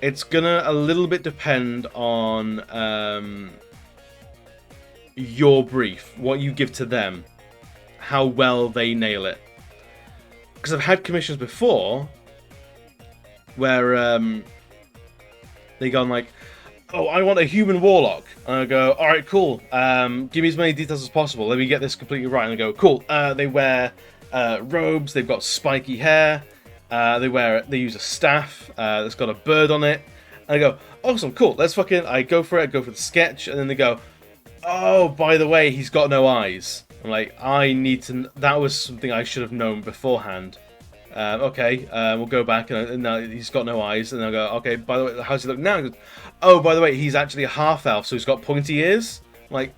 it's gonna a little bit depend on your brief, what you give to them, how well they nail it. Because I've had commissions before where they gone like, oh, I want a human warlock. And I go, all right, cool. Give me as many details as possible. Let me get this completely right. And I go, cool. They wear robes. They've got spiky hair. They use a staff that's got a bird on it. And I go, awesome, cool. I go for it. I go for the sketch. And then they go, oh, by the way, he's got no eyes. I'm like, that was something I should have known beforehand. Okay, we'll go back, and now he's got no eyes, and I'll go, okay, by the way, how's he look now? He goes, oh, by the way, he's actually a half-elf, so he's got pointy ears? I'm like,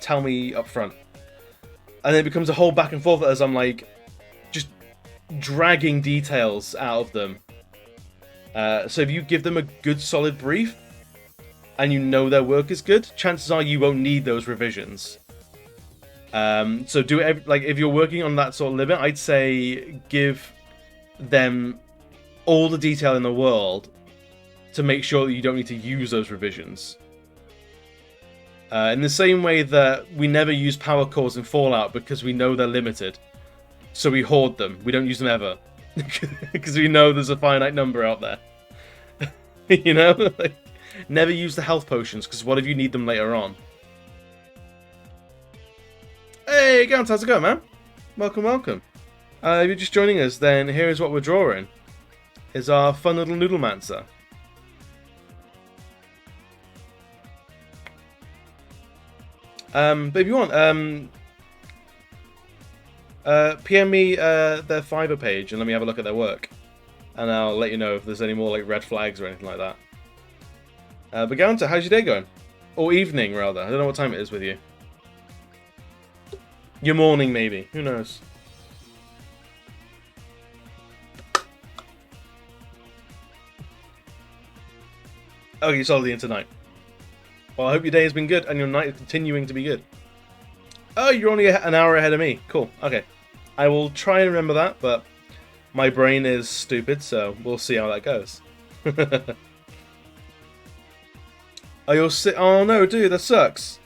tell me up front. And then it becomes a whole back and forth as I'm like, just dragging details out of them. So if you give them a good, solid brief, and you know their work is good, chances are you won't need those revisions. So do it, like, if you're working on that sort of limit, I'd say give them all the detail in the world to make sure that you don't need to use those revisions. In the same way that we never use power cores in Fallout because we know they're limited. So we hoard them. We don't use them ever. Because we know there's a finite number out there. You know? Like, never use the health potions, because what if you need them later on? Hey, Gaunt, how's it going, man? Welcome, welcome. If you're just joining us, then here is what we're drawing. Is our fun little Noodlemancer. But if you want, PM me their Fiverr page and let me have a look at their work. And I'll let you know if there's any more like red flags or anything like that. But Gaunter, how's your day going? Or evening, rather. I don't know what time it is with you. Your morning, maybe. Who knows? Oh, you solved the into night. Well, I hope your day has been good and your night is continuing to be good. Oh, you're only an hour ahead of me. Cool. Okay. I will try and remember that, but my brain is stupid, so we'll see how that goes. Oh, you're sick. Oh, no, dude, that sucks.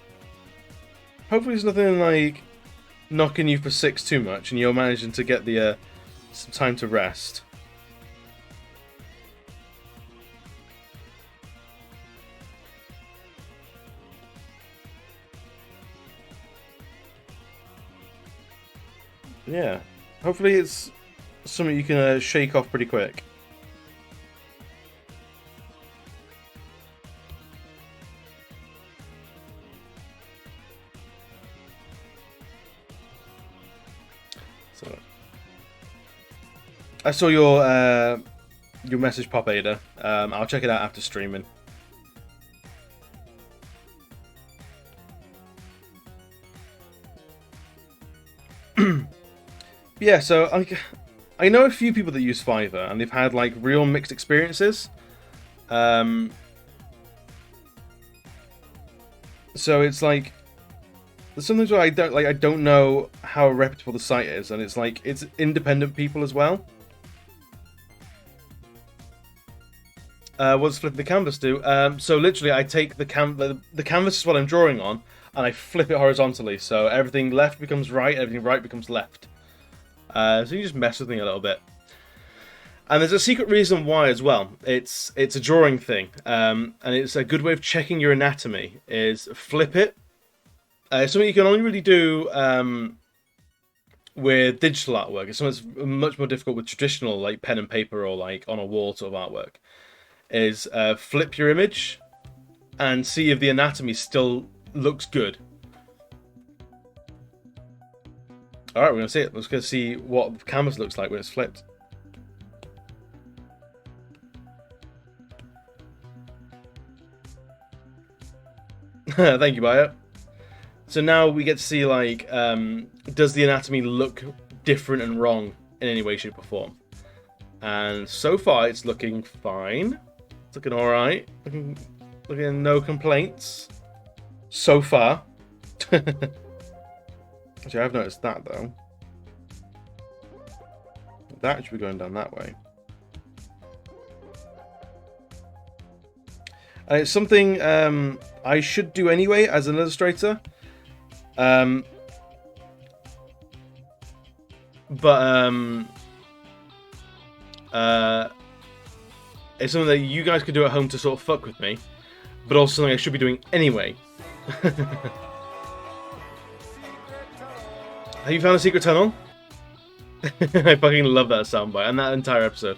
Hopefully there's nothing, like, knocking you for 6 too much and you're managing to get the some time to rest. Yeah, hopefully it's something you can shake off pretty quick. So, I saw your message pop, Ada. I'll check it out after streaming. Yeah, so I know a few people that use Fiverr, and they've had like real mixed experiences. So it's like there's sometimes where I don't know how reputable the site is, and it's like it's independent people as well. What does flipping the canvas do? So literally, I take the canvas is what I'm drawing on, and I flip it horizontally, so everything left becomes right, everything right becomes left. So you just mess with me a little bit. And there's a secret reason why as well. It's a drawing thing, and it's a good way of checking your anatomy, is flip it. Something you can only really do with digital artwork. It's something that's much more difficult with traditional, like pen and paper or like on a wall sort of artwork. Is flip your image and see if the anatomy still looks good. Alright, we're going to see it. Let's go see what the canvas looks like when it's flipped. Thank you, Bayo. So now we get to see, like, does the anatomy look different and wrong in any way, shape, or form? And so far, it's looking fine. It's looking alright. Again, no complaints so far. Actually, I've noticed that though. That should be going down that way. And it's something I should do anyway as an illustrator. It's something that you guys could do at home to sort of fuck with me, but also something I should be doing anyway. Have you found a secret tunnel? I fucking love that soundbite and that entire episode.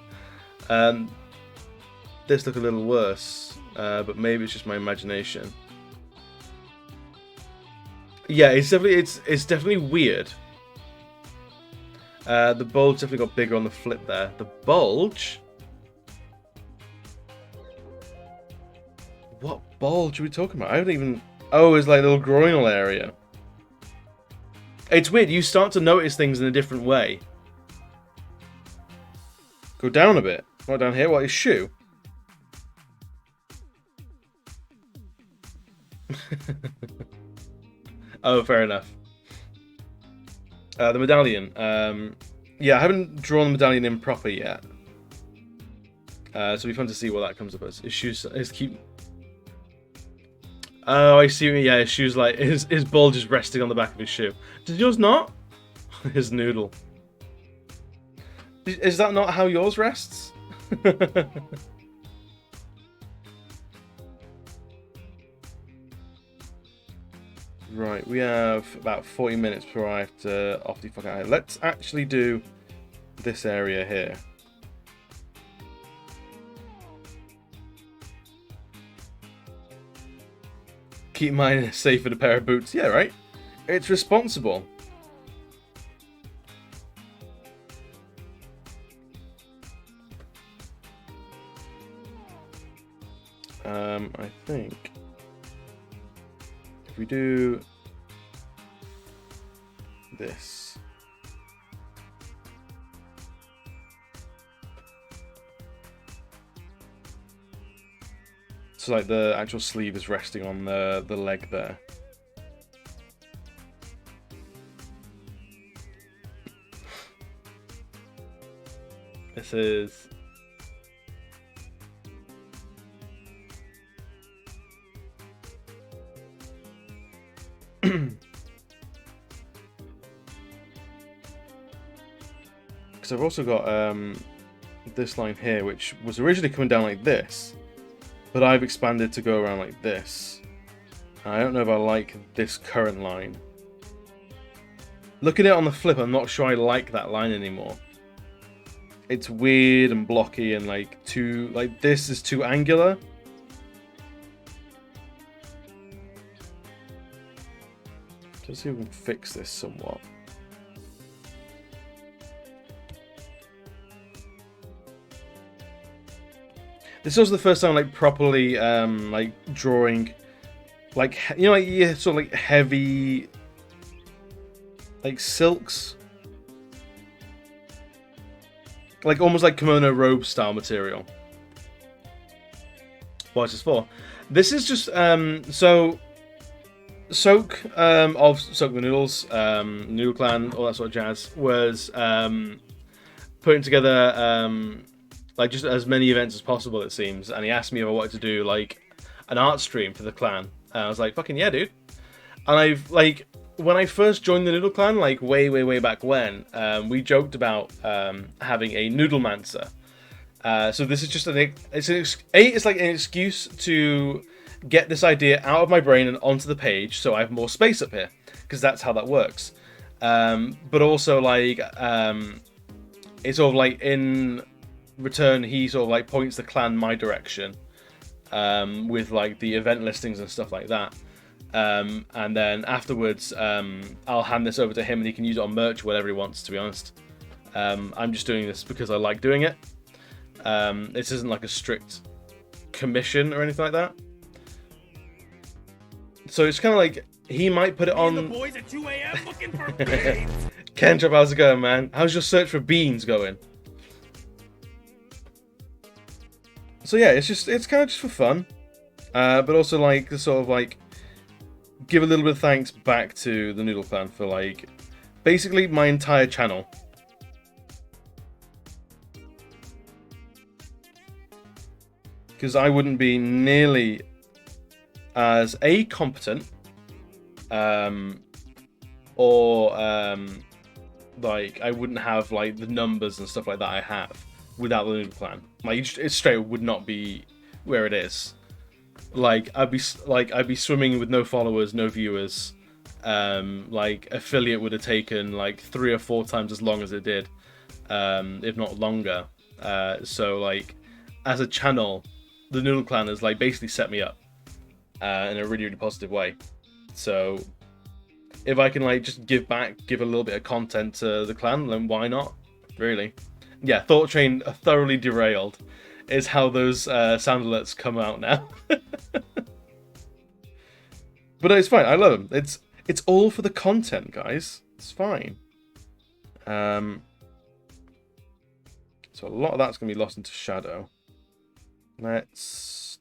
This look a little worse, but maybe it's just my imagination. Yeah, it's definitely weird. The bulge definitely got bigger on the flip there. The bulge? What bulge are we talking about? I haven't even... Oh, it's like a little groinal area. It's weird. You start to notice things in a different way. Go down a bit. Right down here. What is shoe? Oh, fair enough. The medallion. Yeah, I haven't drawn the medallion in proper yet. So it'll be fun to see what that comes up as. His shoes is cute. Oh, I see. Yeah, his shoes like his bulge is resting on the back of his shoe. Does yours not? His noodle. Is that not how yours rests? Right, we have about 40 minutes before I have to off the fuck out of here. Let's actually do this area here. Keep mine safe in a pair of boots. Yeah, right? It's responsible. I think if we do this, so like the actual sleeve is resting on the leg there. This is because I've also got this line here, which was originally coming down like this, but I've expanded to go around like this. I don't know if I like this current line. Looking at it on the flip, I'm not sure I like that line anymore. It's weird and blocky and like too, like this is too angular. Let's see if we can fix this somewhat. This was the first time like properly like drawing, like, you know, like, yeah, sort of like heavy like silks, like almost like kimono robe style material. What is this for? This is just so Soak of Soak the Noodles, Noodle Clan, all that sort of jazz, was putting together like just as many events as possible, it seems, and he asked me if I wanted to do like an art stream for the clan. And I was like, fucking yeah, dude. And I've like, when I first joined the Noodle Clan, like way back when, we joked about having a Noodlemancer. So this is just it's like an excuse to get this idea out of my brain and onto the page, so I have more space up here, because that's how that works. But also like it's sort of like in return, he sort of like points the clan my direction with like the event listings and stuff like that. And then afterwards, I'll hand this over to him and he can use it on merch, whatever he wants, to be honest. I'm just doing this because I like doing it. This isn't like a strict commission or anything like that. So it's kind of like, he might put it on... The boys at 2 a.m. looking for beans. Kendra, how's it going, man? How's your search for beans going? So yeah, it's kind of just for fun. But also like to sort of like give a little bit of thanks back to the Noodle Clan for like basically my entire channel. Because I wouldn't be nearly as competent, or like I wouldn't have like the numbers and stuff like that I have without the Noodle Clan. Like it straight would not be where it is. Like I'd be swimming with no followers, no viewers. Like affiliate would have taken like 3 or 4 times as long as it did, if not longer. So like as a channel, the Noodle Clan has like basically set me up in a really, really positive way. So if I can like just give back, give a little bit of content to the clan, then why not? Really. Yeah, Thought Train thoroughly derailed is how those sound alerts come out now. But it's fine. I love them. It's all for the content, guys. It's fine. So a lot of that's going to be lost into shadow. Let's...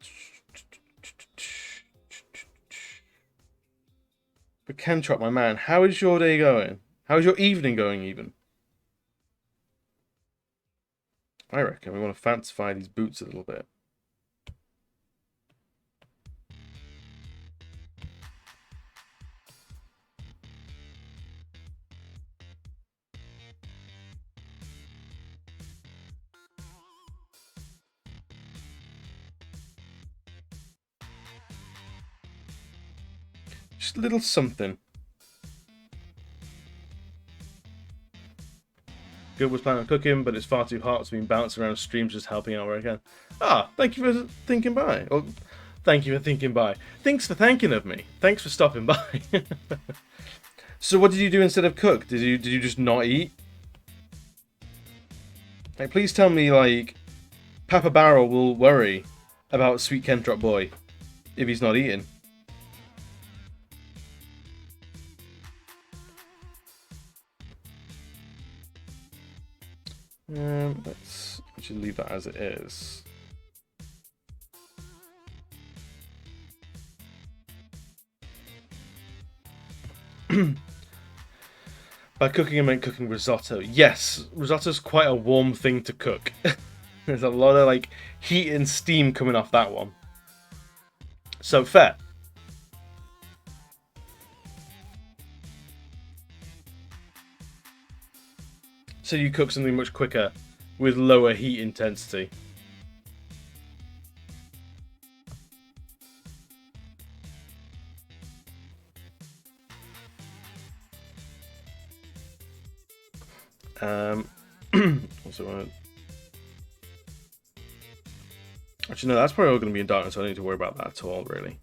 But Kentrop, my man, how is your day going? How is your evening going, even? I reckon we want to fancify these boots a little bit. Just a little something. Good was planning on cooking, but it's far too hot, so been bouncing around streams just helping out where I can. Ah, thank you for thinking by. Well, thank you for thinking by. Thanks for thanking of me. Thanks for stopping by. So what did you do instead of cook? Did you just not eat? Like, please tell me, like, Papa Barrel will worry about Sweet Kentrop Boy if he's not eating. Let's actually leave that as it is. By cooking, I meant cooking risotto. Yes, risotto's quite a warm thing to cook. There's a lot of like heat and steam coming off that one. So fair. So you cook something much quicker with lower heat intensity. Also, actually, no, that's probably all going to be in darkness, so I don't need to worry about that at all, really.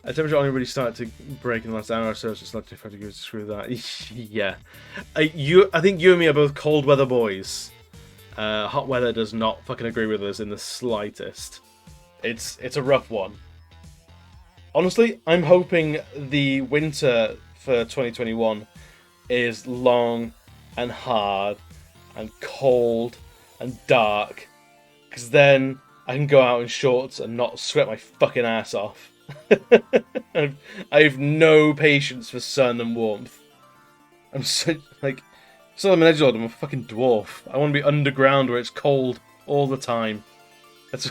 Temperature only really started to break in the last hour or so, so it's not too far to go to screw that. Yeah. I think you and me are both cold weather boys. Hot weather does not fucking agree with us in the slightest. It's a rough one. Honestly, I'm hoping the winter for 2021 is long and hard and cold and dark, because then I can go out in shorts and not sweat my fucking ass off. I have no patience for sun and warmth. I'm so like, so I'm an edgelord. I'm a fucking dwarf. I want to be underground where it's cold all the time. It's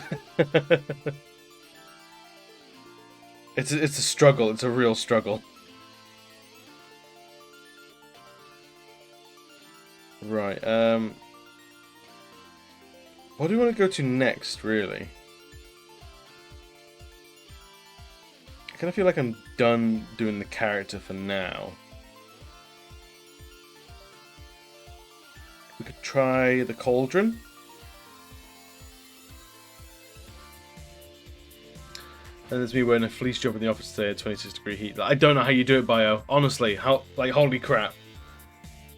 it's a struggle. It's a real struggle. Right. What do we want to go to next, really? I kind of feel like I'm done doing the character for now. We could try the cauldron. And there's me wearing a fleece jumper in the office today at 26-degree heat. I don't know how you do it, Bio. Honestly, how, like, holy crap.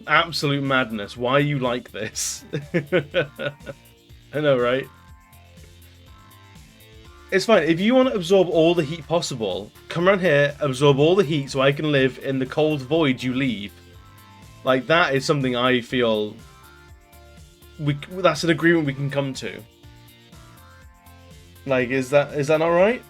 Absolute madness. Why are you like this? I know, right? It's fine. If you want to absorb all the heat possible, come around here, absorb all the heat so I can live in the cold void you leave. Like, that is something I feel... that's an agreement we can come to. Like, is that not right?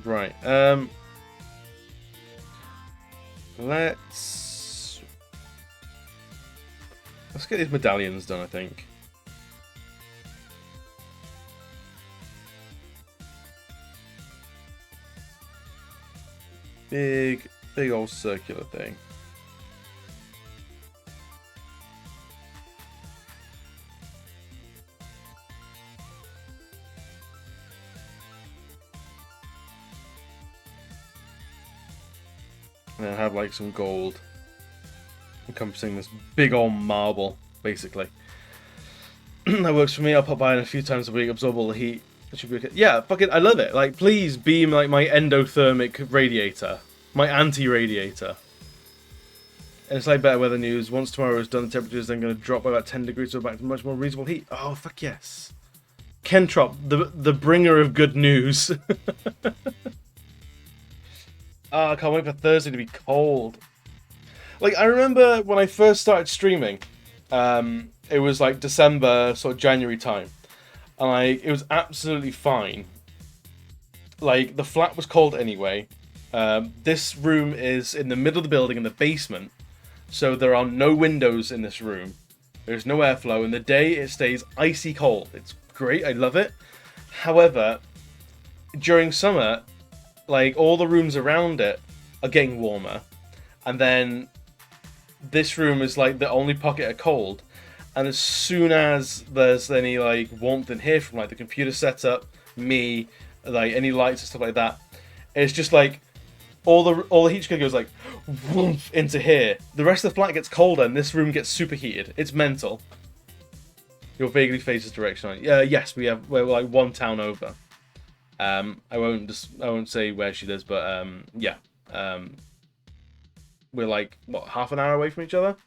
Right. Let's get these medallions done, I think. Big old circular thing. And then have like some gold encompassing this big old marble, basically. That works for me. I'll pop by in a few times a week, absorb all the heat. It should be okay. Yeah, fucking, I love it. Like, please beam like my endothermic radiator, my anti-radiator. And it's like better weather news. Once tomorrow is done, the temperature is then going to drop by about 10 degrees, so back to much more reasonable heat. Oh, fuck yes. Kentrop, the bringer of good news. Oh, I can't wait for Thursday to be cold. Like, I remember when I first started streaming, it was like December, sort of January time. And like, it was absolutely fine. Like, the flat was cold anyway. This room is in the middle of the building in the basement. So there are no windows in this room. There's no airflow. In the day, it stays icy cold. It's great. I love it. However, during summer, like, all the rooms around it are getting warmer. And then this room is, like, the only pocket of cold. And as soon as there's any, like, warmth in here from, like, the computer setup, me, like, any lights and stuff like that, it's just, like, all the heat just goes, like, whoomph into here. The rest of the flat gets colder and this room gets superheated. It's mental. Your vaguely faces direction. Yes, we're, like, one town over. I won't say where she lives, but yeah. We're like, what, half an hour away from each other?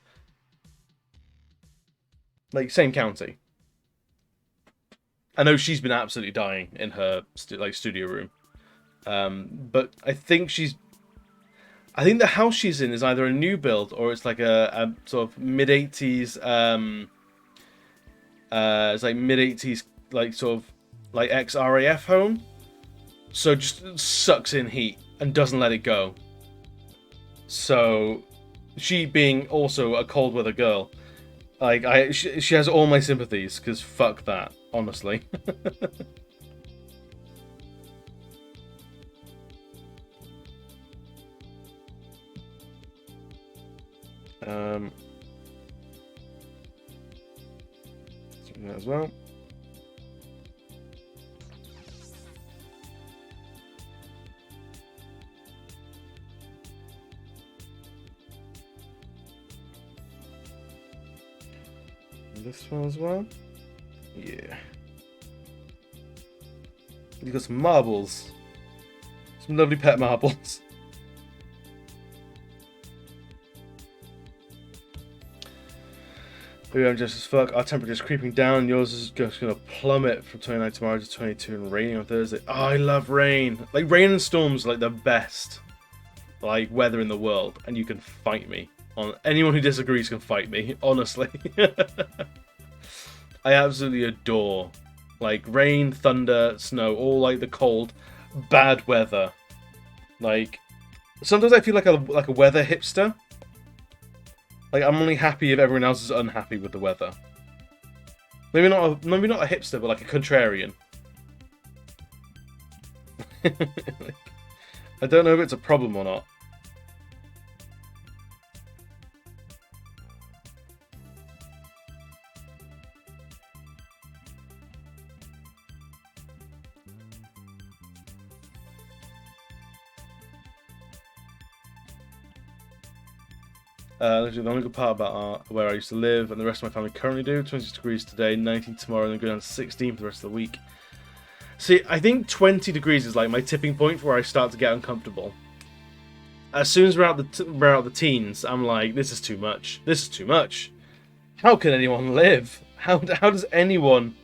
Like, same county. I know she's been absolutely dying in her studio room. But I think the house she's in is either a new build or it's like a sort of mid-80s it's like mid-80s like sort of like ex-RAF home. So just sucks in heat and doesn't let it go. So she being also a cold weather girl, like she has all my sympathies, because fuck that, honestly. Something that as well. This one as well. Yeah. You got some marbles. Some lovely pet marbles. Maybe I'm just as fuck. Our temperature's creeping down. Yours is just gonna plummet from 29 tomorrow to 22 and raining on Thursday. Oh, I love rain. Like, rain and storms are like the best, like, weather in the world. And you can fight me. Anyone who disagrees can fight me, honestly. I absolutely adore, like, rain, thunder, snow, all like the cold, bad weather. Like, sometimes I feel like a weather hipster. Like, I'm only happy if everyone else is unhappy with the weather. Maybe not a hipster, but like a contrarian. Like, I don't know if it's a problem or not. Literally the only good part about where I used to live and the rest of my family currently do. 26 degrees today, 19 tomorrow, and then go down to 16 for the rest of the week. See, I think 20 degrees is like my tipping point for where I start to get uncomfortable. As soon as we're out the teens, I'm like, this is too much. This is too much. How can anyone live? How does anyone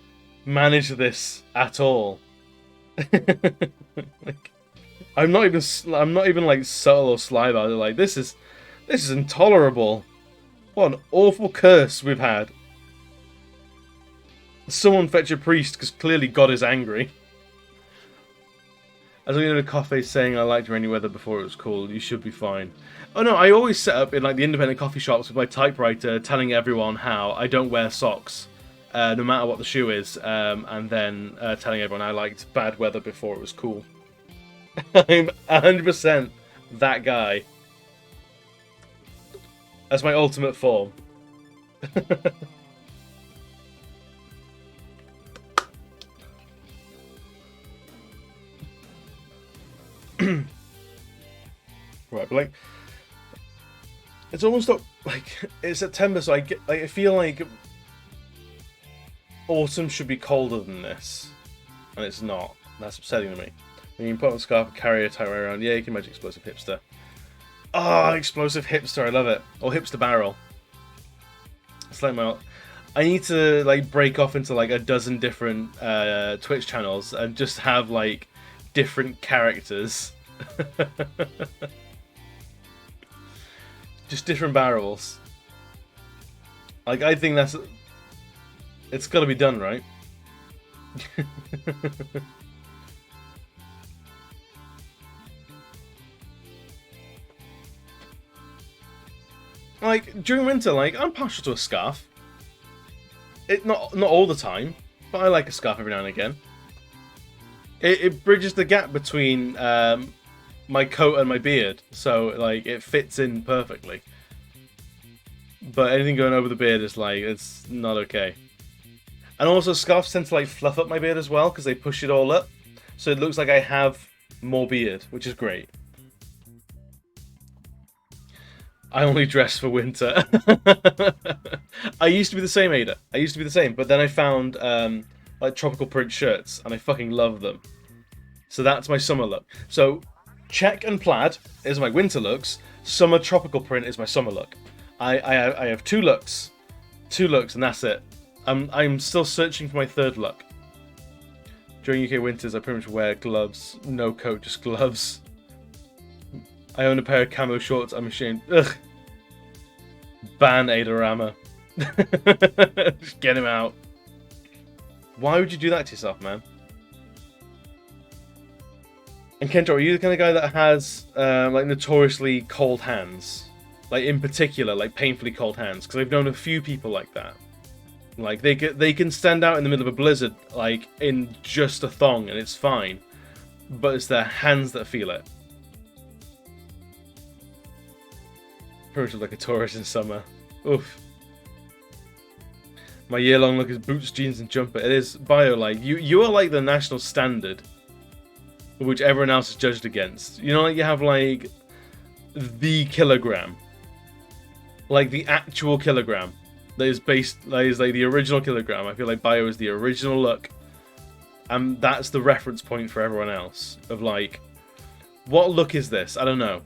manage this at all? Like, I'm not even like subtle or sly about it. Like, this is intolerable. What an awful curse we've had. Someone fetch a priest, because clearly God is angry. I was looking at a coffee saying I liked rainy weather before it was cool. You should be fine. Oh no, I always set up in like the independent coffee shops with my typewriter, telling everyone how I don't wear socks, no matter what the shoe is, and then telling everyone I liked bad weather before it was cool. I'm 100% that guy. That's my ultimate form. Right, but like, it's almost like it's September, so I feel like autumn should be colder than this, and it's not. That's upsetting to me. When you can put on a scarf and carry a tie around, yeah, you can imagine explosive hipster. Ah, explosive hipster, I love it. Or hipster barrel. It's like I need to like break off into like a dozen different Twitch channels and just have like different characters. Just different barrels. Like, I think it's gotta be done, right? Like, during winter, like, I'm partial to a scarf. Not all the time, but I like a scarf every now and again. It bridges the gap between my coat and my beard, so like it fits in perfectly. But anything going over the beard is like, it's not okay. And also scarves tend to like fluff up my beard as well because they push it all up, so it looks like I have more beard, which is great. I only dress for winter. I used to be the same, Ada. I used to be the same, but then I found like tropical print shirts, and I fucking love them. So that's my summer look. So check and plaid is my winter looks. Summer tropical print is my summer look. I have two looks, and that's it. I'm still searching for my third look. During UK winters, I pretty much wear gloves, no coat, just gloves. I own a pair of camo shorts. I'm ashamed. Ugh. Ban Adarama. Just get him out. Why would you do that to yourself, man? And Kento, are you the kind of guy that has like notoriously cold hands? Like in particular, like painfully cold hands? Because I've known a few people like that. Like they can stand out in the middle of a blizzard, like in just a thong, and it's fine. But it's their hands that feel it. Pretty much like a tourist in summer. Oof. My year-long look is boots, jeans, and jumper. It is bio like you are like the national standard, which everyone else is judged against. You know, like you have like the kilogram, like the actual kilogram that is like the original kilogram. I feel like bio is the original look, and that's the reference point for everyone else of like, what look is this? I don't know.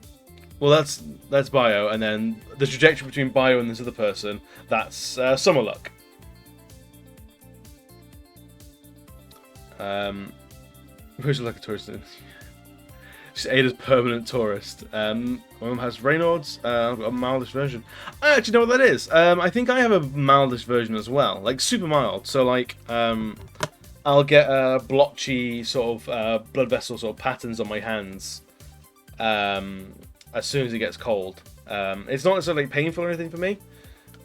Well, that's bio, and then the trajectory between bio and this other person, that's summer look. Who's like a tourist? She's Ada's permanent tourist. My mum has Raynaud's. I've got a mildish version. I actually know what that is. I think I have a mildish version as well, like super mild. So like, I'll get blotchy sort of blood vessel sort of patterns on my hands. As soon as it gets cold. It's not necessarily painful or anything for me,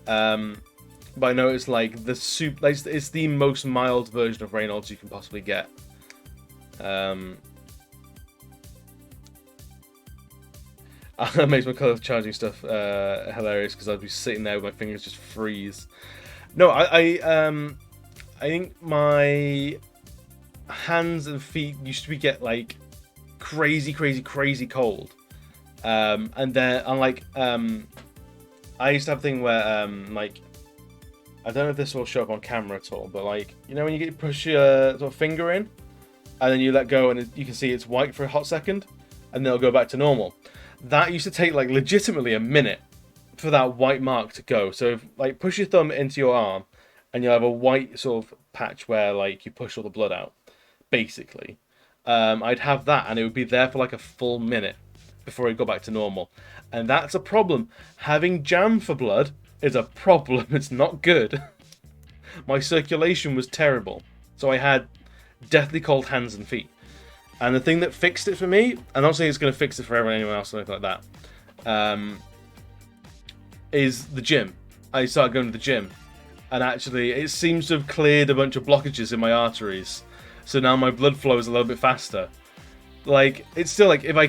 but I know it's like it's the most mild version of Raynaud's you can possibly get. That makes my colour charging stuff hilarious because I'd be sitting there with my fingers just freeze. No, I think my hands and feet used to get like crazy cold. And then I used to have a thing where like, I don't know if this will show up on camera at all, but like, you know when you push your sort of finger in and then you let go and you can see it's white for a hot second and then it'll go back to normal. that used to take like legitimately a minute for that white mark to go. So if, like, push your thumb into your arm and you'll have a white sort of patch where like you push all the blood out, basically. I'd have that and it would be there for like a full minute before it got back to normal. And that's a problem. Having jam for blood is a problem. It's not good. My circulation was terrible. So I had deathly cold hands and feet. And the thing that fixed it for me, I'm not saying it's going to fix it for anyone else or anything like that, is the gym. I started going to the gym. And actually, it seems to have cleared a bunch of blockages in my arteries. So now my blood flow is a little bit faster. Like, it's still like, if I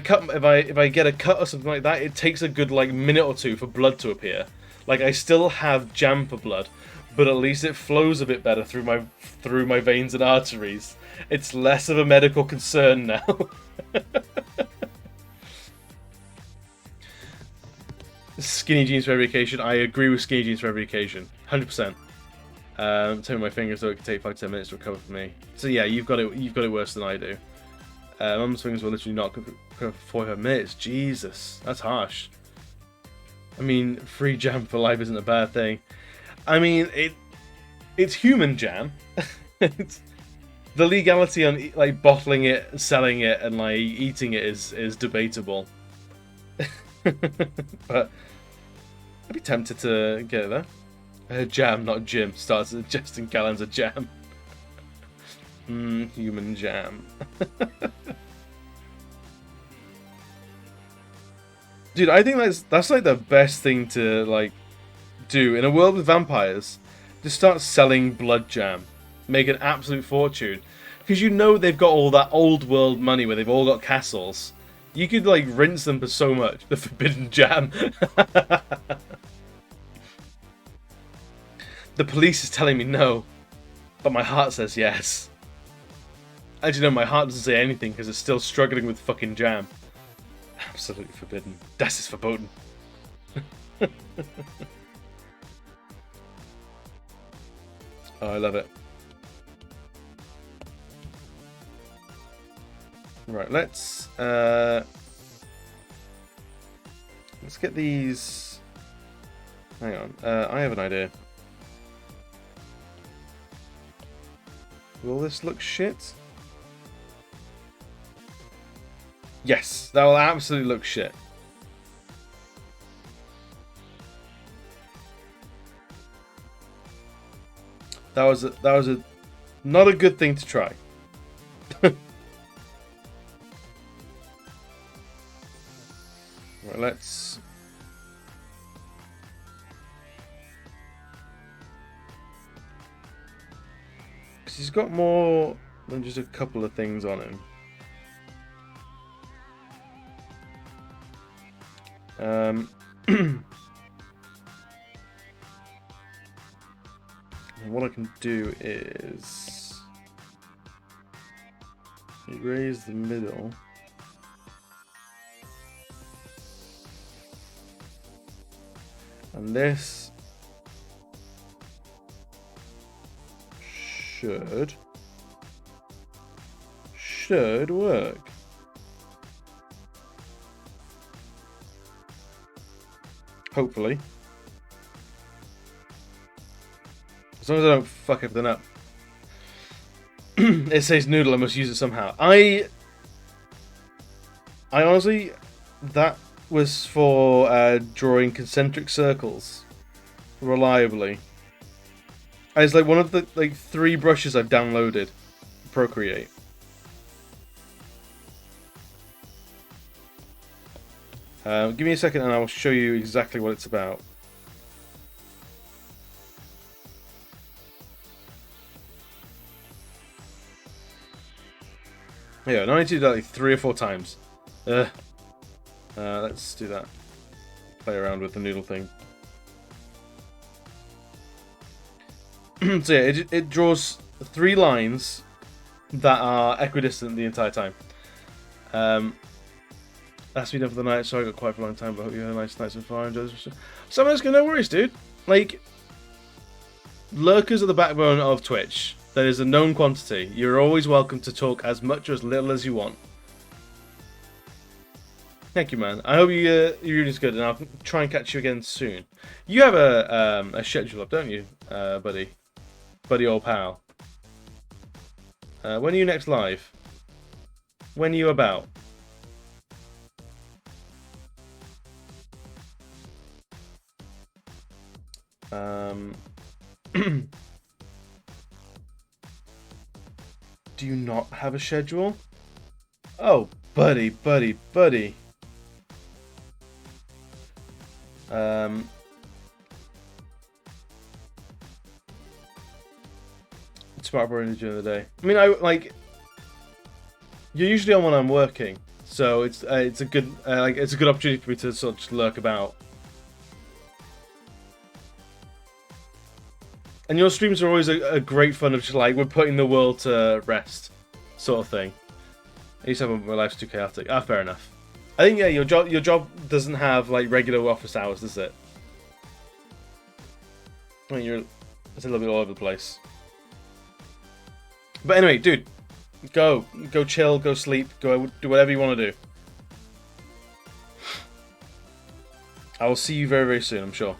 get a cut or something like that, it takes a good like minute or two for blood to appear. Like, I still have jam for blood, but at least it flows a bit better through my veins and arteries. It's less of a medical concern now. Skinny jeans for every occasion. I agree with skinny jeans for every occasion. 100%. Turning my fingers so it could take 5 to 10 minutes to recover for me. So yeah, you've got it worse than I do. Mum's fingers were literally not for 45 minutes. Jesus, that's harsh. I mean, free jam for life isn't a bad thing. I mean, it's human jam. It's, the legality on like bottling it, selling it, and like eating it is debatable. But I'd be tempted to get it there. Jam, not Jim, starts suggesting Callan's a jam. Human jam. Dude, I think that's like the best thing to like do in a world with vampires. Just start selling blood jam. Make an absolute fortune. Because you know they've got all that old world money where they've all got castles. You could like rinse them for so much. The forbidden jam. The police is telling me no, but my heart says yes. Actually, no, my heart doesn't say anything because it's still struggling with fucking jam. Absolutely forbidden. Das ist verboten. Oh, I love it. Right, let's get these. Hang on, I have an idea. Will this look shit? Yes, that will absolutely look shit. That was a not a good thing to try. Right, let's. Because he's got more than just a couple of things on him. What I can do is erase the middle. And this should work. Hopefully. As long as I don't fuck everything up. It says Noodle, I must use it somehow. I honestly, that was for drawing concentric circles reliably. It's like one of the 3 brushes I've downloaded. Procreate. Give me a second and I'll show you exactly what it's about. Yeah, I need to do that like 3 or 4 times. Let's do that. Play around with the noodle thing. So yeah, it draws 3 lines that are equidistant the entire time. That's been done for the night. Sorry I got quiet for a long time, but I hope you had a nice night so far. Enjoy this. Someone's gonna, no worries, dude. Like, lurkers are the backbone of Twitch. That is a known quantity. You're always welcome to talk as much or as little as you want. Thank you, man. I hope you're doing good, and I'll try and catch you again soon. You have a schedule up, don't you, buddy? Buddy old pal. When are you next live? When are you about? Do you not have a schedule? Oh, buddy. Smart brain during the day. I mean, you're usually on when I'm working, so it's a good it's a good opportunity for me to sort of just lurk about. And your streams are always a great fun of just like we're putting the world to rest, sort of thing. I used to have my life's too chaotic. Ah, fair enough. I think yeah, your job doesn't have like regular office hours, does it? I mean, it's a little bit all over the place. But anyway, dude, go chill, go sleep, go do whatever you want to do. I will see you very, very soon, I'm sure.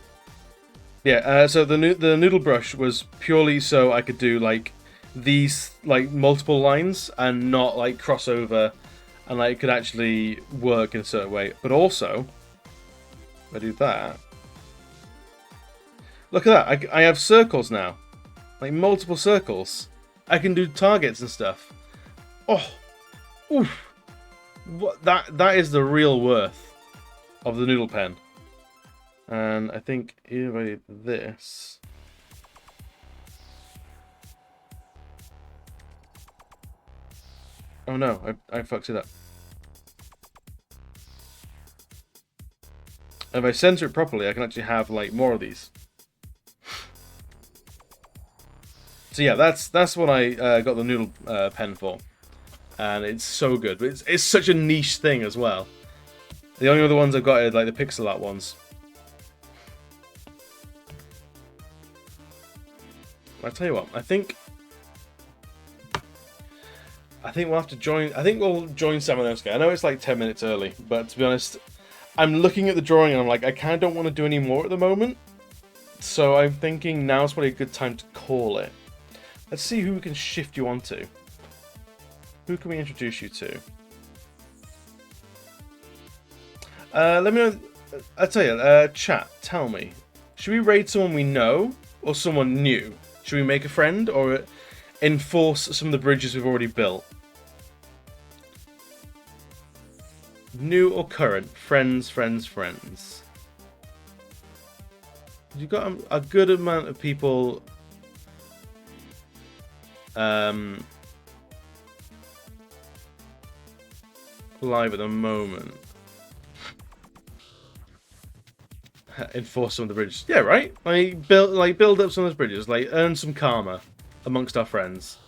Yeah, so the noodle brush was purely so I could do like these like multiple lines and not like crossover, and like it could actually work in a certain way. But also, if I do that, look at that! I have circles now, like multiple circles. I can do targets and stuff. Oh, oof! What that is the real worth of the noodle pen. And I think if I did this, oh no, I fucked it up. And if I center it properly, I can actually have like more of these. So yeah, that's what I got the noodle pen for, and it's so good. But it's such a niche thing as well. The only other ones I've got are like the pixel art ones. I'll tell you what, I think we'll have to join. I think we'll join Samanosuke. I know it's like 10 minutes early, but to be honest, I'm looking at the drawing and I'm like, I kind of don't want to do any more at the moment. So I'm thinking now's probably a good time to call it. Let's see who we can shift you onto. Who can we introduce you to? Let me know. I'll tell you, chat, tell me. Should we raid someone we know or someone new? Should we make a friend or enforce some of the bridges we've already built? New or current? Friends. You've got a good amount of people live at the moment. Enforce some of the bridges. Yeah, right? Build up some of those bridges. Like, earn some karma amongst our friends.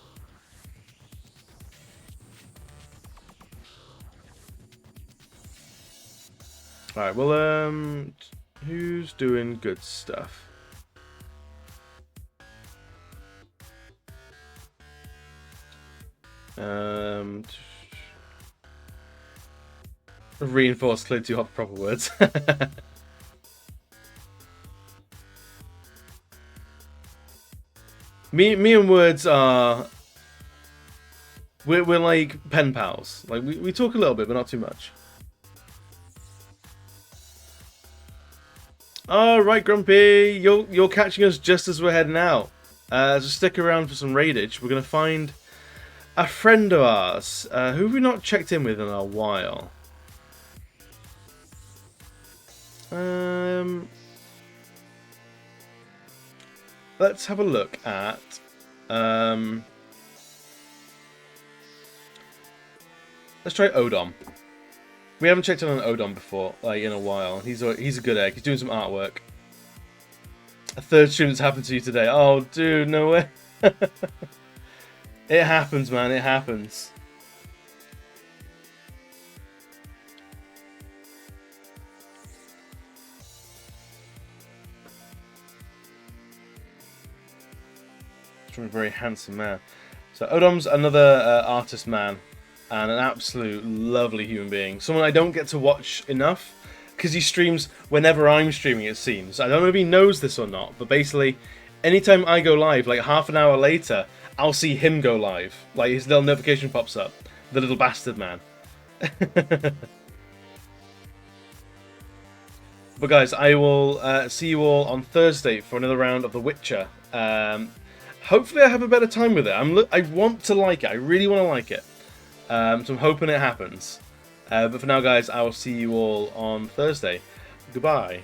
Alright, well, who's doing good stuff? Reinforce clear to hot proper words. Me and words are we're like pen pals. Like we talk a little bit, but not too much. All right, Grumpy, you're catching us just as we're heading out. So stick around for some raidage. We're gonna find a friend of ours who have we not checked in with in a while. Let's have a look at let's try Odom. We haven't checked in on Odom before, like in a while. He's a good egg. He's doing some artwork. A third stream that's happened to you today. Oh, dude, no way. It happens, man. It happens. He's a very handsome man. So Odom's another artist man. and an absolute lovely human being. Someone I don't get to watch enough, because he streams whenever I'm streaming, it seems. I don't know if he knows this or not, but basically, anytime I go live, like half an hour later, I'll see him go live. Like, his little notification pops up. The little bastard man. But guys, I will see you all on Thursday for another round of The Witcher. Hopefully I have a better time with it. I want to like it. I really want to like it. So I'm hoping it happens. But for now, guys, I will see you all on Thursday. Goodbye.